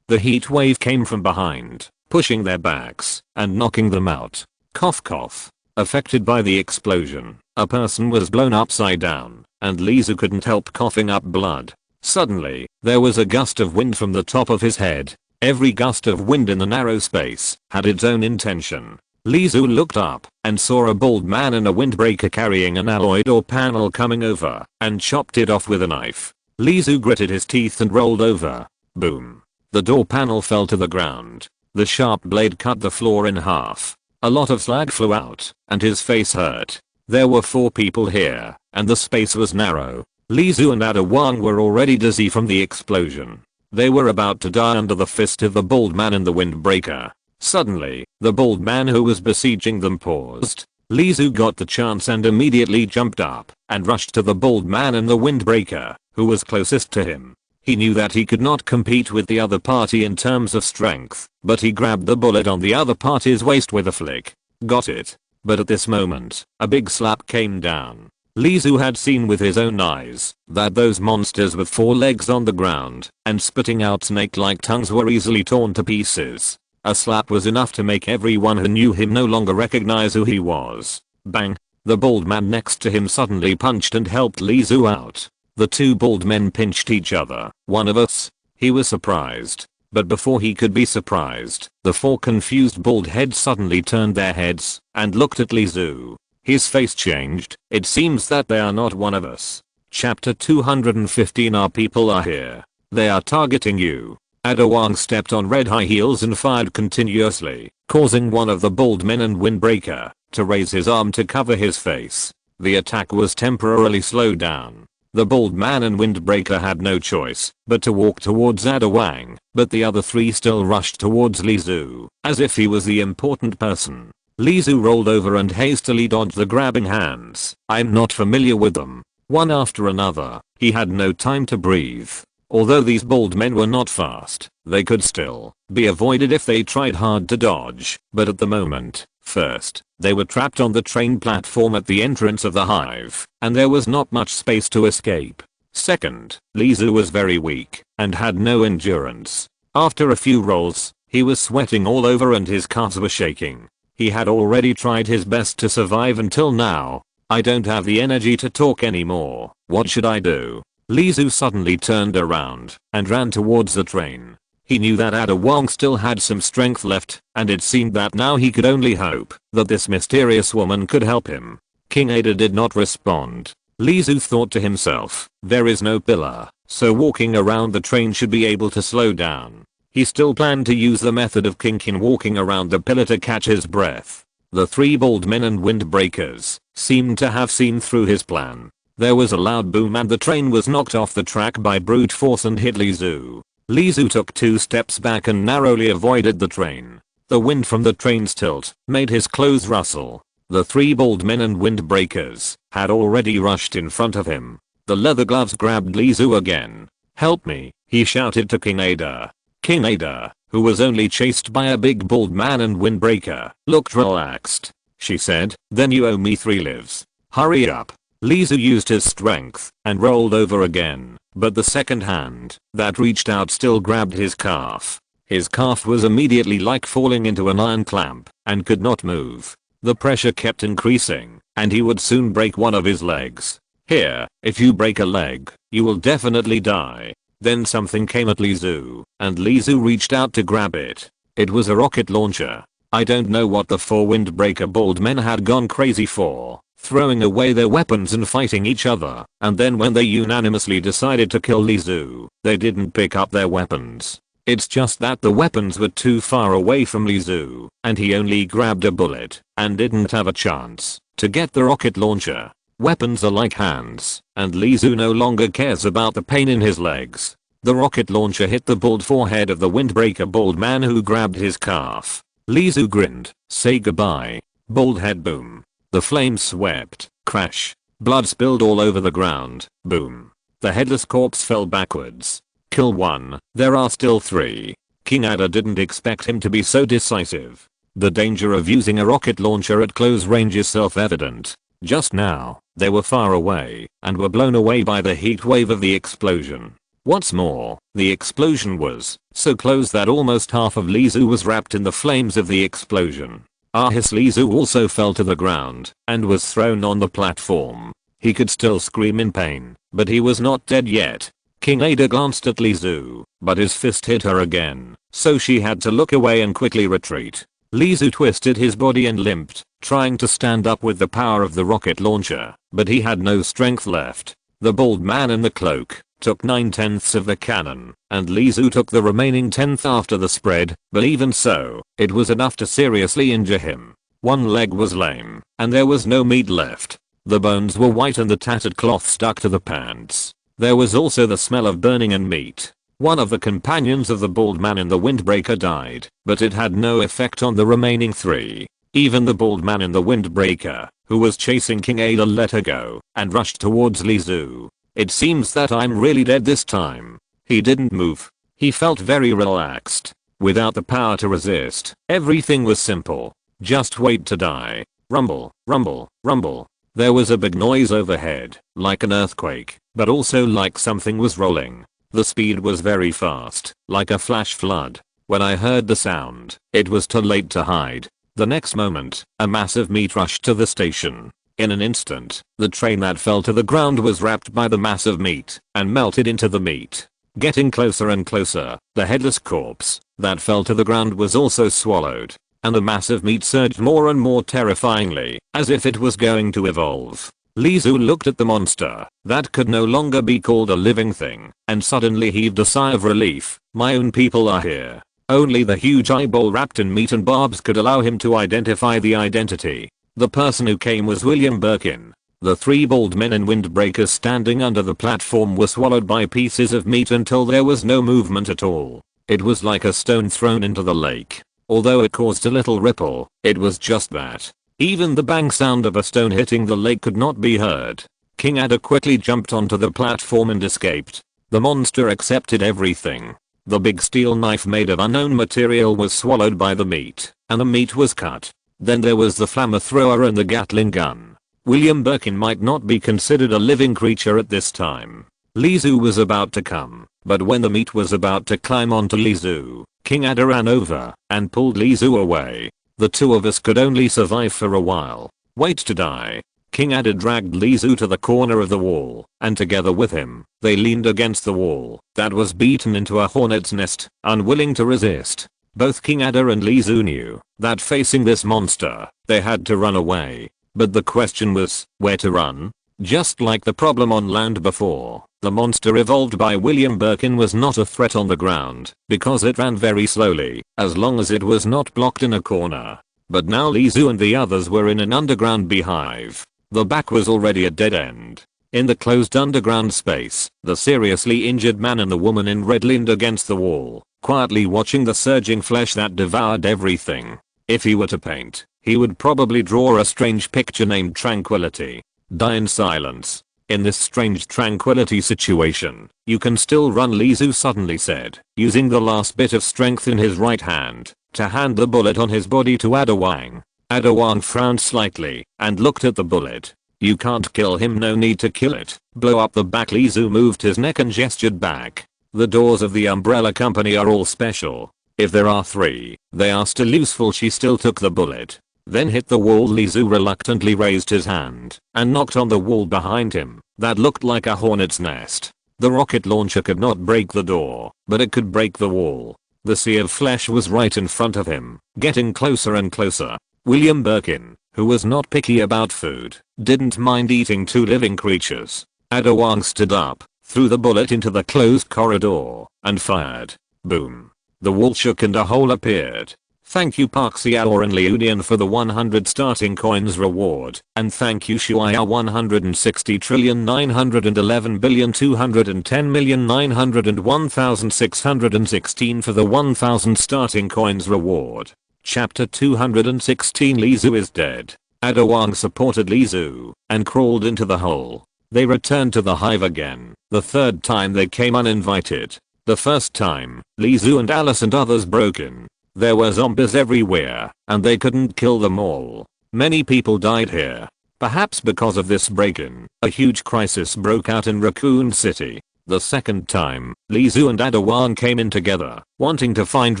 The heat wave came from behind, pushing their backs and knocking them out. Cough cough. Affected by the explosion, a person was blown upside down, and Lizu couldn't help coughing up blood. Suddenly, there was a gust of wind from the top of his head. Every gust of wind in the narrow space had its own intention. Lizu looked up and saw a bald man in a windbreaker carrying an alloy door panel coming over and chopped it off with a knife. Lizu gritted his teeth and rolled over. Boom. The door panel fell to the ground. The sharp blade cut the floor in half. A lot of slag flew out, and his face hurt. There were 4 people here, and the space was narrow. Li Zu and Ada Wang were already dizzy from the explosion. They were about to die under the fist of the bald man and the windbreaker. Suddenly, the bald man who was besieging them paused. Li Zu got the chance and immediately jumped up and rushed to the bald man and the windbreaker, who was closest to him. He knew that he could not compete with the other party in terms of strength, but he grabbed the bullet on the other party's waist with a flick. Got it. But at this moment, a big slap came down. Li Zu had seen with his own eyes that those monsters with 4 legs on the ground and spitting out snake-like tongues were easily torn to pieces. A slap was enough to make everyone who knew him no longer recognize who he was. Bang! The bald man next to him suddenly punched and helped Li Zu out. The 2 bald men pinched each other. One of us? He was surprised. But before he could be surprised, the 4 confused bald heads suddenly turned their heads and looked at Li Zu. His face changed. It seems that they are not one of us. Chapter 215. Our people are here. They are targeting you. Ada Wang stepped on red high heels and fired continuously, causing one of the bald men and windbreaker to raise his arm to cover his face. The attack was temporarily slowed down. The bald man and windbreaker had no choice but to walk towards Ada Wang, but the other 3 still rushed towards Li Zu, as if he was the important person. Li Zu rolled over and hastily dodged the grabbing hands. I'm not familiar with them. One after another, he had no time to breathe. Although these bald men were not fast, they could still be avoided if they tried hard to dodge, but at the moment, first, they were trapped on the train platform at the entrance of the hive, and there was not much space to escape. Second, Li Zu was very weak and had no endurance. After a few rolls, he was sweating all over and his calves were shaking. He had already tried his best to survive until now. I don't have the energy to talk anymore. What should I do? Li Zu suddenly turned around and ran towards the train. He knew that Ada Wang still had some strength left, and it seemed that now he could only hope that this mysterious woman could help him. King Ada did not respond. Li Zu thought to himself, there is no pillar, so walking around the train should be able to slow down. He still planned to use the method of King walking around the pillar to catch his breath. The 3 bald men and windbreakers seemed to have seen through his plan. There was a loud boom and the train was knocked off the track by brute force and hit Li Zu. Li Zu took 2 steps back and narrowly avoided the train. The wind from the train's tilt made his clothes rustle. The 3 bald men and windbreakers had already rushed in front of him. The leather gloves grabbed Li Zu again. Help me, he shouted to King Ada. King Ada, who was only chased by a big bald man and windbreaker, looked relaxed. She said, then you owe me 3 lives. Hurry up. Li Zu used his strength and rolled over again, but the second hand that reached out still grabbed his calf. His calf was immediately like falling into an iron clamp and could not move. The pressure kept increasing, and he would soon break one of his legs. Here, if you break a leg, you will definitely die. Then something came at Li Zu, and Li Zu reached out to grab it. It was a rocket launcher. I don't know what the 4 windbreaker bald men had gone crazy for, throwing away their weapons and fighting each other, and then when they unanimously decided to kill Li Zu, they didn't pick up their weapons. It's just that the weapons were too far away from Li Zu, and he only grabbed a bullet and didn't have a chance to get the rocket launcher. Weapons are like hands, and Li Zu no longer cares about the pain in his legs. The rocket launcher hit the bald forehead of the windbreaker bald man who grabbed his calf. Li Zu grinned. Say goodbye. Bald head boom. The flames swept. Crash. Blood spilled all over the ground. Boom. The headless corpse fell backwards. Kill 1. There are still 3. King Ada didn't expect him to be so decisive. The danger of using a rocket launcher at close range is self-evident. Just now, they were far away and were blown away by the heat wave of the explosion. What's more, the explosion was so close that almost half of Li Zu was wrapped in the flames of the explosion. His Li Zu also fell to the ground and was thrown on the platform. He could still scream in pain, but he was not dead yet. King Ada glanced at Li Zu, but his fist hit her again, so she had to look away and quickly retreat. Li Zu twisted his body and limped, trying to stand up with the power of the rocket launcher, but he had no strength left. The bald man in the cloak took 9/10 of the cannon, and Li Zu took the remaining 10th after the spread, but even so, it was enough to seriously injure him. One leg was lame, and there was no meat left. The bones were white and the tattered cloth stuck to the pants. There was also the smell of burning and meat. One of the companions of the bald man in the windbreaker died, but it had no effect on the remaining 3. Even the bald man in the windbreaker, who was chasing King Ada, let her go and rushed towards Lizu. It seems that I'm really dead this time. He didn't move. He felt very relaxed. Without the power to resist, everything was simple. Just wait to die. Rumble, rumble, rumble. There was a big noise overhead, like an earthquake, but also like something was rolling. The speed was very fast, like a flash flood. When I heard the sound, it was too late to hide. The next moment, a massive meat rushed to the station. In an instant, the train that fell to the ground was wrapped by the massive meat and melted into the meat. Getting closer and closer, the headless corpse that fell to the ground was also swallowed, and the massive meat surged more and more terrifyingly, as if it was going to evolve. Lizu looked at the monster that could no longer be called a living thing and suddenly heaved a sigh of relief. My own people are here. Only the huge eyeball wrapped in meat and barbs could allow him to identify the identity. The person who came was William Birkin. The 3 bald men in windbreakers standing under the platform were swallowed by pieces of meat until there was no movement at all. It was like a stone thrown into the lake. Although it caused a little ripple, it was just that. Even the bang sound of a stone hitting the lake could not be heard. King Ada quickly jumped onto the platform and escaped. The monster accepted everything. The big steel knife made of unknown material was swallowed by the meat, and the meat was cut. Then there was the flamethrower and the Gatling gun. William Birkin might not be considered a living creature at this time. Lizu was about to come, but when the meat was about to climb onto Lizu, King Ada ran over and pulled Lizu away. The 2 of us could only survive for a while. Wait to die. King Ada dragged Lizu to the corner of the wall, and together with him, they leaned against the wall that was beaten into a hornet's nest, unwilling to resist. Both King Ada and Lizu knew that facing this monster, they had to run away. But the question was, where to run? Just like the problem on land before, the monster evolved by William Birkin was not a threat on the ground because it ran very slowly, as long as it was not blocked in a corner. But now Lizu and the others were in an underground beehive. The back was already a dead end. In the closed underground space, the seriously injured man and the woman in red leaned against the wall, quietly watching the surging flesh that devoured everything. If he were to paint, he would probably draw a strange picture named Tranquility. Die in silence. In this strange tranquility situation, you can still run, Lizu suddenly said, using the last bit of strength in his right hand to hand the bullet on his body to Ada Wang. Ada Wang frowned slightly and looked at the bullet. You can't kill him, no need to kill it. Blow up the back. Lizu moved his neck and gestured back. The doors of the umbrella company are all special. If there are 3, they are still useful. She still took the bullet. Then hit the wall. Lizu reluctantly raised his hand and knocked on the wall behind him that looked like a hornet's nest. The rocket launcher could not break the door, but it could break the wall. The sea of flesh was right in front of him, getting closer and closer. William Birkin, who was not picky about food, didn't mind eating 2 living creatures. Ada Wang stood up, threw the bullet into the closed corridor, and fired. Boom. The wall shook and a hole appeared. Thank you Park Xiao and Liunian for the 100 starting coins reward, and thank you Shuaya 160,911,210,901,616 for the 1000 starting coins reward. Chapter 216. Lizu is dead. Ada Wang supported Lizu and crawled into the hole. They returned to the hive again. The 3rd time they came uninvited. The first time, Lizu and Alice and others broke in. There were zombies everywhere, and they couldn't kill them all. Many people died here. Perhaps because of this break-in, a huge crisis broke out in Raccoon City. The 2nd time, Lizu and Ada Wang came in together, wanting to find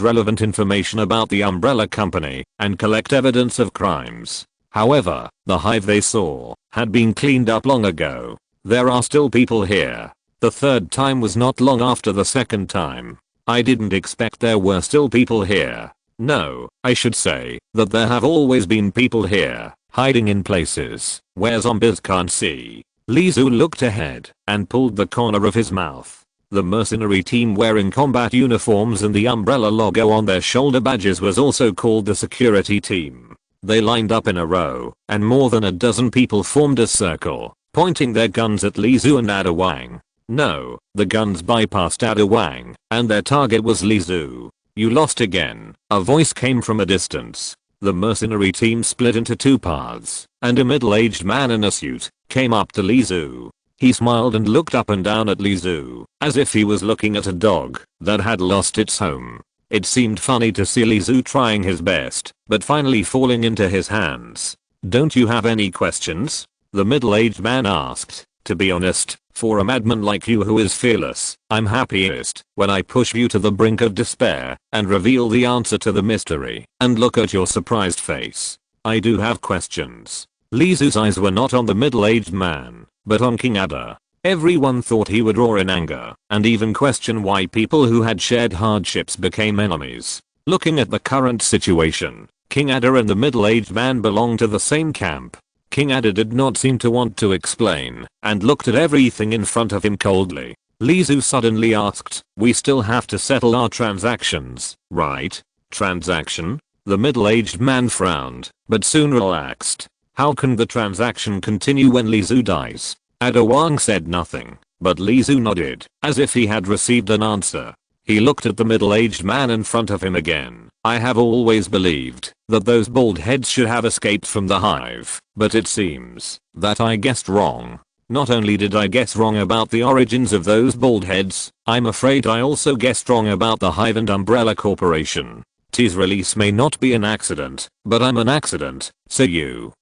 relevant information about the umbrella company and collect evidence of crimes. However, the hive they saw had been cleaned up long ago. There are still people here. The 3rd time was not long after the 2nd time. I didn't expect there were still people here. No, I should say that there have always been people here, hiding in places where zombies can't see. Lizu looked ahead and pulled the corner of his mouth. The mercenary team wearing combat uniforms and the umbrella logo on their shoulder badges was also called the security team. They lined up in a row, and more than a dozen people formed a circle, pointing their guns at Li Zhu and Ada Wang. No, the guns bypassed Ada Wang, and their target was Li Zhu. You lost again, a voice came from a distance. The mercenary team split into two paths, and a middle-aged man in a suit came up to Li Zhu. He smiled and looked up and down at Li Zhu, as if he was looking at a dog that had lost its home. It seemed funny to see Li Zhu trying his best, but finally falling into his hands. "Don't you have any questions?" the middle-aged man asked. "To be honest, for a madman like you who is fearless, I'm happiest when I push you to the brink of despair and reveal the answer to the mystery and look at your surprised face. I do have questions." Li Zhu's eyes were not on the middle-aged man, but on King Ada. Everyone thought he would roar in anger and even question why people who had shared hardships became enemies. Looking at the current situation, King Ada and the middle-aged man belonged to the same camp. King Ada did not seem to want to explain and looked at everything in front of him coldly. Li Zhu suddenly asked, "We still have to settle our transactions, right?" "Transaction?" The middle-aged man frowned, but soon relaxed. "How can the transaction continue when Li Zhu dies?" Ada Wang said nothing, but Li Zhu nodded, as if he had received an answer. He looked at the middle-aged man in front of him again. "I have always believed that those bald heads should have escaped from the hive, but it seems that I guessed wrong. Not only did I guess wrong about the origins of those bald heads, I'm afraid I also guessed wrong about the hive and Umbrella Corporation. T's release may not be an accident, but I'm an accident, so you.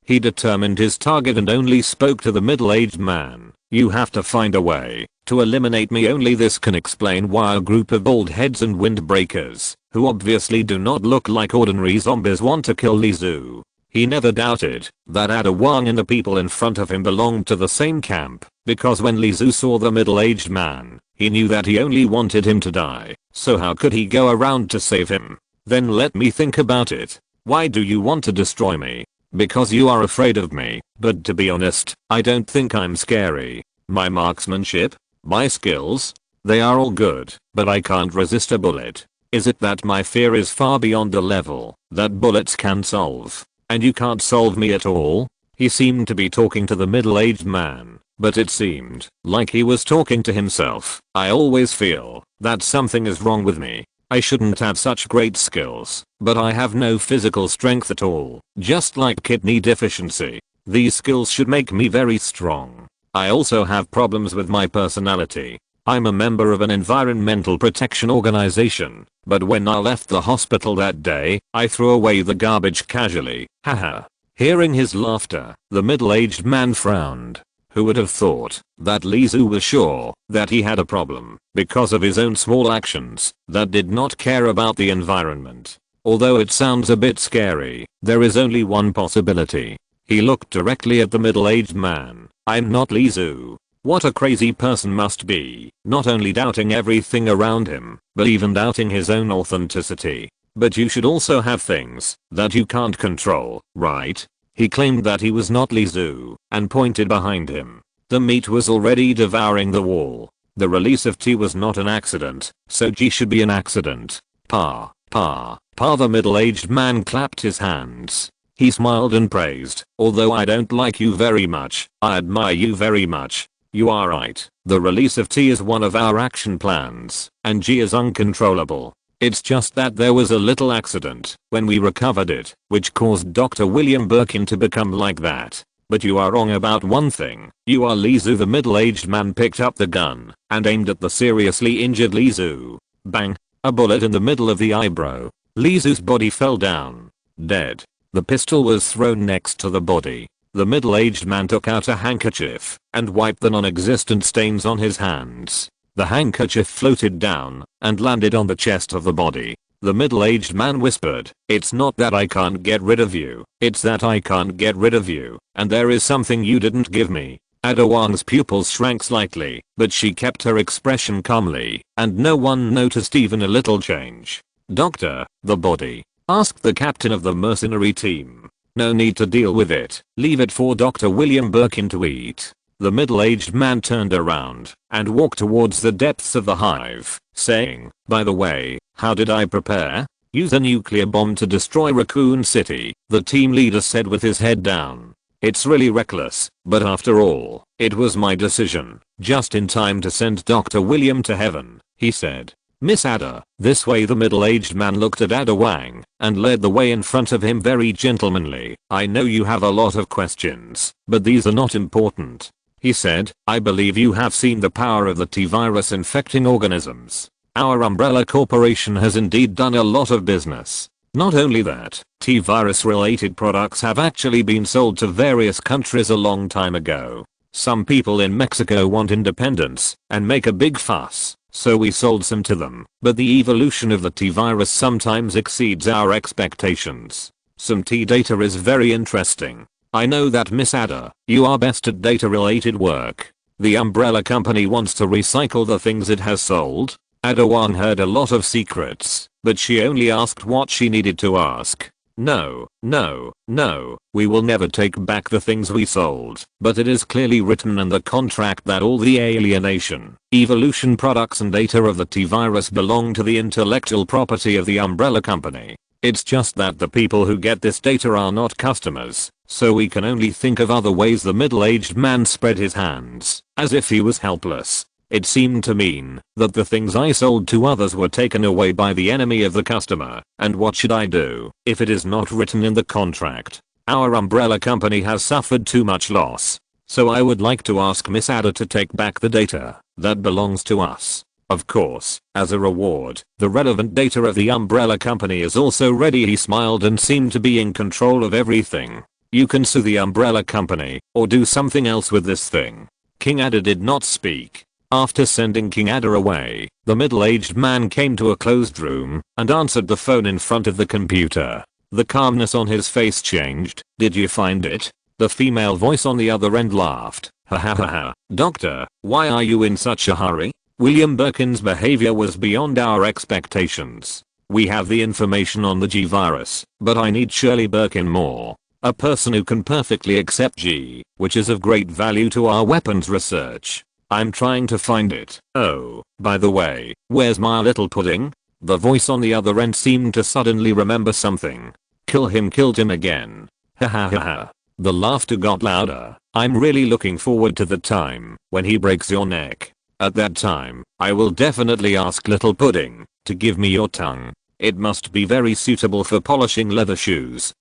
He determined his target and only spoke to the middle-aged man. "You have to find a way to eliminate me. Only this can explain why a group of bald heads and windbreakers, who obviously do not look like ordinary zombies, want to kill Li Zhu." He never doubted that Ada Wang and the people in front of him belonged to the same camp, because when Li Zhu saw the middle-aged man, he knew that he only wanted him to die, so how could he go around to save him? "Then let me think about it. Why do you want to destroy me?" "Because you are afraid of me, but to be honest, I don't think I'm scary. My marksmanship, my skills, they are all good, but I can't resist a bullet. Is it that my fear is far beyond the level that bullets can solve, and you can't solve me at all?" He seemed to be talking to the middle-aged man, but it seemed like he was talking to himself. "I always feel that something is wrong with me. I shouldn't have such great skills, but I have no physical strength at all, just like kidney deficiency. These skills should make me very strong. I also have problems with my personality. I'm a member of an environmental protection organization, but when I left the hospital that day, I threw away the garbage casually. Haha." Hearing his laughter, the middle-aged man frowned. Who would have thought that Li Zhu was sure that he had a problem because of his own small actions that did not care about the environment? Although it sounds a bit scary, there is only one possibility. He looked directly at the middle-aged man. "I'm not Li Zhu." What a crazy person must be, not only doubting everything around him, but even doubting his own authenticity. "But you should also have things that you can't control, right?" He claimed that he was not Li Zhu, and pointed behind him. The meat was already devouring the wall. The release of T was not an accident, so G should be an accident. Pa. The middle-aged man clapped his hands. He smiled and praised. "Although I don't like you very much, I admire you very much. You are right. The release of T is one of our action plans, and G is uncontrollable. It's just that there was a little accident when we recovered it, which caused Dr. William Birkin to become like that. But you are wrong about one thing. You are Li Zhu." The middle-aged man picked up the gun and aimed at the seriously injured Li Zhu. Bang! A bullet in the middle of the eyebrow. Li Zhu's body fell down, dead. The pistol was thrown next to the body. The middle-aged man took out a handkerchief and wiped the non-existent stains on his hands. The handkerchief floated down and landed on the chest of the body. The middle-aged man whispered, "It's not that I can't get rid of you, it's that I can't get rid of you, and there is something you didn't give me." Ada Wang's pupils shrank slightly, but she kept her expression calmly, and no one noticed even a little change. "Doctor, the body?" asked the captain of the mercenary team. "No need to deal with it, leave it for Dr. William Birkin to eat." The middle-aged man turned around and walked towards the depths of the hive, saying, "By the way, how did I prepare?" Use a nuclear bomb to destroy Raccoon City, the team leader said with his head down. It's really reckless, but after all, it was my decision, just in time to send Dr. William to heaven, he said. Miss Ada, this way. The middle-aged man looked at Ada Wang and led the way in front of him very gentlemanly. I know you have a lot of questions, but these are not important, he said. I believe you have seen the power of the T-virus infecting organisms. Our Umbrella Corporation has indeed done a lot of business. Not only that, T-virus related products have actually been sold to various countries a long time ago. Some people in Mexico want independence and make a big fuss, so we sold some to them, but the evolution of the T-virus sometimes exceeds our expectations. Some T data is very interesting. I know that Miss Ada, you are best at data related work. The Umbrella Company wants to recycle the things it has sold. Ada Wang heard a lot of secrets, but she only asked what she needed to ask. No, we will never take back the things we sold, but it is clearly written in the contract that all the alienation, evolution products and data of the T-virus belong to the intellectual property of the Umbrella Company. It's just that the people who get this data are not customers, so we can only think of other ways. The middle-aged man spread his hands, as if he was helpless. It seemed to mean that the things I sold to others were taken away by the enemy of the customer, and what should I do if it is not written in the contract? Our Umbrella Company has suffered too much loss, so I would like to ask Miss Ada to take back the data that belongs to us. Of course, as a reward, the relevant data of the Umbrella Company is also ready. He smiled and seemed to be in control of everything. You can sue the Umbrella Company, or do something else with this thing. King Ada did not speak. After sending King Ada away, the middle-aged man came to a closed room and answered the phone in front of the computer. The calmness on his face changed. Did you find it? The female voice on the other end laughed. Ha ha ha ha. Doctor, why are you in such a hurry? William Birkin's behavior was beyond our expectations. We have the information on the G virus, but I need Shirley Birkin more. A person who can perfectly accept G, which is of great value to our weapons research. I'm trying to find it. Oh, by the way, where's my little pudding? The voice on the other end seemed to suddenly remember something. Killed him again. Ha ha ha ha. The laughter got louder. I'm really looking forward to the time when he breaks your neck. At that time, I will definitely ask Little Pudding to give me your tongue. It must be very suitable for polishing leather shoes.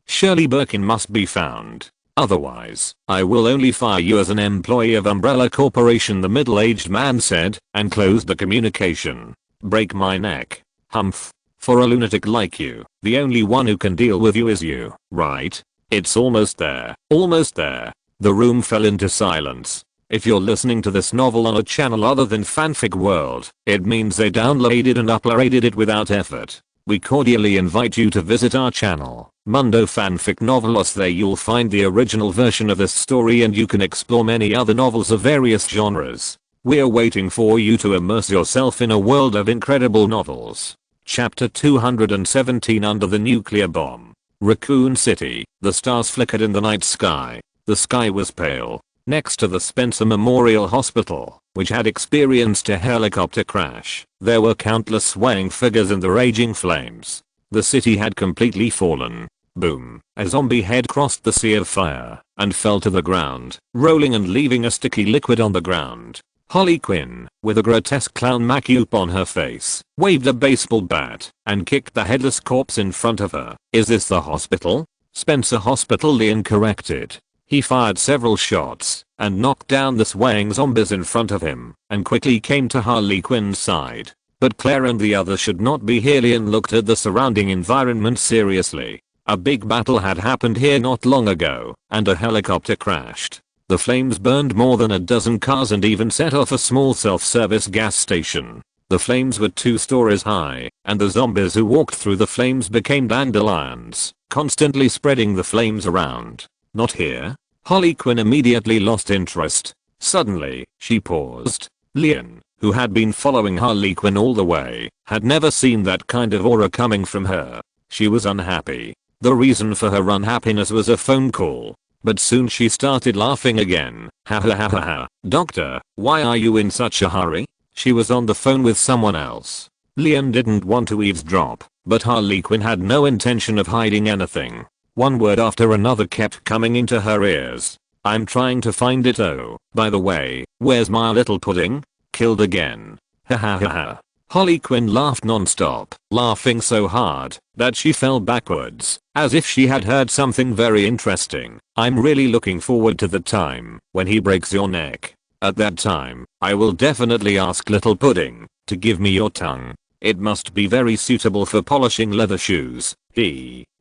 Shirley Birkin must be found. Otherwise, I will only fire you as an employee of Umbrella Corporation, the middle-aged man said, and closed the communication. Break my neck. Humph. For a lunatic like you, the only one who can deal with you is you, right? It's almost there. Almost there. The room fell into silence. If you're listening to this novel on a channel other than Fanfic World, it means they downloaded and uploaded it without effort. We cordially invite you to visit our channel, Mundo Fanfic Novelos. There you'll find the original version of this story and you can explore many other novels of various genres. We're waiting for you to immerse yourself in a world of incredible novels. Chapter 217 Under the Nuclear Bomb. Raccoon City. The stars flickered in the night sky. The sky was pale. Next to the Spencer Memorial Hospital, which had experienced a helicopter crash, there were countless swaying figures in the raging flames. The city had completely fallen. Boom. A zombie head crossed the sea of fire and fell to the ground, rolling and leaving a sticky liquid on the ground. Harley Quinn, with a grotesque clown make-up on her face, waved a baseball bat and kicked the headless corpse in front of her. Is this the hospital? Spencer Hospital, Leon corrected. He fired several shots and knocked down the swaying zombies in front of him and quickly came to Harley Quinn's side. But Claire and the others should not be here. Leon looked at the surrounding environment seriously. A big battle had happened here not long ago, and a helicopter crashed. The flames burned more than a dozen cars and even set off a small self-service gas station. The flames were 2 stories high, and the zombies who walked through the flames became dandelions, constantly spreading the flames around. Not here? Harley Quinn immediately lost interest. Suddenly, she paused. Leon, who had been following Harley Quinn all the way, had never seen that kind of aura coming from her. She was unhappy. The reason for her unhappiness was a phone call. But soon she started laughing again. Ha ha ha ha ha. Doctor, why are you in such a hurry? She was on the phone with someone else. Leon didn't want to eavesdrop, but Harley Quinn had no intention of hiding anything. One word after another kept coming into her ears. I'm trying to find it. Oh, by the way, where's my little pudding? Killed again. Ha ha ha ha. Harley Quinn laughed non-stop, laughing so hard that she fell backwards, as if she had heard something very interesting. I'm really looking forward to the time when he breaks your neck. At that time, I will definitely ask Little Pudding to give me your tongue. It must be very suitable for polishing leather shoes.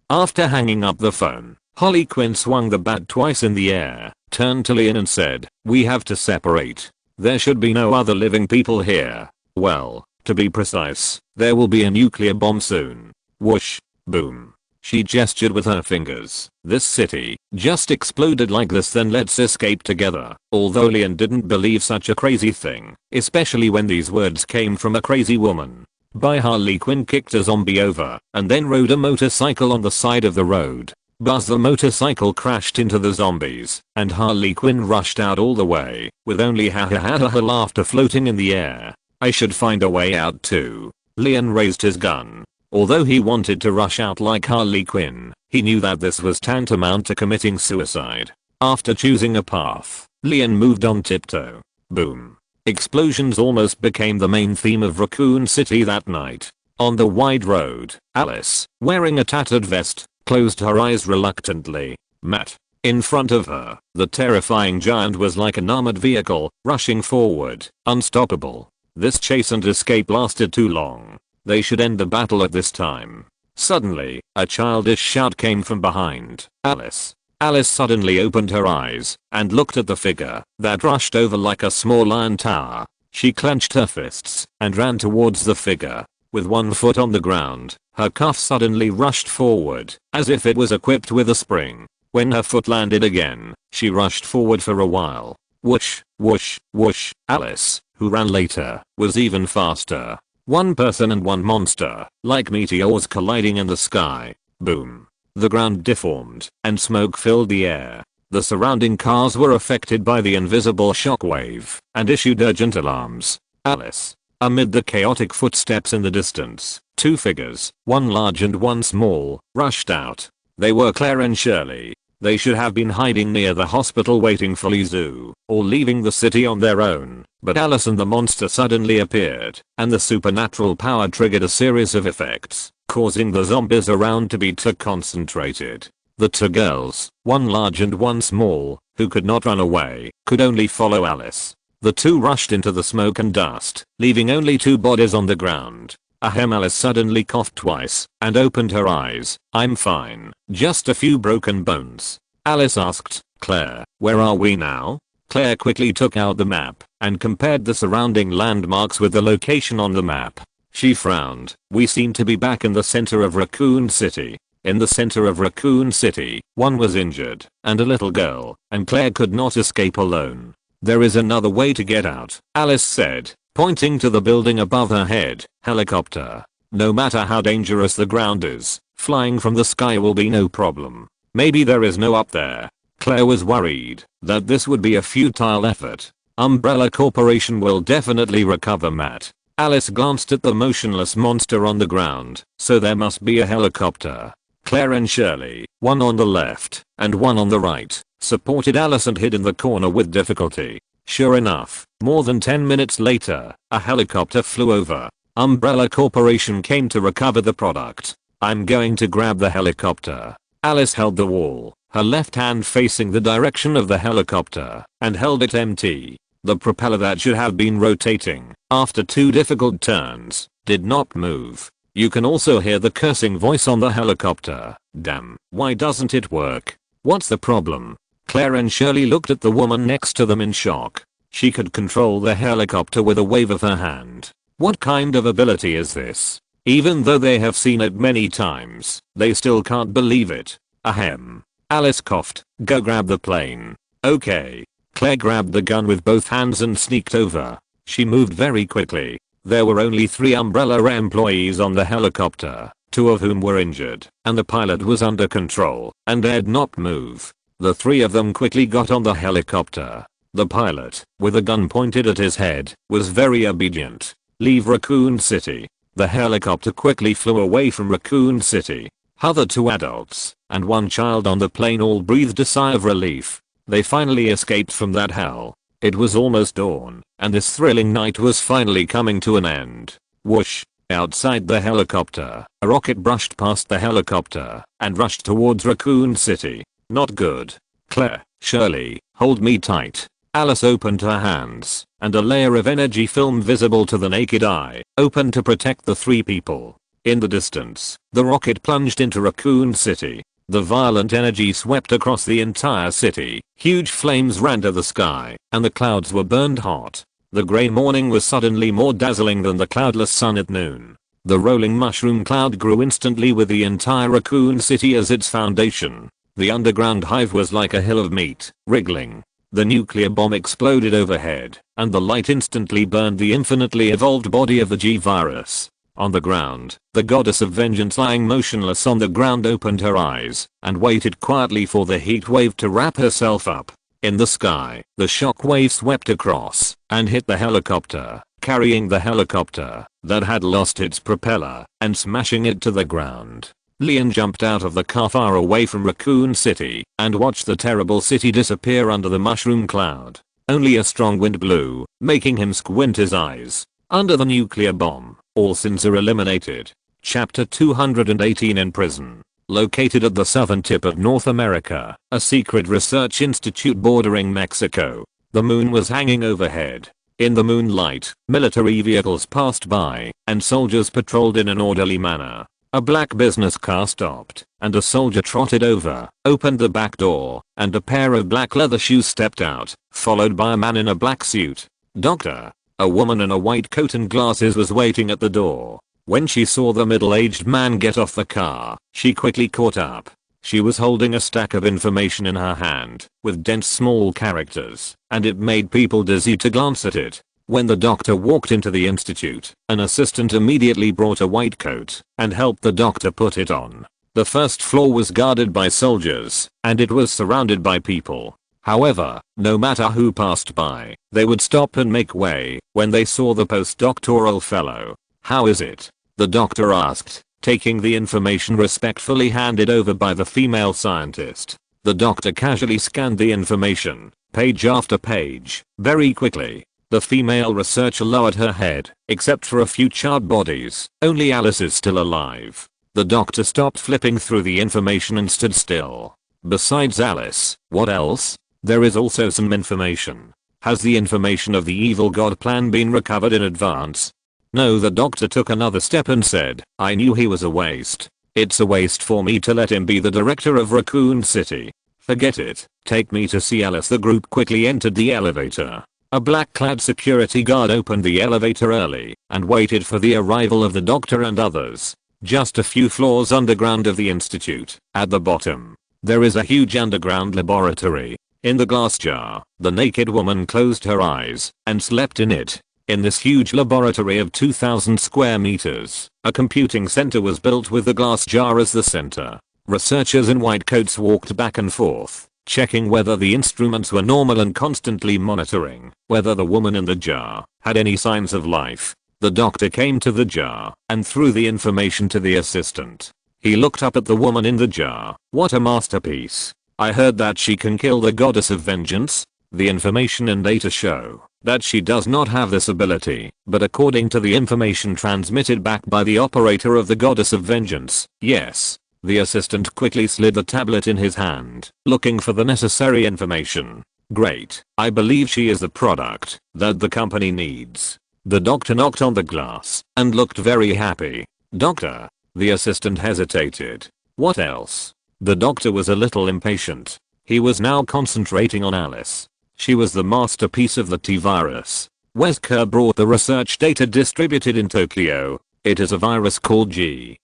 After hanging up the phone, Harley Quinn swung the bat twice in the air, turned to Leon and said, "We have to separate. There should be no other living people here. Well, to be precise, there will be a nuclear bomb soon." Whoosh. Boom. She gestured with her fingers. "This city just exploded like this, then let's escape together." Although Leon didn't believe such a crazy thing, especially when these words came from a crazy woman. Harley Quinn kicked a zombie over and then rode a motorcycle on the side of the road. Buzz the motorcycle crashed into the zombies and Harley Quinn rushed out all the way with only ha ha ha ha laughter floating in the air. I should find a way out too. Leon raised his gun. Although he wanted to rush out like Harley Quinn, he knew that this was tantamount to committing suicide. After choosing a path, Leon moved on tiptoe. Boom. Explosions almost became the main theme of Raccoon City that night. On the wide road, Alice, wearing a tattered vest, closed her eyes reluctantly. Matt. In front of her, the terrifying giant was like an armored vehicle, rushing forward, unstoppable. This chase and escape lasted too long. They should end the battle at this time. Suddenly, a childish shout came from behind Alice. Alice suddenly opened her eyes and looked at the figure that rushed over like a small iron tower. She clenched her fists and ran towards the figure. With one foot on the ground, her cuff suddenly rushed forward, as if it was equipped with a spring. When her foot landed again, she rushed forward for a while. Whoosh, whoosh, whoosh. Alice, who ran later, was even faster. One person and one monster, like meteors colliding in the sky. Boom. The ground deformed, and smoke filled the air. The surrounding cars were affected by the invisible shockwave, and issued urgent alarms. Alice. Amid the chaotic footsteps in the distance, two figures, one large and one small, rushed out. They were Claire and Shirley. They should have been hiding near the hospital waiting for Lizu, or leaving the city on their own, but Alice and the monster suddenly appeared, and the supernatural power triggered a series of effects, causing the zombies around to be too concentrated. The two girls, one large and one small, who could not run away, could only follow Alice. The two rushed into the smoke and dust, leaving only two bodies on the ground. Alice suddenly coughed twice and opened her eyes. "I'm fine, just a few broken bones." Alice asked, "Claire, where are we now?" Claire quickly took out the map and compared the surrounding landmarks with the location on the map. She frowned. "We seem to be back in the center of Raccoon City." In the center of Raccoon City, one was injured, and a little girl, and Claire could not escape alone. "There is another way to get out," Alice said, pointing to the building above her head. "Helicopter. No matter how dangerous the ground is, flying from the sky will be no problem. Maybe there is no up there." Claire was worried that this would be a futile effort. "Umbrella Corporation will definitely recover Matt." Alice glanced at the motionless monster on the ground, so there must be a helicopter. Claire and Shirley, one on the left and one on the right, supported Alice and hid in the corner with difficulty. Sure enough, more than 10 minutes later, a helicopter flew over. Umbrella Corporation came to recover the product. "I'm going to grab the helicopter." Alice held the wall, her left hand facing the direction of the helicopter, and held it empty. The propeller that should have been rotating, after two difficult turns, did not move. You can also hear the cursing voice on the helicopter. "Damn, why doesn't it work? What's the problem?" Claire and Shirley looked at the woman next to them in shock. She could control the helicopter with a wave of her hand. What kind of ability is this? Even though they have seen it many times, they still can't believe it. Ahem. Alice coughed. "Go grab the plane." "Okay." Claire grabbed the gun with both hands and sneaked over. She moved very quickly. There were only 3 Umbrella employees on the helicopter, 2 of whom were injured, and the pilot was under control and dared not move. The 3 of them quickly got on the helicopter. The pilot, with a gun pointed at his head, was very obedient. "Leave Raccoon City." The helicopter quickly flew away from Raccoon City. Other 2 adults and 1 child on the plane all breathed a sigh of relief. They finally escaped from that hell. It was almost dawn, and this thrilling night was finally coming to an end. Whoosh! Outside the helicopter, a rocket brushed past the helicopter and rushed towards Raccoon City. Not good. Claire, Shirley, hold me tight. Alice opened her hands, and a layer of energy film visible to the naked eye opened to protect the 3 people. In the distance, the rocket plunged into Raccoon City. The violent energy swept across the entire city. Huge flames ran to the sky, and the clouds were burned hot. The grey morning was suddenly more dazzling than the cloudless sun at noon. The rolling mushroom cloud grew instantly with the entire Raccoon City as its foundation. The underground hive was like a hill of meat, wriggling. The nuclear bomb exploded overhead, and the light instantly burned the infinitely evolved body of the G-Virus. On the ground, the goddess of vengeance lying motionless on the ground opened her eyes and waited quietly for the heat wave to wrap herself up. In the sky, the shock wave swept across and hit the helicopter, carrying the helicopter that had lost its propeller and smashing it to the ground. Leon jumped out of the car far away from Raccoon City and watched the terrible city disappear under the mushroom cloud. Only a strong wind blew, making him squint his eyes. Under the nuclear bomb, all sins are eliminated. Chapter 218 In Prison. Located at the southern tip of North America, a secret research institute bordering Mexico, the moon was hanging overhead. In the moonlight, military vehicles passed by, and soldiers patrolled in an orderly manner. A black business car stopped, and a soldier trotted over, opened the back door, and a pair of black leather shoes stepped out, followed by a man in a black suit. Doctor. A woman in a white coat and glasses was waiting at the door. When she saw the middle-aged man get off the car, she quickly caught up. She was holding a stack of information in her hand, with dense small characters, and it made people dizzy to glance at it. When the doctor walked into the institute, an assistant immediately brought a white coat and helped the doctor put it on. The first floor was guarded by soldiers, and it was surrounded by people. However, no matter who passed by, they would stop and make way when they saw the postdoctoral fellow. How is it? The doctor asked, taking the information respectfully handed over by the female scientist. The doctor casually scanned the information, page after page, very quickly. The female researcher lowered her head, except for a few charred bodies. Only Alice is still alive. The doctor stopped flipping through the information and stood still. Besides Alice, what else? There is also some information. Has the information of the evil god plan been recovered in advance? No, the doctor took another step and said, I knew he was a waste. It's a waste for me to let him be the director of Raccoon City. Forget it. Take me to see Alice. The group quickly entered the elevator. A black-clad security guard opened the elevator early and waited for the arrival of the doctor and others. Just a few floors underground of the institute, at the bottom, there is a huge underground laboratory. In the glass jar, the naked woman closed her eyes and slept in it. In this huge laboratory of 2,000 square meters, a computing center was built with the glass jar as the center. Researchers in white coats walked back and forth, checking whether the instruments were normal and constantly monitoring whether the woman in the jar had any signs of life. The doctor came to the jar and threw the information to the assistant. He looked up at the woman in the jar. What a masterpiece. I heard that she can kill the goddess of vengeance. The information and data show that she does not have this ability, but according to the information transmitted back by the operator of the goddess of vengeance, yes. The assistant quickly slid the tablet in his hand, looking for the necessary information. Great, I believe she is the product that the company needs. The doctor knocked on the glass and looked very happy. Doctor. The assistant hesitated. What else? The doctor was a little impatient. He was now concentrating on Alice. She was the masterpiece of the T-virus. Wesker brought the research data distributed in Tokyo. It is a virus called G.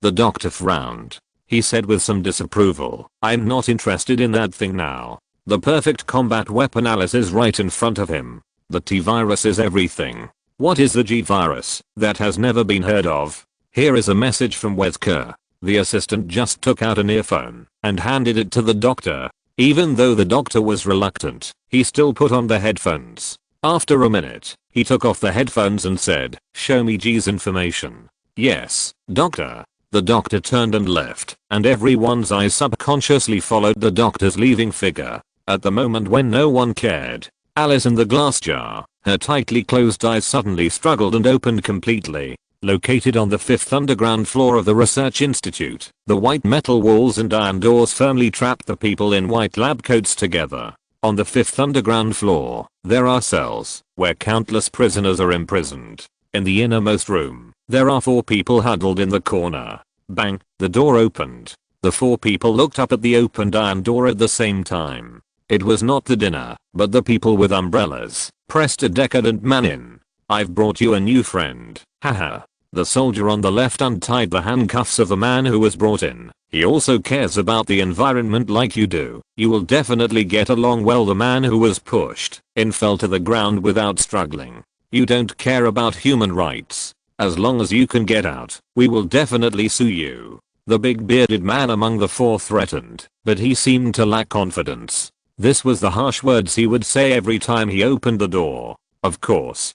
The doctor frowned. He said with some disapproval, I'm not interested in that thing now. The perfect combat weapon. Alice is right in front of him. The T-virus is everything. What is the G-virus? That has never been heard of. Here is a message from Wesker. The assistant just took out an earphone and handed it to the doctor. Even though the doctor was reluctant, he still put on the headphones. After a minute, He took off the headphones and said, "Show me G's information." "Yes, doctor." The doctor turned and left, and everyone's eyes subconsciously followed the doctor's leaving figure. At the moment when no one cared, Alice in the glass jar, her tightly closed eyes suddenly struggled and opened completely. Located on the 5th underground floor of the research institute, the white metal walls and iron doors firmly trapped the people in white lab coats together. On the 5th underground floor, there are cells, where countless prisoners are imprisoned. In the innermost room, there are 4 people huddled in the corner. Bang, the door opened. The 4 people looked up at the opened iron door at the same time. It was not the dinner, but the people with umbrellas, pressed a decadent man in. "I've brought you a new friend, haha." The soldier on the left untied the handcuffs of the man who was brought in. "He also cares about the environment like you do. You will definitely get along well." The man who was pushed in fell to the ground without struggling. "You don't care about human rights. As long as you can get out, we will definitely sue you." The big bearded man among the 4 threatened, but he seemed to lack confidence. This was the harsh words he would say every time he opened the door. Of course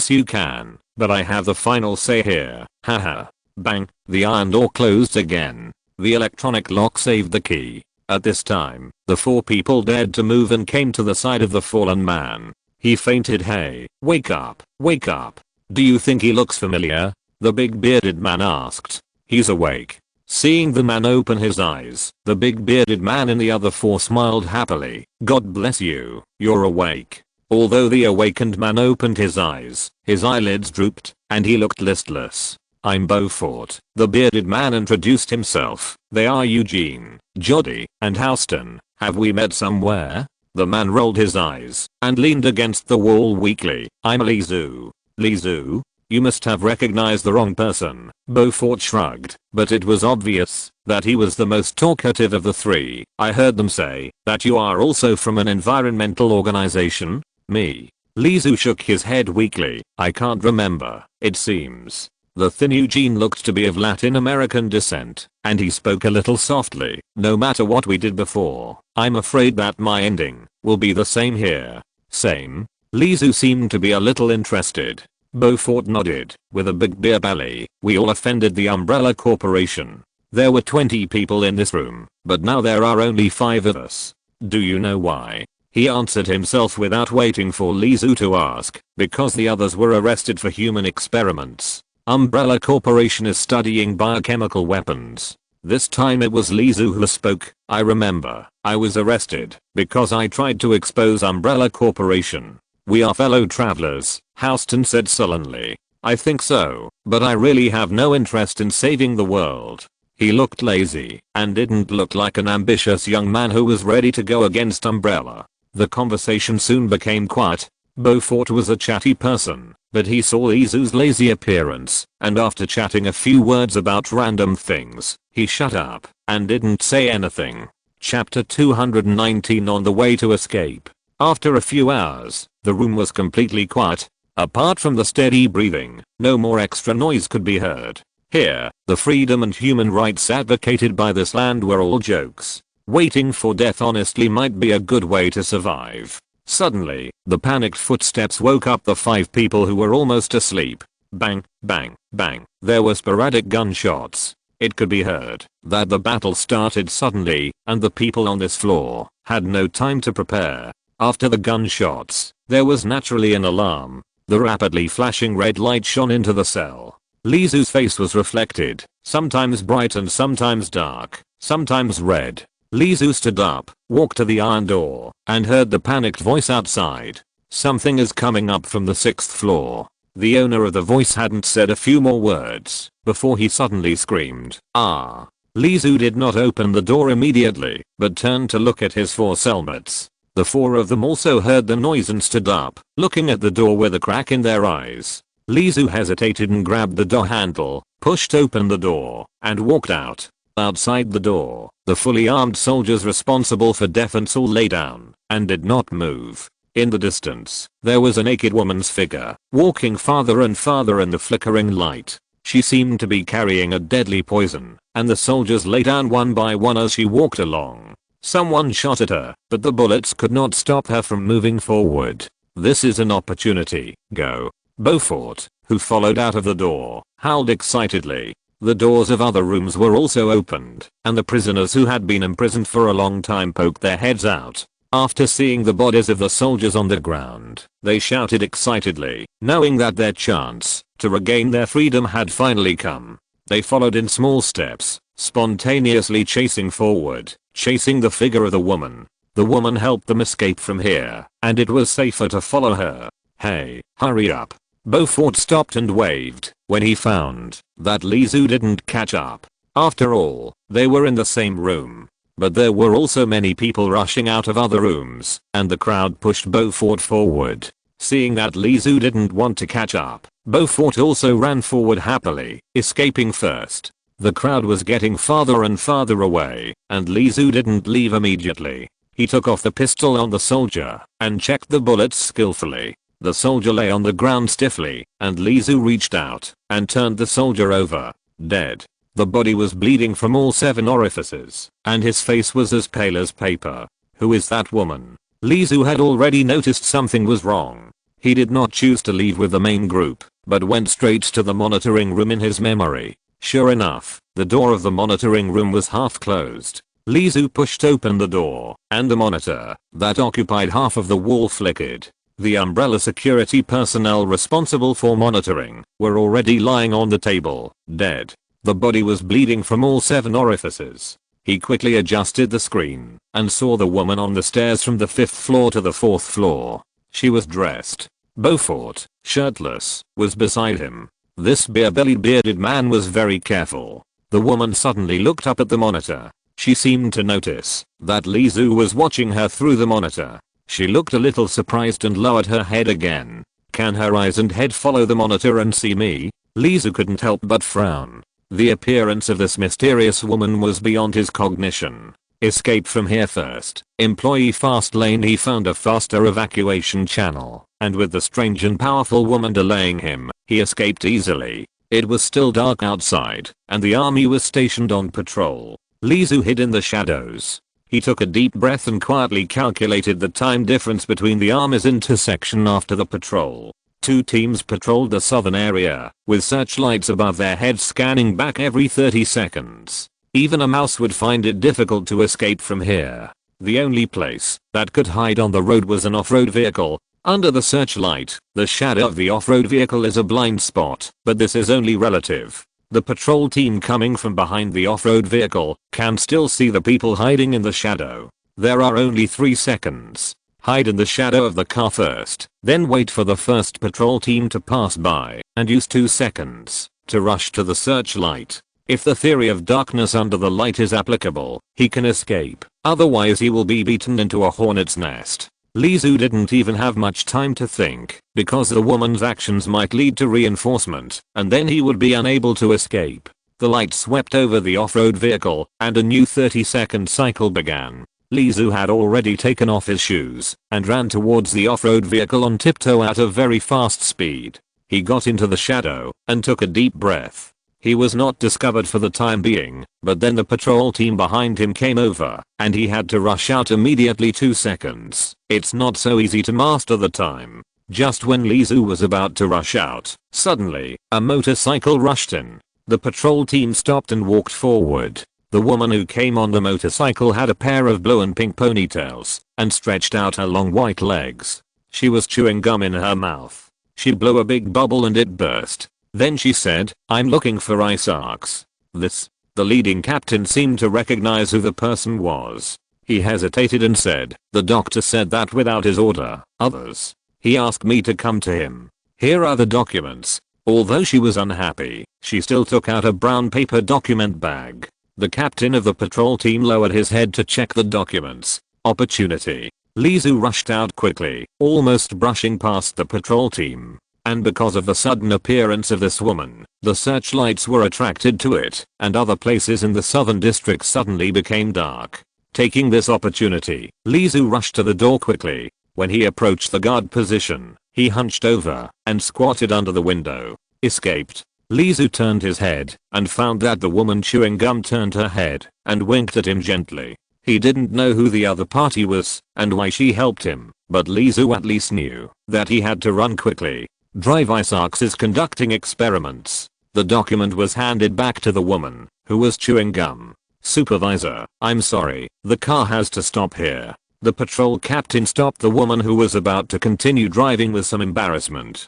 you can, but I have the final say here, haha." Bang, the iron door closed again. The electronic lock saved the key. At this time, the 4 people dared to move and came to the side of the fallen man. He fainted. "Hey, wake up, wake up. Do you think he looks familiar?" the big bearded man asked. "He's awake." Seeing the man open his eyes, the big bearded man in the other 4 smiled happily. "God bless you, you're awake." Although the awakened man opened his eyes, his eyelids drooped, and he looked listless. "I'm Beaufort." The bearded man introduced himself. "They are Eugene, Jody, and Houston. Have we met somewhere?" The man rolled his eyes and leaned against the wall weakly. "I'm Lizu." "Lizu? You must have recognized the wrong person." Beaufort shrugged, but it was obvious that he was the most talkative of the 3. "I heard them say that you are also from an environmental organization." "Me?" Lizu shook his head weakly. "I can't remember, it seems." The thin Eugene looked to be of Latin American descent, and he spoke a little softly. "No matter what we did before, I'm afraid that my ending will be the same here." "Same?" Lizu seemed to be a little interested. Beaufort nodded, with a big beer belly. "We all offended the Umbrella Corporation. There were 20 people in this room, but now there are only 5 of us. Do you know why?" He answered himself without waiting for Lizu to ask. "Because the others were arrested for human experiments. Umbrella Corporation is studying biochemical weapons." This time it was Lizu who spoke. "I remember. I was arrested because I tried to expose Umbrella Corporation." "We are fellow travelers," Houston said sullenly. "I think so, but I really have no interest in saving the world." He looked lazy and didn't look like an ambitious young man who was ready to go against Umbrella. The conversation soon became quiet. Beaufort was a chatty person, but he saw Lizu's lazy appearance, and after chatting a few words about random things, he shut up and didn't say anything. Chapter 219 On the way to escape. After a few hours, the room was completely quiet. Apart from the steady breathing, no more extra noise could be heard. Here, the freedom and human rights advocated by this land were all jokes. Waiting for death honestly might be a good way to survive. Suddenly, the panicked footsteps woke up the 5 people who were almost asleep. Bang, bang, bang. There were sporadic gunshots. It could be heard that the battle started suddenly, and the people on this floor had no time to prepare. After the gunshots, there was naturally an alarm. The rapidly flashing red light shone into the cell. Lizu's face was reflected, sometimes bright and sometimes dark, sometimes red. Lizu stood up, walked to the iron door, and heard the panicked voice outside. "Something is coming up from the 6th floor." The owner of the voice hadn't said a few more words before he suddenly screamed, "Ah!" Lizu did not open the door immediately, but turned to look at his 4 cellmates. The 4 of them also heard the noise and stood up, looking at the door with a crack in their eyes. Lizu hesitated and grabbed the door handle, pushed open the door, and walked out. Outside the door, the fully armed soldiers responsible for defense all lay down and did not move. In the distance, there was a naked woman's figure, walking farther and farther in the flickering light. She seemed to be carrying a deadly poison, and the soldiers lay down one by one as she walked along. Someone shot at her, but the bullets could not stop her from moving forward. This is an opportunity. Go. Beaufort, who followed out of the door, howled excitedly. The doors of other rooms were also opened, and the prisoners who had been imprisoned for a long time poked their heads out. After seeing the bodies of the soldiers on the ground, they shouted excitedly, knowing that their chance to regain their freedom had finally come. They followed in small steps, spontaneously chasing forward, chasing the figure of the woman. The woman helped them escape from here, and it was safer to follow her. Hey, hurry up. Beaufort stopped and waved when he found that Lizu didn't catch up. After all, they were in the same room. But there were also many people rushing out of other rooms, and the crowd pushed Beaufort forward. Seeing that Lizu didn't want to catch up, Beaufort also ran forward happily, escaping first. The crowd was getting farther and farther away, and Lizu didn't leave immediately. He took off the pistol on the soldier and checked the bullets skillfully. The soldier lay on the ground stiffly, and Lizu reached out and turned the soldier over, dead. The body was bleeding from all 7 orifices, and his face was as pale as paper. Who is that woman? Lizu had already noticed something was wrong. He did not choose to leave with the main group, but went straight to the monitoring room in his memory. Sure enough, the door of the monitoring room was half closed. Lizu pushed open the door, and the monitor that occupied half of the wall flickered. The umbrella security personnel responsible for monitoring were already lying on the table, dead. The body was bleeding from all 7 orifices. He quickly adjusted the screen and saw the woman on the stairs from the 5th floor to the 4th floor. She was dressed. Beaufort, shirtless, was beside him. This beer-bellied bearded man was very careful. The woman suddenly looked up at the monitor. She seemed to notice that Lizu was watching her through the monitor. She looked a little surprised and lowered her head again. Can her eyes and head follow the monitor and see me? Lizu couldn't help but frown. The appearance of this mysterious woman was beyond his cognition. Escape from here first. Employee fast lane. He found a faster evacuation channel, and with the strange and powerful woman delaying him, he escaped easily. It was still dark outside, and the army was stationed on patrol. Lizu hid in the shadows. He took a deep breath and quietly calculated the time difference between the army's intersection after the patrol. 2 teams patrolled the southern area, with searchlights above their heads scanning back every 30 seconds. Even a mouse would find it difficult to escape from here. The only place that could hide on the road was an off-road vehicle. Under the searchlight, the shadow of the off-road vehicle is a blind spot, but this is only relative. The patrol team coming from behind the off-road vehicle can still see the people hiding in the shadow. There are only 3 seconds. Hide in the shadow of the car first, then wait for the first patrol team to pass by, and use 2 seconds to rush to the searchlight. If the theory of darkness under the light is applicable, he can escape, otherwise he will be beaten into a hornet's nest. Lizu didn't even have much time to think, because the woman's actions might lead to reinforcement, and then he would be unable to escape. The light swept over the off-road vehicle, and a new 30-second cycle began. Lizu had already taken off his shoes, and ran towards the off-road vehicle on tiptoe at a very fast speed. He got into the shadow, and took a deep breath. He was not discovered for the time being, but then the patrol team behind him came over, and he had to rush out immediately. 2 seconds. It's not so easy to master the time. Just when Lizu was about to rush out, suddenly, a motorcycle rushed in. The patrol team stopped and walked forward. The woman who came on the motorcycle had a pair of blue and pink ponytails, and stretched out her long white legs. She was chewing gum in her mouth. She blew a big bubble and it burst. Then she said, "I'm looking for ice axe." The leading captain seemed to recognize who the person was. He hesitated and said, "The doctor said that without his order, others. He asked me to come to him. Here are the documents." Although she was unhappy, she still took out a brown paper document bag. The captain of the patrol team lowered his head to check the documents. Opportunity. Lizu rushed out quickly, almost brushing past the patrol team. And because of the sudden appearance of this woman, the searchlights were attracted to it, and other places in the southern district suddenly became dark. Taking this opportunity, Lizu rushed to the door quickly. When he approached the guard position, he hunched over and squatted under the window. Escaped. Lizu turned his head and found that the woman chewing gum turned her head and winked at him gently. He didn't know who the other party was and why she helped him, but Lizu at least knew that he had to run quickly. Drive Isaacs is conducting experiments. The document was handed back to the woman, who was chewing gum. Supervisor, I'm sorry, the car has to stop here. The patrol captain stopped the woman who was about to continue driving with some embarrassment.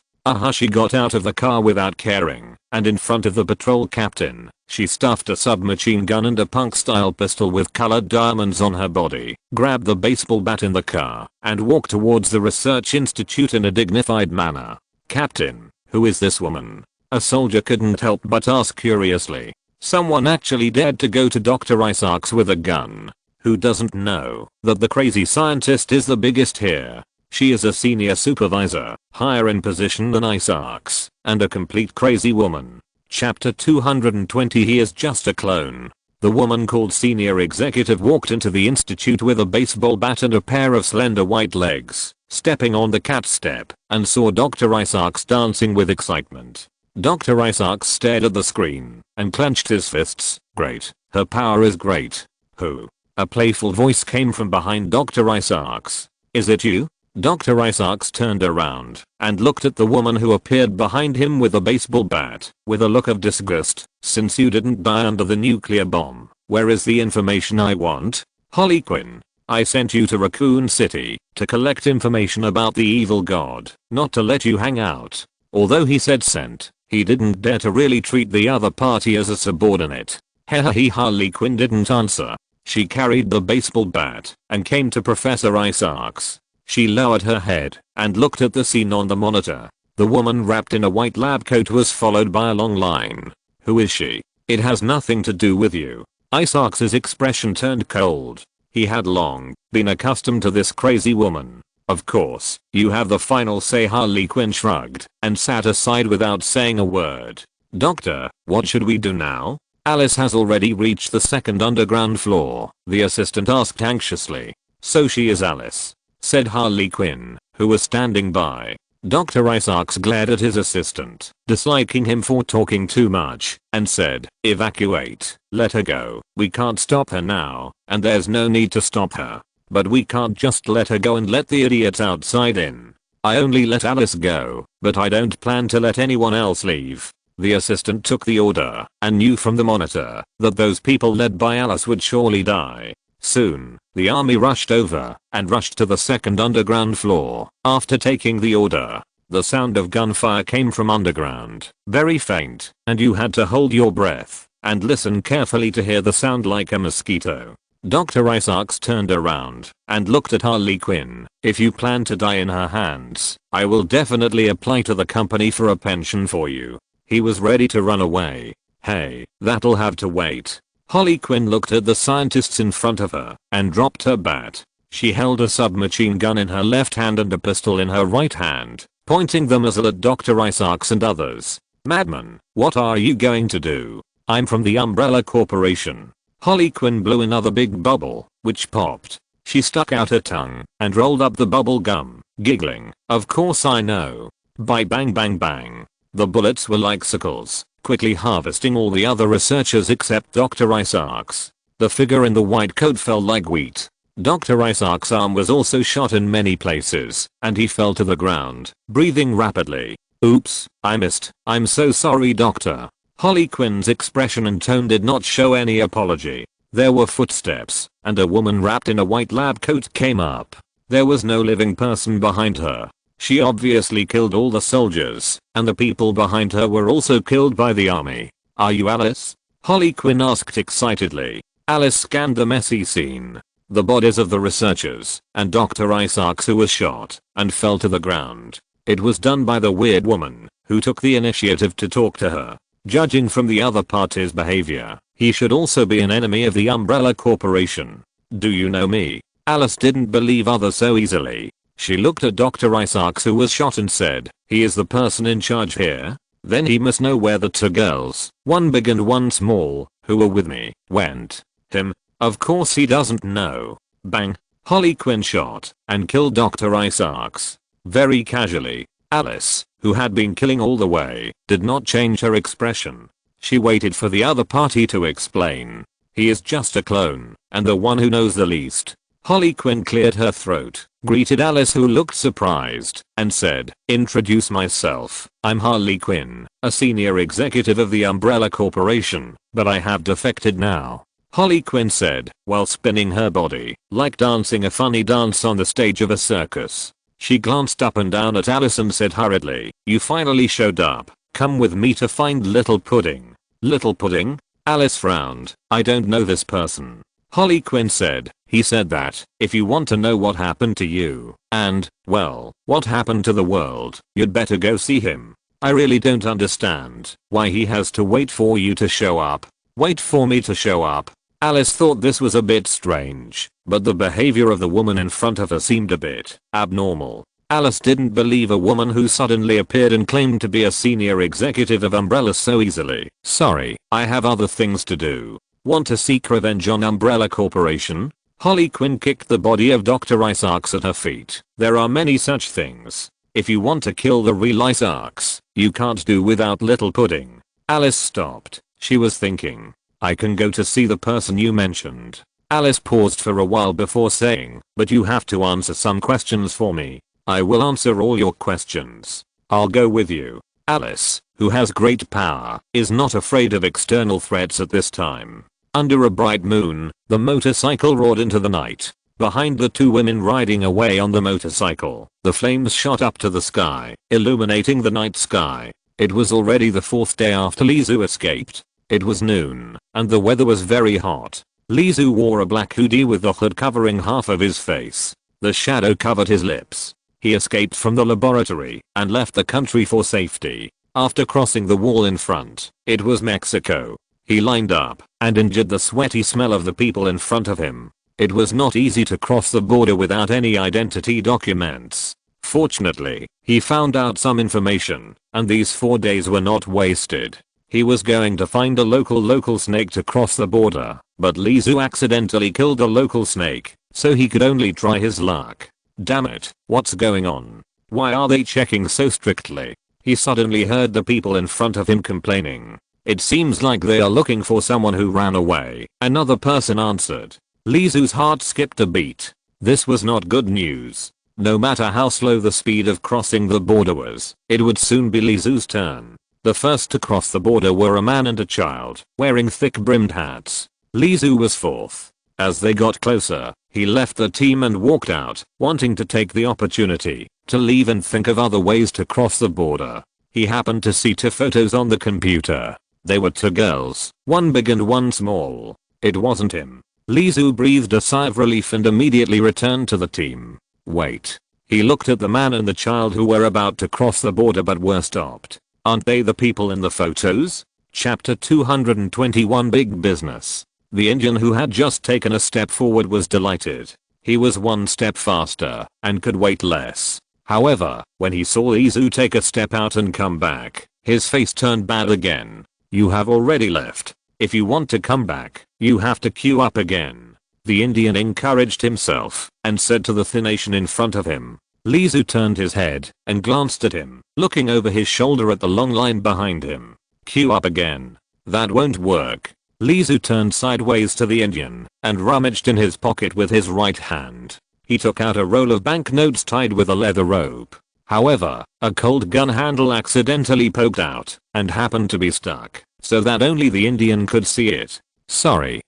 She got out of the car without caring, and in front of the patrol captain, she stuffed a submachine gun and a punk-style pistol with colored diamonds on her body, grabbed the baseball bat in the car, and walked towards the research institute in a dignified manner. Captain, who is this woman? A soldier couldn't help but ask curiously. Someone actually dared to go to Dr. Isaacs with a gun. Who doesn't know that the crazy scientist is the biggest here? She is a senior supervisor, higher in position than Isaacs, and a complete crazy woman. Chapter 220. He is just a clone. The woman called senior executive walked into the institute with a baseball bat and a pair of slender white legs, stepping on the cat step, and saw Dr. Isaacs dancing with excitement. Dr. Isaacs stared at the screen and clenched his fists. Great. Her power is great. Who? A playful voice came from behind Dr. Isaacs. Is it you? Dr. Isaacs turned around and looked at the woman who appeared behind him with a baseball bat, with a look of disgust. Since you didn't die under the nuclear bomb, where is the information I want? Harley Quinn. I sent you to Raccoon City to collect information about the evil god, not to let you hang out. Although he said sent, he didn't dare to really treat the other party as a subordinate. Harley Quinn didn't answer. She carried the baseball bat and came to Professor Isaacs. She lowered her head and looked at the scene on the monitor. The woman wrapped in a white lab coat was followed by a long line. Who is she? It has nothing to do with you. Isaacs' expression turned cold. He had long been accustomed to this crazy woman. Of course, you have the final say. Harley Quinn shrugged and sat aside without saying a word. Doctor, what should we do now? Alice has already reached the second underground floor, the assistant asked anxiously. So she is Alice, said Harley Quinn, who was standing by. Dr. Isaacs glared at his assistant, disliking him for talking too much, and said, evacuate, let her go. We can't stop her now, and there's no need to stop her. But we can't just let her go and let the idiot outside in. I only let Alice go, but I don't plan to let anyone else leave. The assistant took the order and knew from the monitor that those people led by Alice would surely die. Soon, the army rushed over and rushed to the second underground floor. After taking the order, the sound of gunfire came from underground, very faint, and you had to hold your breath and listen carefully to hear the sound like a mosquito. Dr. Isaacs turned around and looked at Harley Quinn. If you plan to die in her hands, I will definitely apply to the company for a pension for you. He was ready to run away. Hey, that'll have to wait. Harley Quinn looked at the scientists in front of her and dropped her bat. She held a submachine gun in her left hand and a pistol in her right hand, pointing the muzzle at Dr. Isaacs and others. Madman, what are you going to do? I'm from the Umbrella Corporation. Harley Quinn blew another big bubble, which popped. She stuck out her tongue and rolled up the bubble gum, giggling. Of course I know. By bang bang bang. The bullets were like sickles, quickly harvesting all the other researchers except Dr. Isaacs. The figure in the white coat fell like wheat. Dr. Isaacs' arm was also shot in many places, and he fell to the ground, breathing rapidly. Oops, I missed. I'm so sorry, doctor. Harley Quinn's expression and tone did not show any apology. There were footsteps, and a woman wrapped in a white lab coat came up. There was no living person behind her. She obviously killed all the soldiers, and the people behind her were also killed by the army. Are you Alice? Harley Quinn asked excitedly. Alice scanned the messy scene. The bodies of the researchers, and Dr. Isaacs who was shot, and fell to the ground. It was done by the weird woman, who took the initiative to talk to her. Judging from the other party's behavior, he should also be an enemy of the Umbrella Corporation. Do you know me? Alice didn't believe others so easily. She looked at Dr. Isaacs who was shot and said, he is the person in charge here? Then he must know where the two girls, one big and one small, who were with me, went. Him? Of course he doesn't know. Bang. Harley Quinn shot and killed Dr. Isaacs. Very casually. Alice, who had been killing all the way, did not change her expression. She waited for the other party to explain. He is just a clone, and the one who knows the least. Harley Quinn cleared her throat, greeted Alice who looked surprised, and said, "Introduce myself, I'm Harley Quinn, a senior executive of the Umbrella Corporation, but I have defected now." Harley Quinn said, while spinning her body, like dancing a funny dance on the stage of a circus. She glanced up and down at Alice and said hurriedly, "You finally showed up. Come with me to find Little Pudding." "Little Pudding?" Alice frowned. "I don't know this person." Harley Quinn said, "He said that, if you want to know what happened to you, and, well, what happened to the world, you'd better go see him. I really don't understand why he has to wait for you to show up." "Wait for me to show up?" Alice thought this was a bit strange, but the behavior of the woman in front of her seemed a bit abnormal. Alice didn't believe a woman who suddenly appeared and claimed to be a senior executive of Umbrella so easily. "Sorry, I have other things to do." "Want to seek revenge on Umbrella Corporation?" Harley Quinn kicked the body of Dr. Isaacs at her feet. "There are many such things. If you want to kill the real Isaacs, you can't do without Little Pudding." Alice stopped. She was thinking, "I can go to see the person you mentioned." Alice paused for a while before saying, "But you have to answer some questions for me." "I will answer all your questions. I'll go with you." Alice, who has great power, is not afraid of external threats at this time. Under a bright moon, the motorcycle roared into the night. Behind the two women riding away on the motorcycle, the flames shot up to the sky, illuminating the night sky. It was already the fourth day after Lizu escaped. It was noon, and the weather was very hot. Lizu wore a black hoodie with the hood covering half of his face. The shadow covered his lips. He escaped from the laboratory and left the country for safety. After crossing the wall in front, it was Mexico. He lined up and endured the sweaty smell of the people in front of him. It was not easy to cross the border without any identity documents. Fortunately, he found out some information, and these 4 days were not wasted. He was going to find a local snake to cross the border, but Lizu accidentally killed a local snake, so he could only try his luck. Damn it, what's going on? Why are they checking so strictly? He suddenly heard the people in front of him complaining. "It seems like they are looking for someone who ran away," another person answered. Lizu's heart skipped a beat. This was not good news. No matter how slow the speed of crossing the border was, it would soon be Lizu's turn. The first to cross the border were a man and a child, wearing thick-brimmed hats. Lizu was fourth. As they got closer, he left the team and walked out, wanting to take the opportunity to leave and think of other ways to cross the border. He happened to see two photos on the computer. They were two girls, one big and one small. It wasn't him. Lizu breathed a sigh of relief and immediately returned to the team. Wait. He looked at the man and the child who were about to cross the border but were stopped. Aren't they the people in the photos? Chapter 221 Big Business. The Indian who had just taken a step forward was delighted. He was one step faster and could wait less. However, when he saw Lizu take a step out and come back, his face turned bad again. "You have already left. If you want to come back, you have to queue up again." The Indian encouraged himself and said to the thin Asian in front of him. Lizu turned his head and glanced at him, looking over his shoulder at the long line behind him. "Queue up again. That won't work." Lizu turned sideways to the Indian and rummaged in his pocket with his right hand. He took out a roll of banknotes tied with a leather rope. However, a cold gun handle accidentally poked out and happened to be stuck, so that only the Indian could see it. Sorry,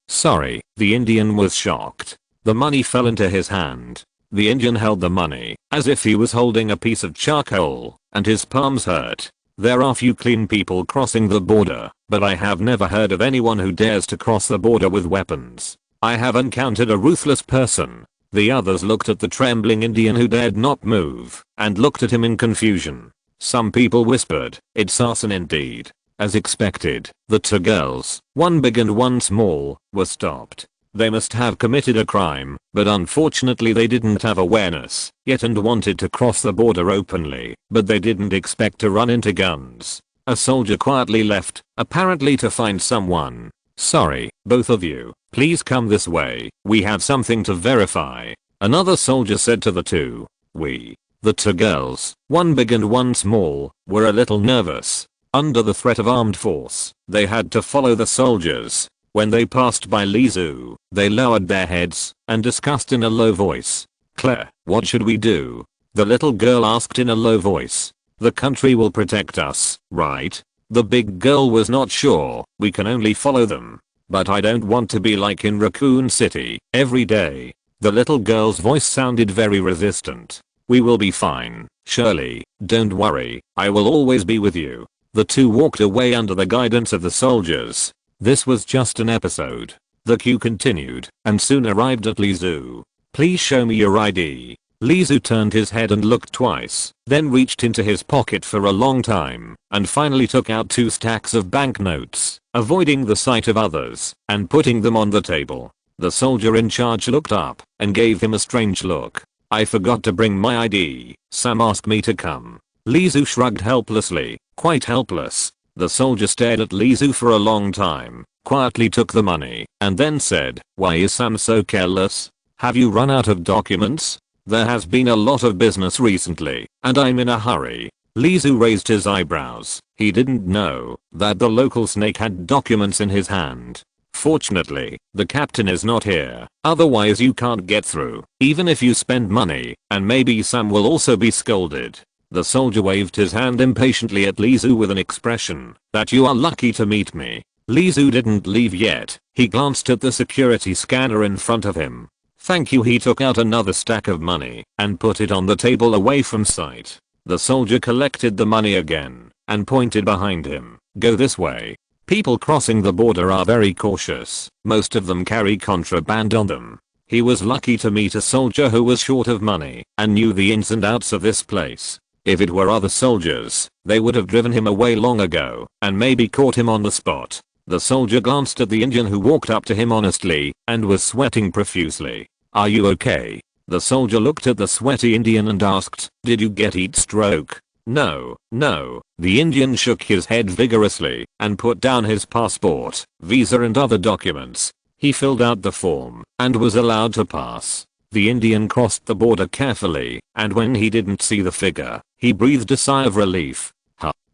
the Indian was shocked. The money fell into his hand. The Indian held the money as if he was holding a piece of charcoal, and his palms hurt. There are few clean people crossing the border, but I have never heard of anyone who dares to cross the border with weapons. I have encountered a ruthless person. The others looked at the trembling Indian who dared not move, and looked at him in confusion. Some people whispered, "It's arson indeed." As expected, the two girls, one big and one small, were stopped. They must have committed a crime, but unfortunately they didn't have awareness yet and wanted to cross the border openly, but they didn't expect to run into guns. A soldier quietly left, apparently to find someone. "Sorry, both of you, please come this way, we have something to verify," another soldier said to the two. The two girls, one big and one small, were a little nervous. Under the threat of armed force, they had to follow the soldiers. When they passed by Lizu, they lowered their heads and discussed in a low voice. "Claire, what should we do?" the little girl asked in a low voice. "The country will protect us, right?" The big girl was not sure. "We can only follow them. But I don't want to be like in Raccoon City every day." The little girl's voice sounded very resistant. "We will be fine, Shirley, don't worry, I will always be with you." The two walked away under the guidance of the soldiers. This was just an episode. The queue continued and soon arrived at Lizu. "Please show me your ID." Lizu turned his head and looked twice, then reached into his pocket for a long time, and finally took out 2 stacks of banknotes, avoiding the sight of others, and putting them on the table. The soldier in charge looked up and gave him a strange look. "I forgot to bring my ID. Sam asked me to come." Lizu shrugged helplessly, quite helpless. The soldier stared at Lizu for a long time, quietly took the money, and then said, "Why is Sam so careless? Have you run out of documents? There has been a lot of business recently, and I'm in a hurry." Lizu raised his eyebrows. He didn't know that the local snake had documents in his hand. "Fortunately, the captain is not here, otherwise you can't get through, even if you spend money, and maybe Sam will also be scolded." The soldier waved his hand impatiently at Lizu with an expression that "you are lucky to meet me." Lizu didn't leave yet. He glanced at the security scanner in front of him. "Thank you." He took out another stack of money and put it on the table away from sight. The soldier collected the money again and pointed behind him. "Go this way." People crossing the border are very cautious. Most of them carry contraband on them. He was lucky to meet a soldier who was short of money and knew the ins and outs of this place. If it were other soldiers, they would have driven him away long ago and maybe caught him on the spot. The soldier glanced at the Indian who walked up to him honestly and was sweating profusely. "Are you okay?" The soldier looked at the sweaty Indian and asked, "Did you get heat stroke?" No. The Indian shook his head vigorously and put down his passport, visa and other documents. He filled out the form and was allowed to pass. The Indian crossed the border carefully, and when he didn't see the figure, he breathed a sigh of relief.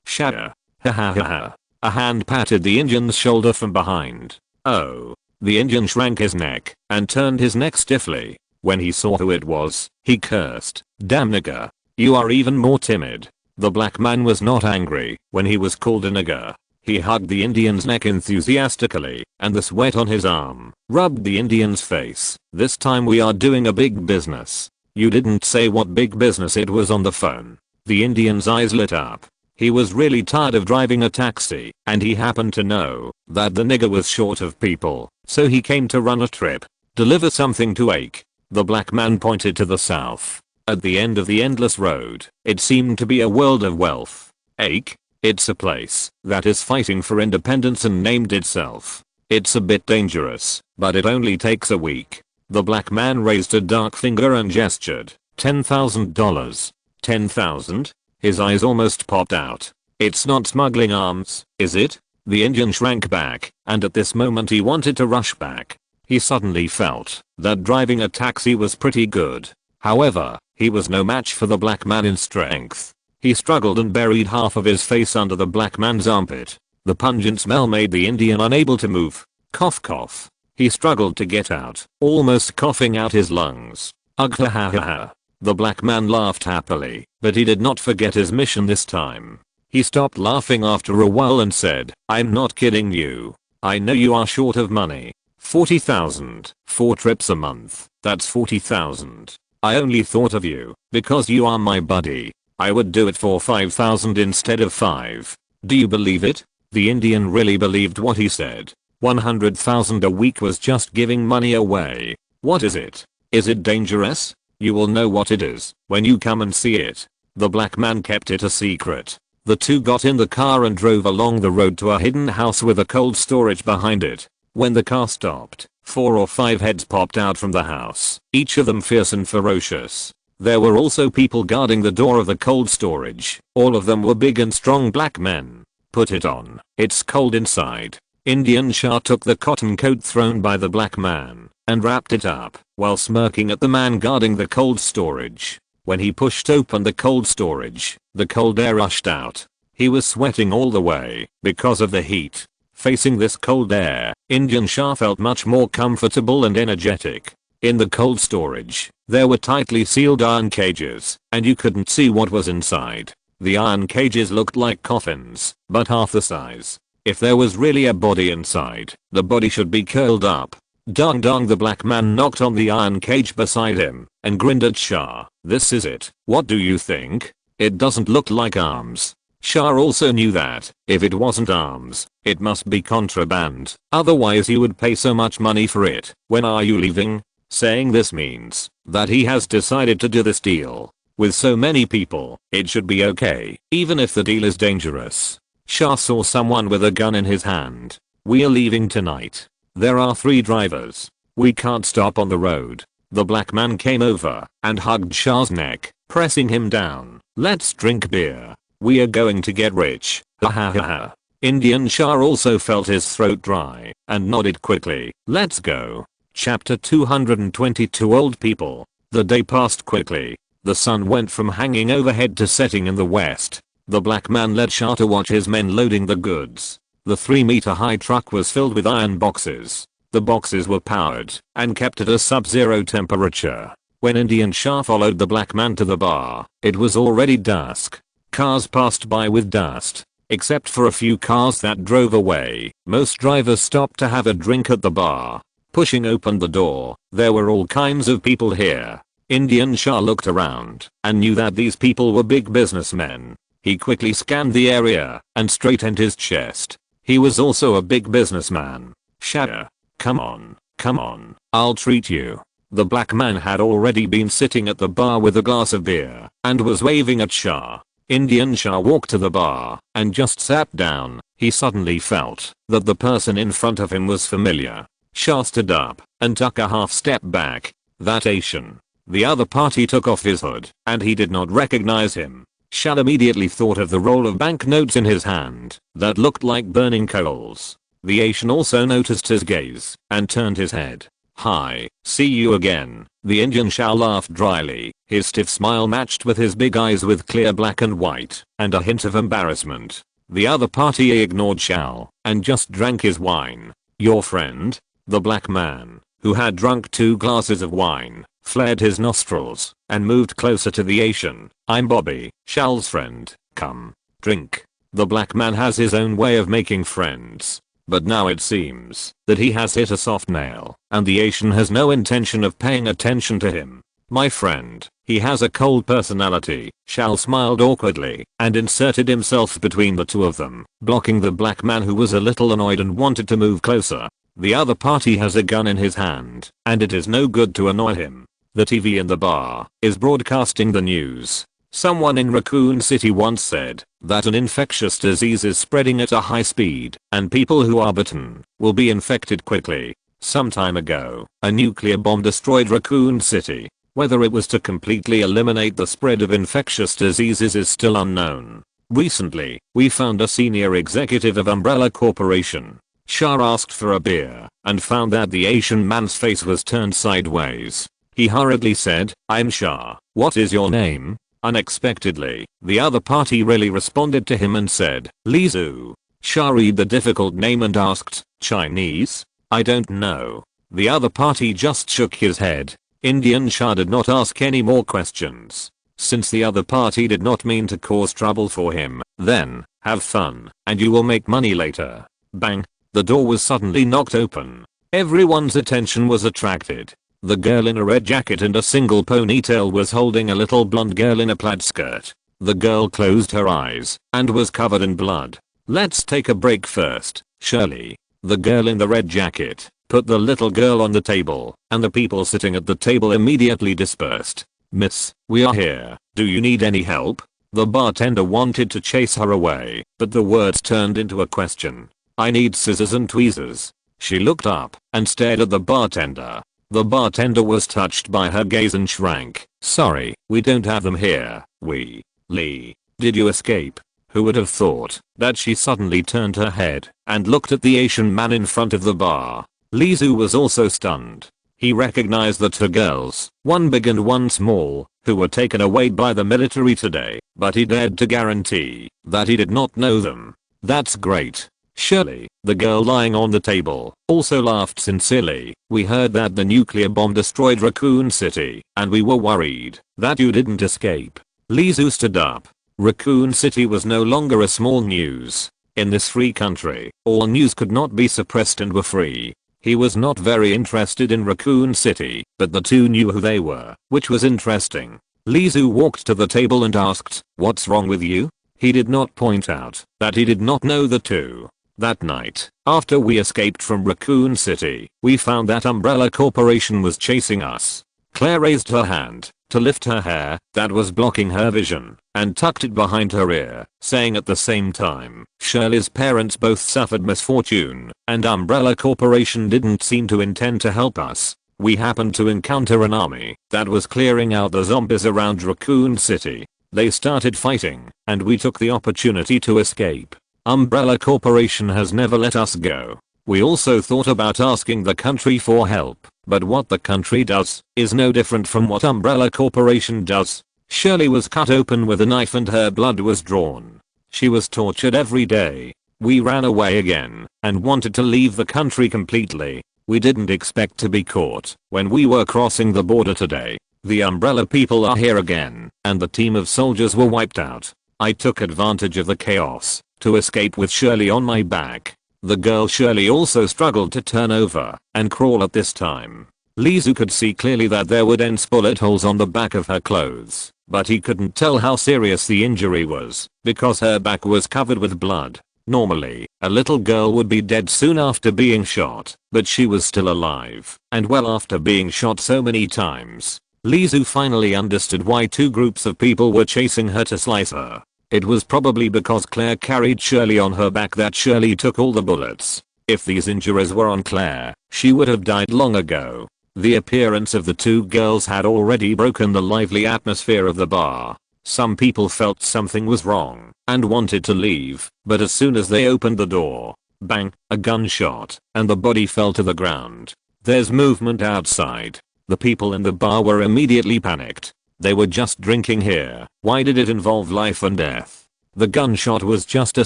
Shaka. Ha ha ha ha. A hand patted the Indian's shoulder from behind. "Oh." The Indian shrank his neck and turned his neck stiffly. When he saw who it was, he cursed. "Damn nigger. You are even more timid." The black man was not angry when he was called a nigger. He hugged the Indian's neck enthusiastically, and the sweat on his arm rubbed the Indian's face. "This time we are doing a big business." "You didn't say what big business it was on the phone." The Indian's eyes lit up. He was really tired of driving a taxi, and he happened to know that the nigger was short of people, so he came to run a trip. "Deliver something to Ake." The black man pointed to the south. At the end of the endless road, it seemed to be a world of wealth. Ake? It's a place that is fighting for independence and named itself. It's a bit dangerous, but it only takes a week. The black man raised a dark finger and gestured. $10,000. 10,000? His eyes almost popped out. "It's not smuggling arms, is it?" The Indian shrank back, and at this moment he wanted to rush back. He suddenly felt that driving a taxi was pretty good. However, he was no match for the black man in strength. He struggled and buried half of his face under the black man's armpit. The pungent smell made the Indian unable to move. Cough cough. He struggled to get out, almost coughing out his lungs. Ugh ha ha ha. The black man laughed happily, but he did not forget his mission this time. He stopped laughing after a while and said, "I'm not kidding you. I know you are short of money. 40,000, 4 trips a month, that's 40,000. I only thought of you because you are my buddy. I would do it for 5,000 instead of 5. Do you believe it?" The Indian really believed what he said. 100,000 a week was just giving money away. "What is it? Is it dangerous?" "You will know what it is when you come and see it." The black man kept it a secret. The two got in the car and drove along the road to a hidden house with a cold storage behind it. When the car stopped, 4 or 5 heads popped out from the house, each of them fierce and ferocious. There were also people guarding the door of the cold storage. All of them were big and strong black men. "Put it on. It's cold inside." Indian Shah took the cotton coat thrown by the black man and wrapped it up while smirking at the man guarding the cold storage. When he pushed open the cold storage, the cold air rushed out. He was sweating all the way because of the heat. Facing this cold air, Indian Shah felt much more comfortable and energetic. In the cold storage, there were tightly sealed iron cages, and you couldn't see what was inside. The iron cages looked like coffins, but half the size. If there was really a body inside, the body should be curled up. Dong dong, the black man knocked on the iron cage beside him and grinned at Shah. This is it. What do you think? It doesn't look like arms. Shah also knew that, if it wasn't arms, it must be contraband, otherwise he would pay so much money for it. When are you leaving? Saying this means that he has decided to do this deal. With so many people, it should be okay, even if the deal is dangerous. Shah saw someone with a gun in his hand. We're leaving tonight. There are 3 drivers. We can't stop on the road. The black man came over and hugged Shah's neck, pressing him down. Let's drink beer. We are going to get rich. Ha ha ha ha. Indian Shah also felt his throat dry and nodded quickly. Let's go. Chapter 222. Old people. The day passed quickly. The sun went from hanging overhead to setting in the west. The black man led Shah to watch his men loading the goods. The 3-meter high truck was filled with iron boxes. The boxes were powered and kept at a sub-zero temperature. When Indian Shah followed the black man to the bar, it was already dusk. Cars passed by with dust. Except for a few cars that drove away, most drivers stopped to have a drink at the bar. Pushing open the door, there were all kinds of people here. Indian Shah looked around and knew that these people were big businessmen. He quickly scanned the area and straightened his chest. He was also a big businessman. Shah, come on, I'll treat you. The black man had already been sitting at the bar with a glass of beer and was waving at Shah. Indian Shah walked to the bar and just sat down. He suddenly felt that the person in front of him was familiar. Shah stood up and took a half step back. That Asian. The other party took off his hood and he did not recognize him. Shah immediately thought of the roll of banknotes in his hand that looked like burning coals. The Asian also noticed his gaze and turned his head. Hi, see you again. The Indian Shah laughed dryly. His stiff smile matched with his big eyes with clear black and white and a hint of embarrassment. The other party ignored Shah and just drank his wine. Your friend? The black man, who had drunk 2 glasses of wine, flared his nostrils and moved closer to the Asian. I'm Bobby, Shah's friend. Come, drink. The black man has his own way of making friends. But now it seems that he has hit a soft nail, and the Asian has no intention of paying attention to him. My friend, he has a cold personality. Shah smiled awkwardly and inserted himself between the two of them, blocking the black man who was a little annoyed and wanted to move closer. The other party has a gun in his hand, and it is no good to annoy him. The TV in the bar is broadcasting the news. Someone in Raccoon City once said that an infectious disease is spreading at a high speed and people who are bitten will be infected quickly. Some time ago, a nuclear bomb destroyed Raccoon City. Whether it was to completely eliminate the spread of infectious diseases is still unknown. Recently, we found a senior executive of Umbrella Corporation. Shah asked for a beer and found that the Asian man's face was turned sideways. He hurriedly said, I'm Shah. What is your name? Unexpectedly, the other party really responded to him and said, Li Zhu. Shah read the difficult name and asked, Chinese? I don't know. The other party just shook his head. Indian Shah did not ask any more questions. Since the other party did not mean to cause trouble for him, then, have fun, and you will make money later. Bang. The door was suddenly knocked open. Everyone's attention was attracted. The girl in a red jacket and a single ponytail was holding a little blonde girl in a plaid skirt. The girl closed her eyes and was covered in blood. Let's take a break first, Shirley. The girl in the red jacket put the little girl on the table, and the people sitting at the table immediately dispersed. Miss, we are here. Do you need any help? The bartender wanted to chase her away, but the words turned into a question. I need scissors and tweezers. She looked up and stared at the bartender. The bartender was touched by her gaze and shrank. Sorry, we don't have them here. Lee, did you escape? Who would have thought that she suddenly turned her head and looked at the Asian man in front of the bar. Li Zhu was also stunned. He recognized the 2 girls, one big and one small, who were taken away by the military today, but he dared to guarantee that he did not know them. That's great. Shirley, the girl lying on the table, also laughed sincerely. We heard that the nuclear bomb destroyed Raccoon City, and we were worried that you didn't escape. Lizu stood up. Raccoon City was no longer a small news. In this free country, all news could not be suppressed and were free. He was not very interested in Raccoon City, but the two knew who they were, which was interesting. Lizu walked to the table and asked, "What's wrong with you?" He did not point out that he did not know the two. That night, after we escaped from Raccoon City, we found that Umbrella Corporation was chasing us. Claire raised her hand to lift her hair that was blocking her vision and tucked it behind her ear, saying at the same time, Shirley's parents both suffered misfortune, and Umbrella Corporation didn't seem to intend to help us. We happened to encounter an army that was clearing out the zombies around Raccoon City. They started fighting, and we took the opportunity to escape. Umbrella Corporation has never let us go. We also thought about asking the country for help, but what the country does is no different from what Umbrella Corporation does. Shirley was cut open with a knife and her blood was drawn. She was tortured every day. We ran away again and wanted to leave the country completely. We didn't expect to be caught when we were crossing the border today. The Umbrella people are here again, and the team of soldiers were wiped out. I took advantage of the chaos to escape with Shirley on my back. The girl Shirley also struggled to turn over and crawl at this time. Lizu could see clearly that there were dense bullet holes on the back of her clothes, but he couldn't tell how serious the injury was because her back was covered with blood. Normally, a little girl would be dead soon after being shot, but she was still alive, and well after being shot so many times. Lizu finally understood why two groups of people were chasing her to slice her. It was probably because Claire carried Shirley on her back that Shirley took all the bullets. If these injuries were on Claire, she would have died long ago. The appearance of the two girls had already broken the lively atmosphere of the bar. Some people felt something was wrong and wanted to leave, but as soon as they opened the door, bang, a gunshot, and the body fell to the ground. There's movement outside. The people in the bar were immediately panicked. They were just drinking here. Why did it involve life and death? The gunshot was just a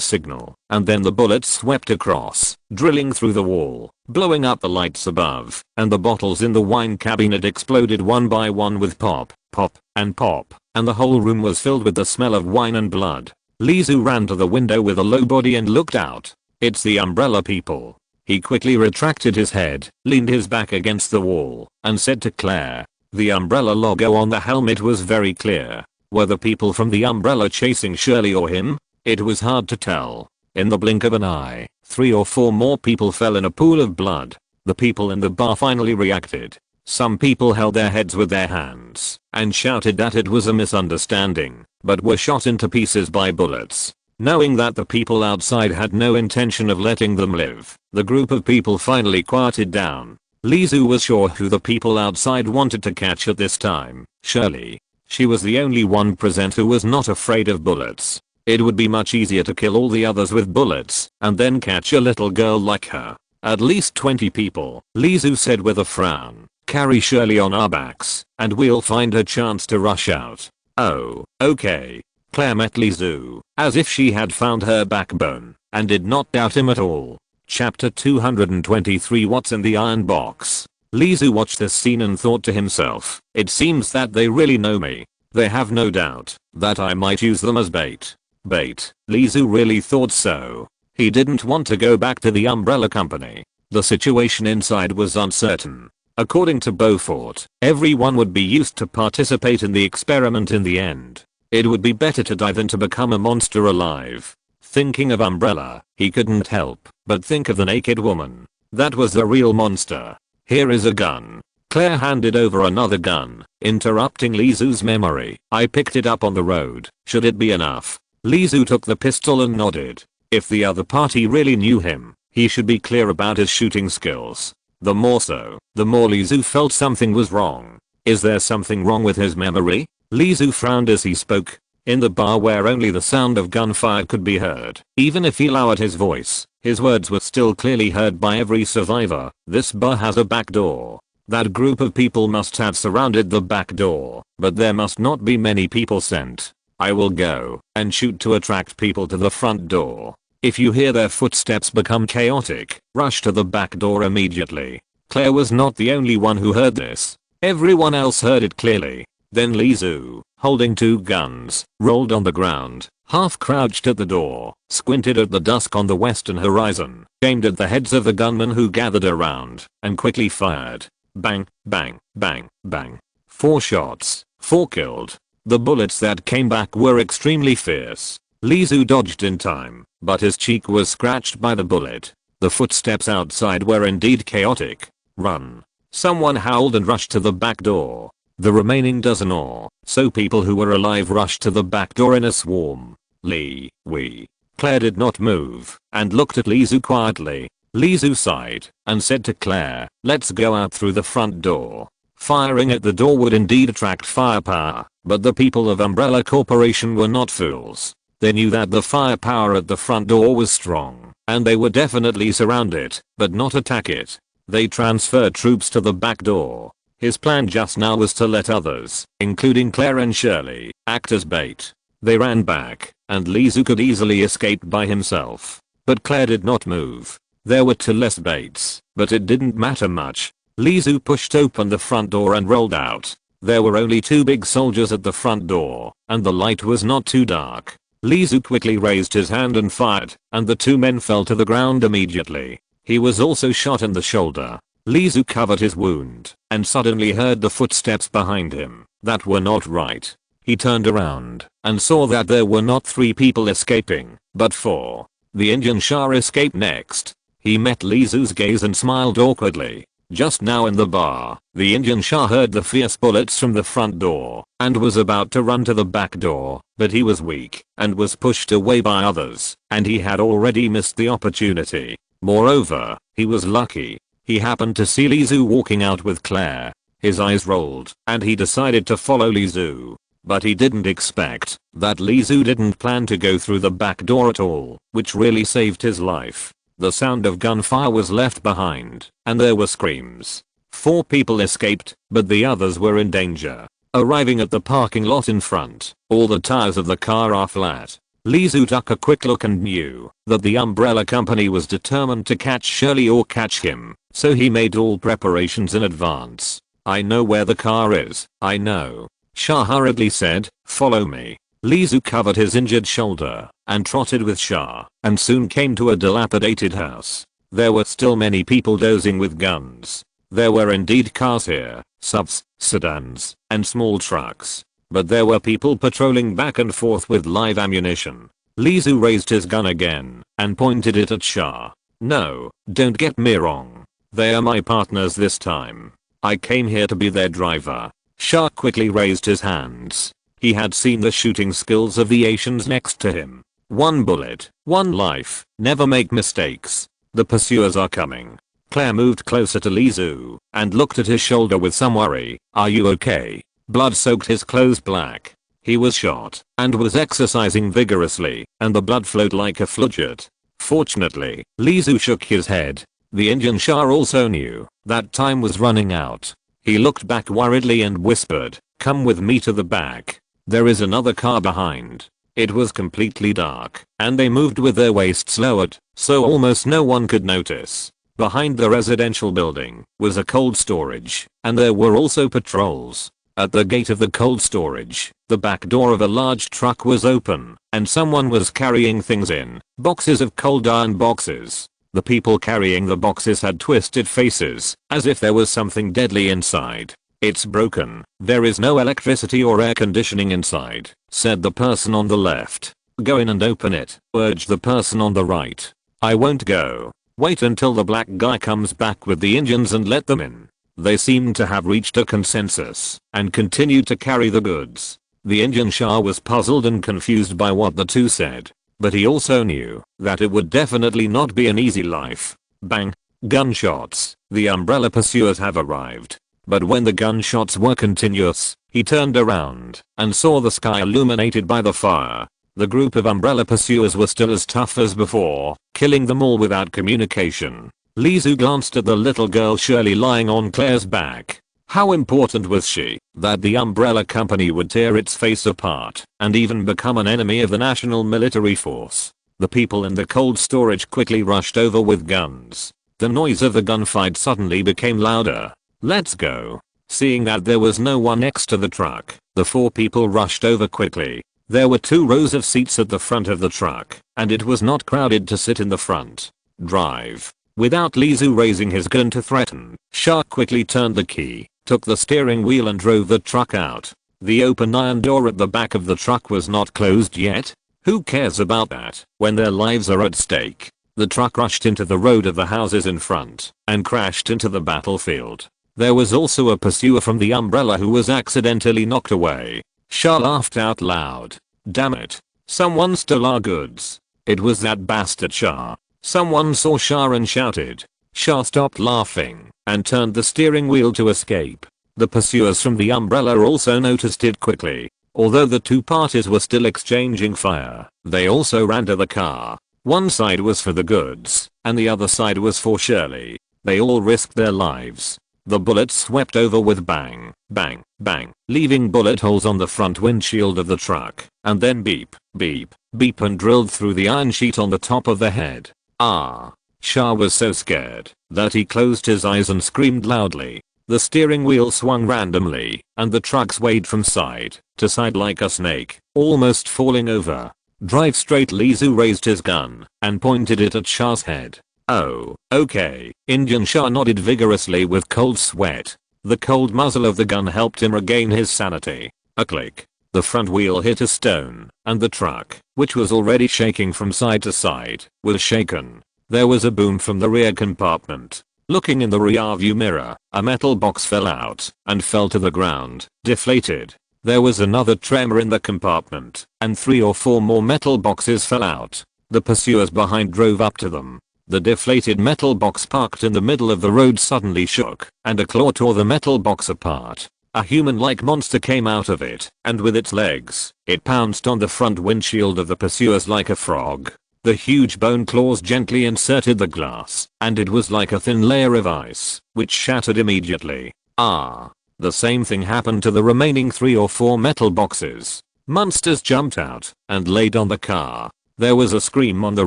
signal, and then the bullets swept across, drilling through the wall, blowing up the lights above, and the bottles in the wine cabinet exploded one by one with pop, pop, and pop, and the whole room was filled with the smell of wine and blood. Lizu ran to the window with a low body and looked out. It's the Umbrella people. He quickly retracted his head, leaned his back against the wall, and said to Claire, the Umbrella logo on the helmet was very clear. Were the people from the Umbrella chasing Shirley or him? It was hard to tell. In the blink of an eye, 3 or 4 more people fell in a pool of blood. The people in the bar finally reacted. Some people held their heads with their hands and shouted that it was a misunderstanding, but were shot into pieces by bullets. Knowing that the people outside had no intention of letting them live, the group of people finally quieted down. Lizu was sure who the people outside wanted to catch at this time, Shirley. She was the only one present who was not afraid of bullets. It would be much easier to kill all the others with bullets and then catch a little girl like her. At least 20 people, Lizu said with a frown. Carry Shirley on our backs, and we'll find a chance to rush out. Oh, okay. Claire met Lizu, as if she had found her backbone, and did not doubt him at all. Chapter 223 What's in the iron box? Lizu watched this scene and thought to himself, it seems that they really know me. They have no doubt that I might use them as bait. Bait, Lizu really thought so. He didn't want to go back to the Umbrella Company. The situation inside was uncertain. According to Beaufort, everyone would be used to participate in the experiment in the end. It would be better to die than to become a monster alive. Thinking of Umbrella, he couldn't help but think of the naked woman. That was the real monster. Here is a gun. Claire handed over another gun, interrupting Lizu's memory. I picked it up on the road. Should it be enough? Lizu took the pistol and nodded. If the other party really knew him, he should be clear about his shooting skills. The more so, the more Lizu felt something was wrong. Is there something wrong with his memory? Lizu frowned as he spoke. In the bar where only the sound of gunfire could be heard, even if he lowered his voice, his words were still clearly heard by every survivor. This bar has a back door. That group of people must have surrounded the back door, but there must not be many people sent. I will go and shoot to attract people to the front door. If you hear their footsteps become chaotic, rush to the back door immediately. Claire was not the only one who heard this. Everyone else heard it clearly. Then Lizu, holding two guns, rolled on the ground, half crouched at the door, squinted at the dusk on the western horizon, aimed at the heads of the gunmen who gathered around, and quickly fired. Bang, bang, bang, bang. 4 shots, 4 killed. The bullets that came back were extremely fierce. Lizu dodged in time, but his cheek was scratched by the bullet. The footsteps outside were indeed chaotic. Run. Someone howled and rushed to the back door. The remaining dozen or so people who were alive rushed to the back door in a swarm. Claire did not move and looked at Lizu quietly. Lizu sighed and said to Claire, "Let's go out through the front door." Firing at the door would indeed attract firepower, but the people of Umbrella Corporation were not fools. They knew that the firepower at the front door was strong, and they would definitely surround it, but not attack it. They transferred troops to the back door. His plan just now was to let others, including Claire and Shirley, act as bait. They ran back, and Lizu could easily escape by himself. But Claire did not move. There were 2 less baits, but it didn't matter much. Lizu pushed open the front door and rolled out. There were only 2 big soldiers at the front door, and the light was not too dark. Lizu quickly raised his hand and fired, and the 2 men fell to the ground immediately. He was also shot in the shoulder. Lizu covered his wound, and suddenly heard the footsteps behind him that were not right. He turned around, and saw that there were not 3 people escaping, but 4. The Indian Shah escaped next. He met Lizu's gaze and smiled awkwardly. Just now in the bar, the Indian Shah heard the fierce bullets from the front door, and was about to run to the back door, but he was weak, and was pushed away by others, and he had already missed the opportunity. Moreover, he was lucky. He happened to see Lizu walking out with Claire. His eyes rolled, and he decided to follow Lizu. But he didn't expect that Lizu didn't plan to go through the back door at all, which really saved his life. The sound of gunfire was left behind, and there were screams. 4 people escaped, but the others were in danger. Arriving at the parking lot in front, all the tires of the car are flat. Lizu took a quick look and knew that the Umbrella Company was determined to catch Shirley or catch him, so he made all preparations in advance. "I know where the car is, I know," Shah hurriedly said, "follow me." Lizu covered his injured shoulder and trotted with Shah, and soon came to a dilapidated house. There were still many people dozing with guns. There were indeed cars here, subs, sedans, and small trucks. But there were people patrolling back and forth with live ammunition. Lizu raised his gun again and pointed it at Shah. "No, don't get me wrong. They are my partners this time. I came here to be their driver." Shah quickly raised his hands. He had seen the shooting skills of the Asians next to him. 1 bullet, 1 life, never make mistakes. The pursuers are coming. Claire moved closer to Lizu and looked at his shoulder with some worry. "Are you okay?" Blood soaked his clothes black. He was shot and was exercising vigorously, and the blood flowed like a floodgate. Fortunately, Lizu shook his head. The Indian Shah also knew that time was running out. He looked back worriedly and whispered, "Come with me to the back. There is another car behind." It was completely dark, and they moved with their waists lowered, so almost no one could notice. Behind the residential building was a cold storage, and there were also patrols. At the gate of the cold storage, the back door of a large truck was open, and someone was carrying things in boxes of cold iron boxes. The people carrying the boxes had twisted faces, as if there was something deadly inside. "It's broken. There is no electricity or air conditioning inside," said the person on the left. "Go in and open it," urged the person on the right. "I won't go. Wait until the black guy comes back with the Indians and let them in." They seemed to have reached a consensus and continued to carry the goods. The Indian Shah was puzzled and confused by what the 2 said, but he also knew that it would definitely not be an easy life. Bang! Gunshots. The Umbrella pursuers have arrived. But when the gunshots were continuous, he turned around and saw the sky illuminated by the fire. The group of Umbrella pursuers were still as tough as before, killing them all without communication. Lizu glanced at the little girl Shirley lying on Claire's back. How important was she that the Umbrella Company would tear its face apart and even become an enemy of the National Military Force? The people in the cold storage quickly rushed over with guns. The noise of the gunfight suddenly became louder. "Let's go." Seeing that there was no one next to the truck, the 4 people rushed over quickly. There were 2 rows of seats at the front of the truck, and it was not crowded to sit in the front. Drive. Without Lizu raising his gun to threaten, Shah quickly turned the key, took the steering wheel and drove the truck out. The open iron door at the back of the truck was not closed yet. Who cares about that when their lives are at stake? The truck rushed into the road of the houses in front and crashed into the battlefield. There was also a pursuer from the umbrella who was accidentally knocked away. Shah laughed out loud. Damn it. Someone stole our goods. It was that bastard Shah. Someone saw Shah and shouted. Shah stopped laughing and turned the steering wheel to escape. The pursuers from the umbrella also noticed it quickly. Although the 2 parties were still exchanging fire, they also ran to the car. One side was for the goods, and the other side was for Shirley. They all risked their lives. The bullets swept over with bang, bang, bang, leaving bullet holes on the front windshield of the truck, and then beep, beep, beep and drilled through the iron sheet on the top of the head. Ah! Shah was so scared that he closed his eyes and screamed loudly. The steering wheel swung randomly, and the truck swayed from side to side like a snake, almost falling over. Drive straight. Lizu raised his gun and pointed it at Shah's head. Oh, okay. Indian Shah nodded vigorously with cold sweat. The cold muzzle of the gun helped him regain his sanity. A click. The front wheel hit a stone, and the truck, which was already shaking from side to side, was shaken. There was a boom from the rear compartment. Looking in the rearview mirror, a metal box fell out and fell to the ground, deflated. There was another tremor in the compartment, and 3 or 4 more metal boxes fell out. The pursuers behind drove up to them. The deflated metal box parked in the middle of the road suddenly shook, and a claw tore the metal box apart. A human-like monster came out of it, and with its legs, it pounced on the front windshield of the pursuers like a frog. The huge bone claws gently inserted the glass, and it was like a thin layer of ice, which shattered immediately. Ah! The same thing happened to the remaining 3 or 4 metal boxes. Monsters jumped out and laid on the car. There was a scream on the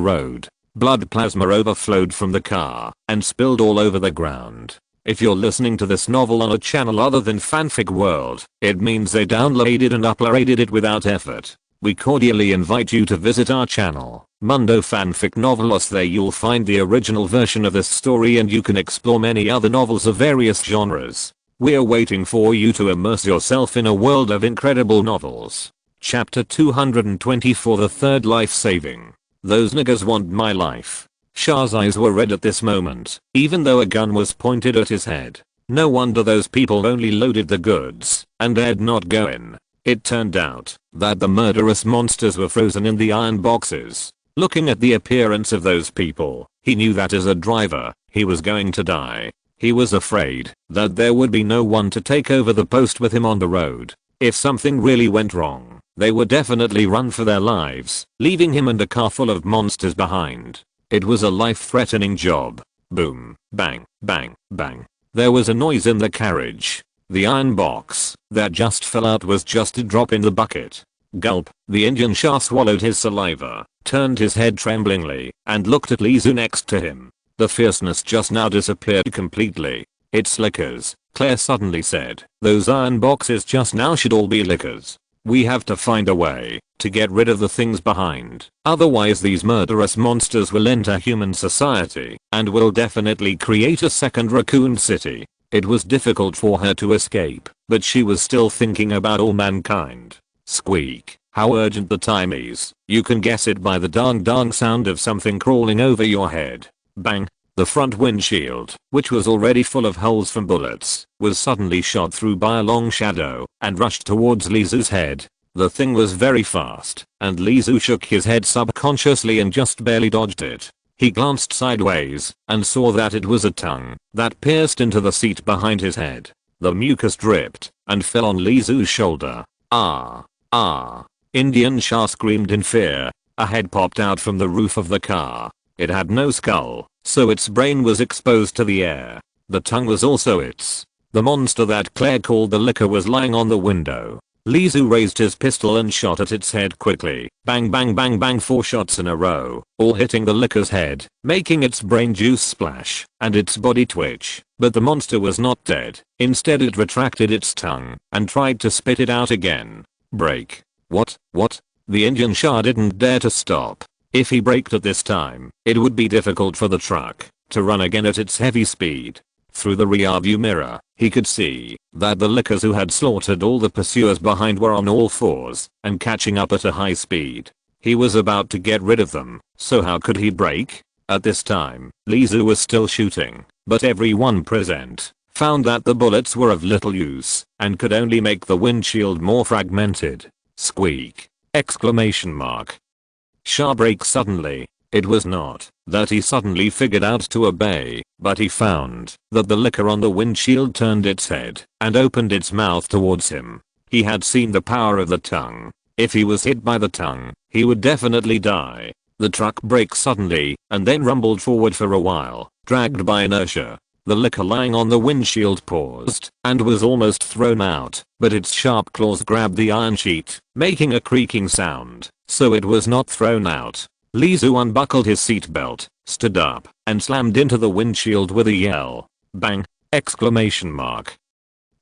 road. Blood plasma overflowed from the car and spilled all over the ground. If you're listening to this novel on a channel other than Fanfic World, it means they downloaded and uploaded it without effort. We cordially invite you to visit our channel, Mundo Fanfic Novelos. There you'll find the original version of this story and you can explore many other novels of various genres. We're waiting for you to immerse yourself in a world of incredible novels. Chapter 224, The Third Life Saving. Those niggas want my life. Shah's eyes were red at this moment, even though a gun was pointed at his head. No wonder those people only loaded the goods and dared not go in. It turned out that the murderous monsters were frozen in the iron boxes. Looking at the appearance of those people, he knew that as a driver, he was going to die. He was afraid that there would be no one to take over the post with him on the road. If something really went wrong, they would definitely run for their lives, leaving him and a car full of monsters behind. It was a life-threatening job. Boom, bang, bang, bang. There was a noise in the carriage. The iron box that just fell out was just a drop in the bucket. Gulp. The Indian Shah swallowed his saliva, turned his head tremblingly, and looked at Lizu next to him. The fierceness just now disappeared completely. It's liquors, Claire suddenly said. Those iron boxes just now should all be liquors. We have to find a way to get rid of the things behind. Otherwise these murderous monsters will enter human society and will definitely create a second Raccoon City. It was difficult for her to escape, but she was still thinking about all mankind. Squeak. How urgent the time is. You can guess it by the dang dang sound of something crawling over your head. Bang. The front windshield, which was already full of holes from bullets, was suddenly shot through by a long shadow and rushed towards Lizu's head. The thing was very fast, and Lizu shook his head subconsciously and just barely dodged it. He glanced sideways and saw that it was a tongue that pierced into the seat behind his head. The mucus dripped and fell on Lizu's shoulder. Ah! Ah! Indian Shah screamed in fear. A head popped out from the roof of the car. It had no skull, so its brain was exposed to the air. The tongue was also its. The monster that Claire called the liquor was lying on the window. Lizu raised his pistol and shot at its head quickly. Bang bang bang bang, 4 shots in a row, all hitting the licker's head, making its brain juice splash and its body twitch. But the monster was not dead. Instead it retracted its tongue and tried to spit it out again. Break. What? The engine Shah didn't dare to stop. If he braked at this time, it would be difficult for the truck to run again at its heavy speed. Through the rearview mirror, he could see that the lickers who had slaughtered all the pursuers behind were on all fours and catching up at a high speed. He was about to get rid of them, so how could he brake? At this time, Lizu was still shooting, but everyone present found that the bullets were of little use and could only make the windshield more fragmented. Squeak! Exclamation mark. Shah braked suddenly. It was not that he suddenly figured out to obey, but he found that the licker on the windshield turned its head and opened its mouth towards him. He had seen the power of the tongue. If he was hit by the tongue, he would definitely die. The truck braked suddenly and then rumbled forward for a while, dragged by inertia. The licker lying on the windshield paused and was almost thrown out, but its sharp claws grabbed the iron sheet, making a creaking sound, so it was not thrown out. Lizu unbuckled his seatbelt, stood up, and slammed into the windshield with a yell. Bang! Exclamation mark.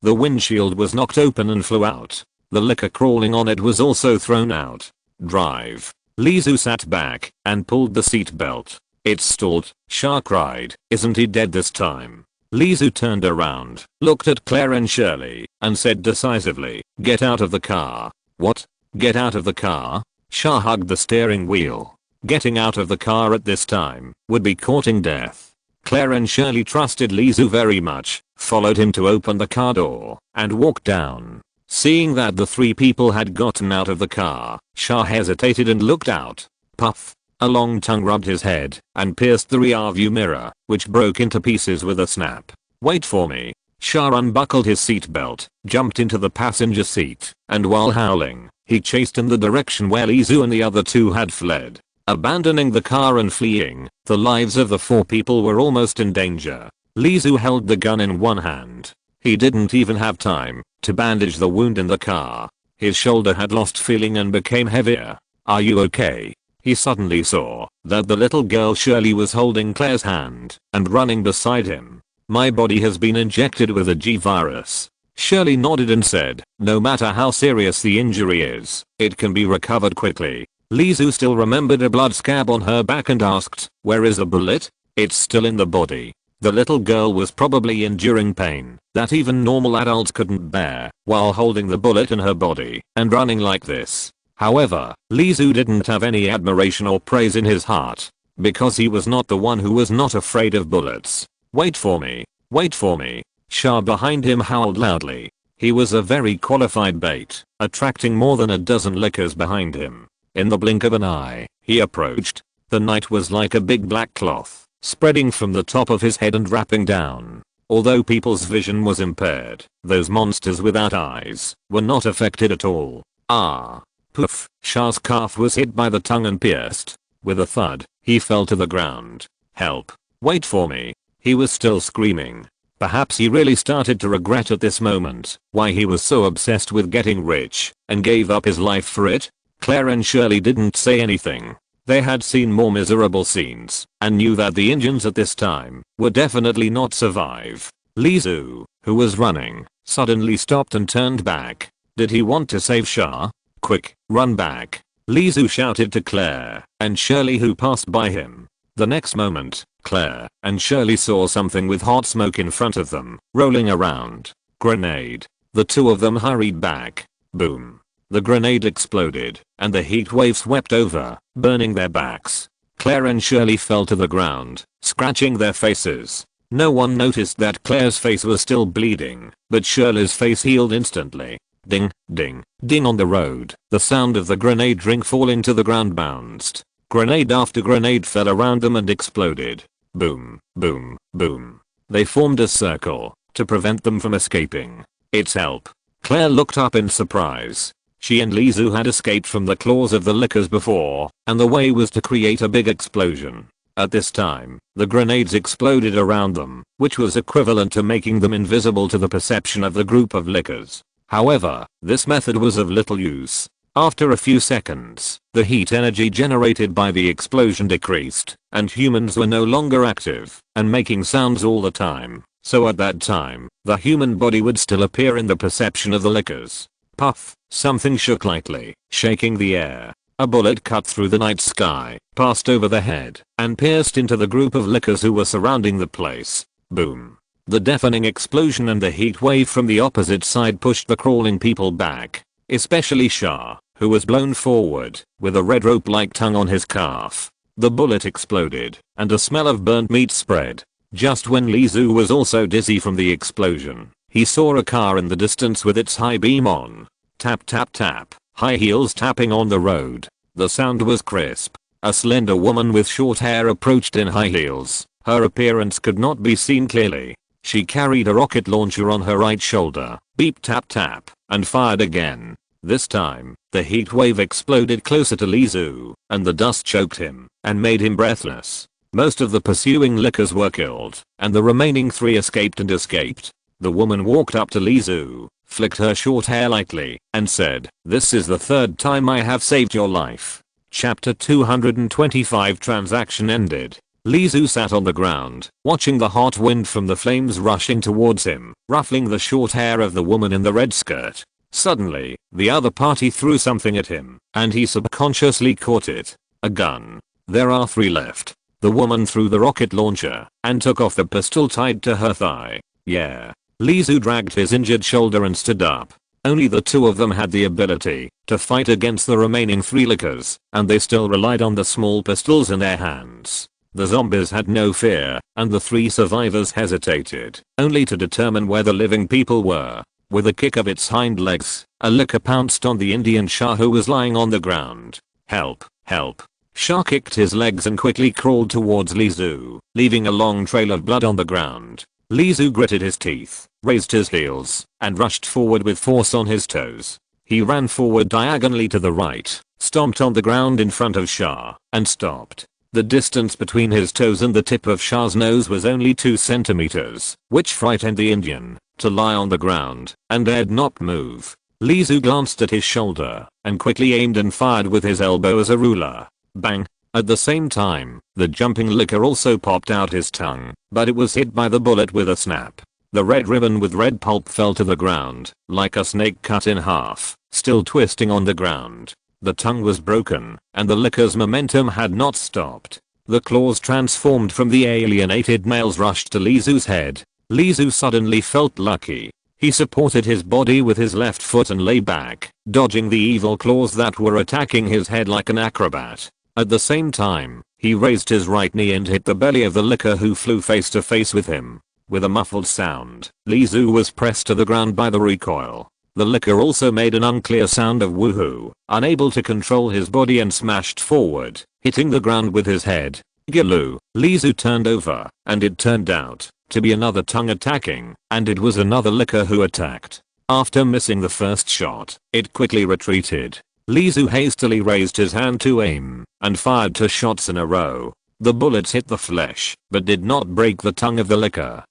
The windshield was knocked open and flew out. The licker crawling on it was also thrown out. Drive. Lizu sat back and pulled the seatbelt. It stalled. Shah cried, "Isn't he dead this time?" Lizu turned around, looked at Claire and Shirley, and said decisively, "Get out of the car." "What? Get out of the car?" Shah hugged the steering wheel. Getting out of the car at this time would be courting death. Claire and Shirley trusted Lizu very much, followed him to open the car door, and walked down. Seeing that the 3 people had gotten out of the car, Shah hesitated and looked out. Puff. A long tongue rubbed his head and pierced the rearview mirror, which broke into pieces with a snap. "Wait for me." Shah unbuckled his seatbelt, jumped into the passenger seat, and while howling, he chased in the direction where Lizu and the other 2 had fled. Abandoning the car and fleeing, the lives of the 4 people were almost in danger. Lizu held the gun in one hand. He didn't even have time to bandage the wound in the car. His shoulder had lost feeling and became heavier. "Are you okay?" He suddenly saw that the little girl Shirley was holding Claire's hand and running beside him. "My body has been injected with a G virus." Shirley nodded and said, "No matter how serious the injury is, it can be recovered quickly." Lizu still remembered a blood scab on her back and asked, "Where is the bullet?" "It's still in the body." The little girl was probably enduring pain that even normal adults couldn't bear while holding the bullet in her body and running like this. However, Lizu didn't have any admiration or praise in his heart, because he was not the one who was not afraid of bullets. "Wait for me. Wait for me." Shah behind him howled loudly. He was a very qualified bait, attracting more than a dozen lickers behind him. In the blink of an eye, he approached. The night was like a big black cloth, spreading from the top of his head and wrapping down. Although people's vision was impaired, those monsters without eyes were not affected at all. Ah! Poof! Shah's calf was hit by the tongue and pierced. With a thud, he fell to the ground. "Help! Wait for me." He was still screaming. Perhaps he really started to regret at this moment why he was so obsessed with getting rich and gave up his life for it. Claire and Shirley didn't say anything. They had seen more miserable scenes and knew that the Indians at this time would definitely not survive. Lizu, who was running, suddenly stopped and turned back. Did he want to save Shah? "Quick, run back." Lizu shouted to Claire and Shirley, who passed by him. The next moment, Claire and Shirley saw something with hot smoke in front of them, rolling around. Grenade. The 2 of them hurried back. Boom. The grenade exploded, and the heat wave swept over, burning their backs. Claire and Shirley fell to the ground, scratching their faces. No one noticed that Claire's face was still bleeding, but Shirley's face healed instantly. Ding, ding, ding on the road. The sound of the grenade ring falling to the ground bounced. Grenade after grenade fell around them and exploded. Boom, boom, boom. They formed a circle to prevent them from escaping. "It's help." Claire looked up in surprise. She and Lizu had escaped from the claws of the lickers before, and the way was to create a big explosion. At this time, the grenades exploded around them, which was equivalent to making them invisible to the perception of the group of lickers. However, this method was of little use. After a few seconds, the heat energy generated by the explosion decreased, and humans were no longer active and making sounds all the time. So at that time, the human body would still appear in the perception of the lickers. Puff, something shook lightly, shaking the air. A bullet cut through the night sky, passed over the head, and pierced into the group of lickers who were surrounding the place. Boom. The deafening explosion and the heat wave from the opposite side pushed the crawling people back, especially Shah, who was blown forward, with a red rope-like tongue on his calf. The bullet exploded, and a smell of burnt meat spread. Just when Li Zhu was also dizzy from the explosion, he saw a car in the distance with its high beam on. Tap tap tap, high heels tapping on the road. The sound was crisp. A slender woman with short hair approached in high heels. Her appearance could not be seen clearly. She carried a rocket launcher on her right shoulder. Beep tap tap, and fired again. This time, the heat wave exploded closer to Li Zhu, and the dust choked him and made him breathless. Most of the pursuing lickers were killed, and the remaining 3 escaped. The woman walked up to Li Zhu, flicked her short hair lightly, and said, "This is the 3rd time I have saved your life." Chapter 225 Transaction ended. Li Zhu sat on the ground, watching the hot wind from the flames rushing towards him, ruffling the short hair of the woman in the red skirt. Suddenly, the other party threw something at him, and he subconsciously caught it. A gun. There are 3 left. The woman threw the rocket launcher and took off the pistol tied to her thigh. Yeah. Li Zhu dragged his injured shoulder and stood up. Only the 2 of them had the ability to fight against the remaining 3 lickers, and they still relied on the small pistols in their hands. The zombies had no fear, and the 3 survivors hesitated, only to determine where the living people were. With a kick of its hind legs, a licker pounced on the Indian Shah who was lying on the ground. "Help, help." Shah kicked his legs and quickly crawled towards Li Zhu, leaving a long trail of blood on the ground. Li Zhu gritted his teeth, raised his heels, and rushed forward with force on his toes. He ran forward diagonally to the right, stomped on the ground in front of Shah, and stopped. The distance between his toes and the tip of Shah's nose was only 2 centimeters, which frightened the Indian to lie on the ground and dared not move. Li Zhu glanced at his shoulder and quickly aimed and fired with his elbow as a ruler. Bang. At the same time, the jumping licker also popped out his tongue, but it was hit by the bullet with a snap. The red ribbon with red pulp fell to the ground, like a snake cut in half, still twisting on the ground. The tongue was broken, and the licker's momentum had not stopped. The claws transformed from the alienated males rushed to Li Zhu's head. Li Zhu suddenly felt lucky. He supported his body with his left foot and lay back, dodging the evil claws that were attacking his head like an acrobat. At the same time, he raised his right knee and hit the belly of the licker who flew face to face with him. With a muffled sound, Li Zhu was pressed to the ground by the recoil. The licker also made an unclear sound of woohoo, unable to control his body and smashed forward, hitting the ground with his head. Giloo. Li Zhu turned over, and it turned out to be another tongue attacking, and it was another licker who attacked. After missing the first shot, it quickly retreated. Li Zhu hastily raised his hand to aim, and fired 2 shots in a row. The bullets hit the flesh, but did not break the tongue of the licker.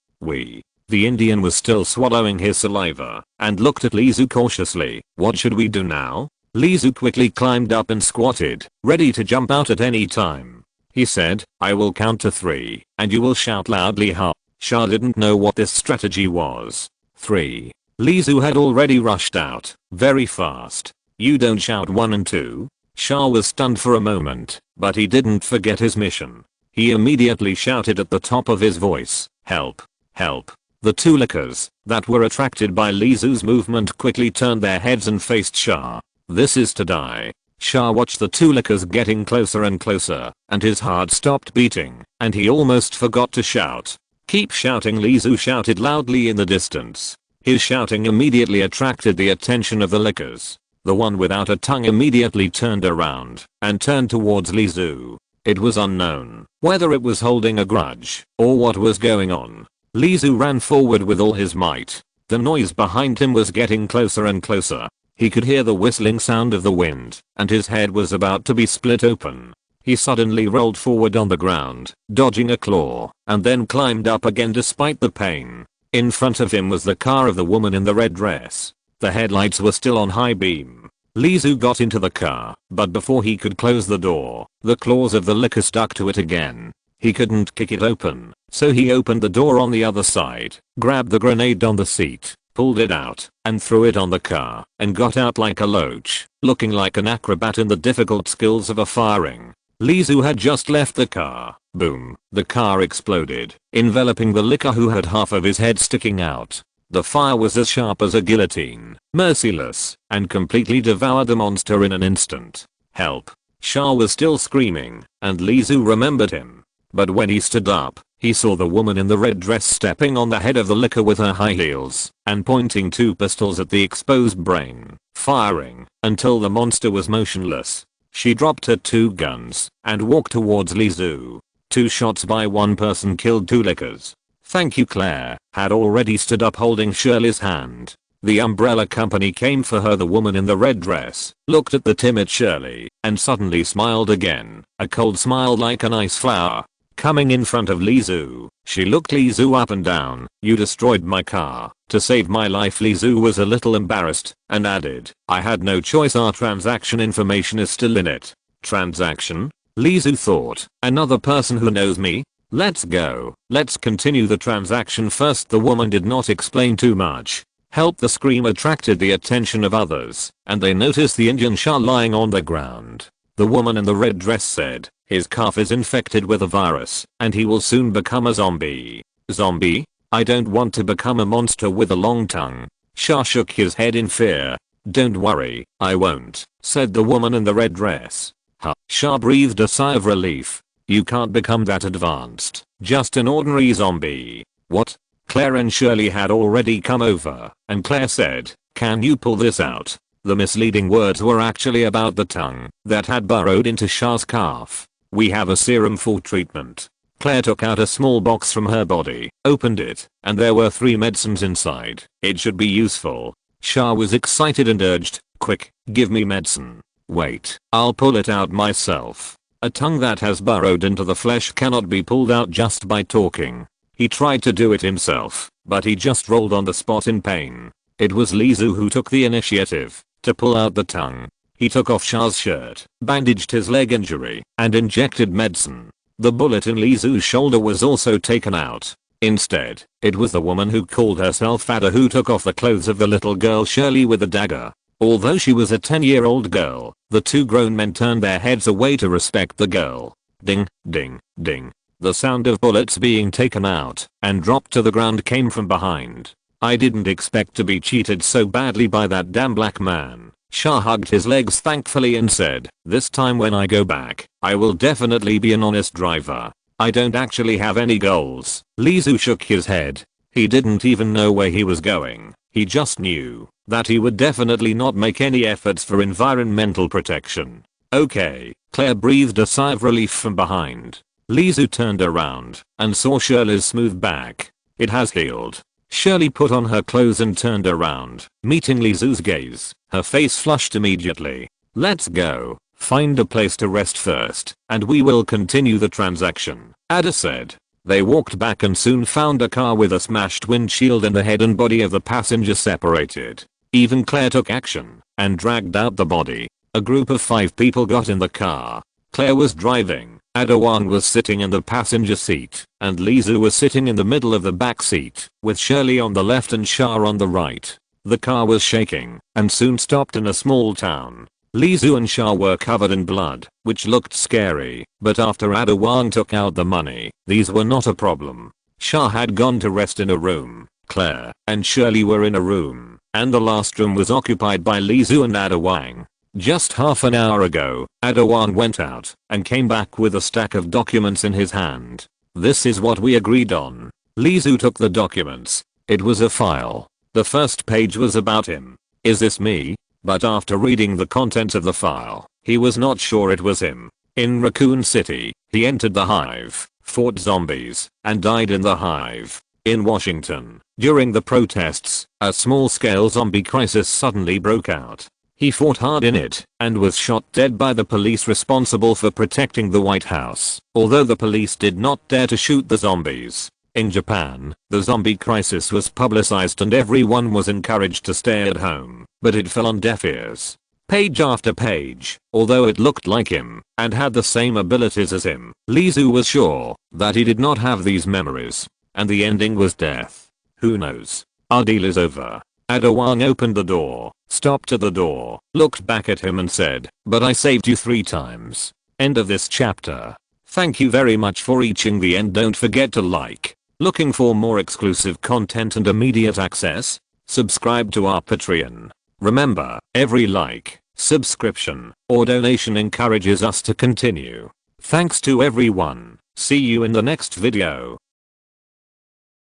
The Indian was still swallowing his saliva, and looked at Li Zhu cautiously. "What should we do now?" Li Zhu quickly climbed up and squatted, ready to jump out at any time. He said, "I will count to 3, and you will shout loudly how." Shah didn't know what this strategy was. 3. Li Zhu had already rushed out, very fast. "You don't shout 1 and 2. Shah was stunned for a moment, but he didn't forget his mission. He immediately shouted at the top of his voice, "Help! Help!" The 2 lickers that were attracted by Li Zhu's movement quickly turned their heads and faced Shah. "This is to die." Shah watched the 2 lickers getting closer and closer, and his heart stopped beating, and he almost forgot to shout. "Keep shouting," Li Zhu shouted loudly in the distance. His shouting immediately attracted the attention of the lickers. The one without a tongue immediately turned around and turned towards Li Zhu. It was unknown whether it was holding a grudge or what was going on. Li Zhu ran forward with all his might. The noise behind him was getting closer and closer. He could hear the whistling sound of the wind, and his head was about to be split open. He suddenly rolled forward on the ground, dodging a claw, and then climbed up again despite the pain. In front of him was the car of the woman in the red dress. The headlights were still on high beam. Lizu got into the car, but before he could close the door, the claws of the liquor stuck to it again. He couldn't kick it open, so he opened the door on the other side, grabbed the grenade on the seat, pulled it out, and threw it on the car, and got out like a loach, looking like an acrobat in the difficult skills of a firing. Lizu had just left the car. Boom, the car exploded, enveloping the licker who had half of his head sticking out. The fire was as sharp as a guillotine, merciless, and completely devoured the monster in an instant. Help. Shah was still screaming, and Lizu remembered him. But when he stood up, he saw the woman in the red dress stepping on the head of the licker with her high heels, and pointing 2 pistols at the exposed brain, firing, until the monster was motionless. She dropped her 2 guns, and walked towards Lizu. 2 shots by 1 person killed 2 lickers. Thank you. Claire had already stood up holding Shirley's hand. The umbrella company came for her. The woman in the red dress looked at the timid Shirley and suddenly smiled again, a cold smile like an ice flower. Coming in front of Lizu, she looked Lizu up and down. You destroyed my car to save my life. Lizu was a little embarrassed and added, I had no choice. Our transaction information is still in it. Transaction? Lizu thought, another person who knows me? Let's go. Let's continue the transaction first. The woman did not explain too much. Help. The scream attracted the attention of others, and they noticed the Indian Shah lying on the ground. The woman in the red dress said, his calf is infected with a virus, and he will soon become a zombie. Zombie? I don't want to become a monster with a long tongue. Shah shook his head in fear. Don't worry, I won't, said the woman in the red dress. Huh. Shah breathed a sigh of relief. You can't become that advanced, just an ordinary zombie. What? Claire and Shirley had already come over, and Claire said, can you pull this out? The misleading words were actually about the tongue that had burrowed into Shah's calf. We have a serum for treatment. Claire took out a small box from her body, opened it, and there were 3 medicines inside. It should be useful. Shah was excited and urged, quick, give me medicine. Wait, I'll pull it out myself. A tongue that has burrowed into the flesh cannot be pulled out just by talking. He tried to do it himself, but he just rolled on the spot in pain. It was Lizu who took the initiative to pull out the tongue. He took off Shah's shirt, bandaged his leg injury, and injected medicine. The bullet in Lizu's shoulder was also taken out. Instead, it was the woman who called herself Ada who took off the clothes of the little girl Shirley with a dagger. Although she was a 10-year-old girl, the 2 grown men turned their heads away to respect the girl. Ding, ding, ding. The sound of bullets being taken out and dropped to the ground came from behind. I didn't expect to be cheated so badly by that damn black man. Shah hugged his legs thankfully and said, this time when I go back, I will definitely be an honest driver. I don't actually have any goals. Lizu shook his head. He didn't even know where he was going. He just knew that he would definitely not make any efforts for environmental protection. Okay, Claire breathed a sigh of relief from behind. Lizu turned around and saw Shirley's smooth back. It has healed. Shirley put on her clothes and turned around, meeting Lizu's gaze. Her face flushed immediately. Let's go. Find a place to rest first, and we will continue the transaction, Ada said. They walked back and soon found a car with a smashed windshield and the head and body of the passenger separated. Even Claire took action and dragged out the body. A group of 5 people got in the car. Claire was driving, Adawan was sitting in the passenger seat, and Lizu was sitting in the middle of the back seat, with Shirley on the left and Shah on the right. The car was shaking, and soon stopped in a small town. Lizu and Shah were covered in blood, which looked scary, but after Adawan took out the money, these were not a problem. Shah had gone to rest in a room. Claire and Shirley were in a room, and the last room was occupied by Lizu and Adawan. Just half an hour ago, Adawan went out and came back with a stack of documents in his hand. This is what we agreed on. Lizu took the documents. It was a file. The first page was about him. Is this me? But after reading the contents of the file, he was not sure it was him. In Raccoon City, he entered the hive, fought zombies, and died in the hive. In Washington, during the protests, a small-scale zombie crisis suddenly broke out. He fought hard in it and was shot dead by the police responsible for protecting the White House. Although the police did not dare to shoot the zombies, In Japan, the zombie crisis was publicized and everyone was encouraged to stay at home, but it fell on deaf ears. Page after page, although it looked like him and had the same abilities as him, Lizu was sure that he did not have these memories, and the ending was death. Who knows? Our deal is over. Adawang opened the door, stopped at the door, looked back at him and said, "But I saved you 3 times. End of this chapter. Thank you very much for reaching the end. Don't forget to like. Looking for more exclusive content and immediate access? Subscribe to our Patreon. Remember, every like, subscription, or donation encourages us to continue. Thanks to everyone. See you in the next video."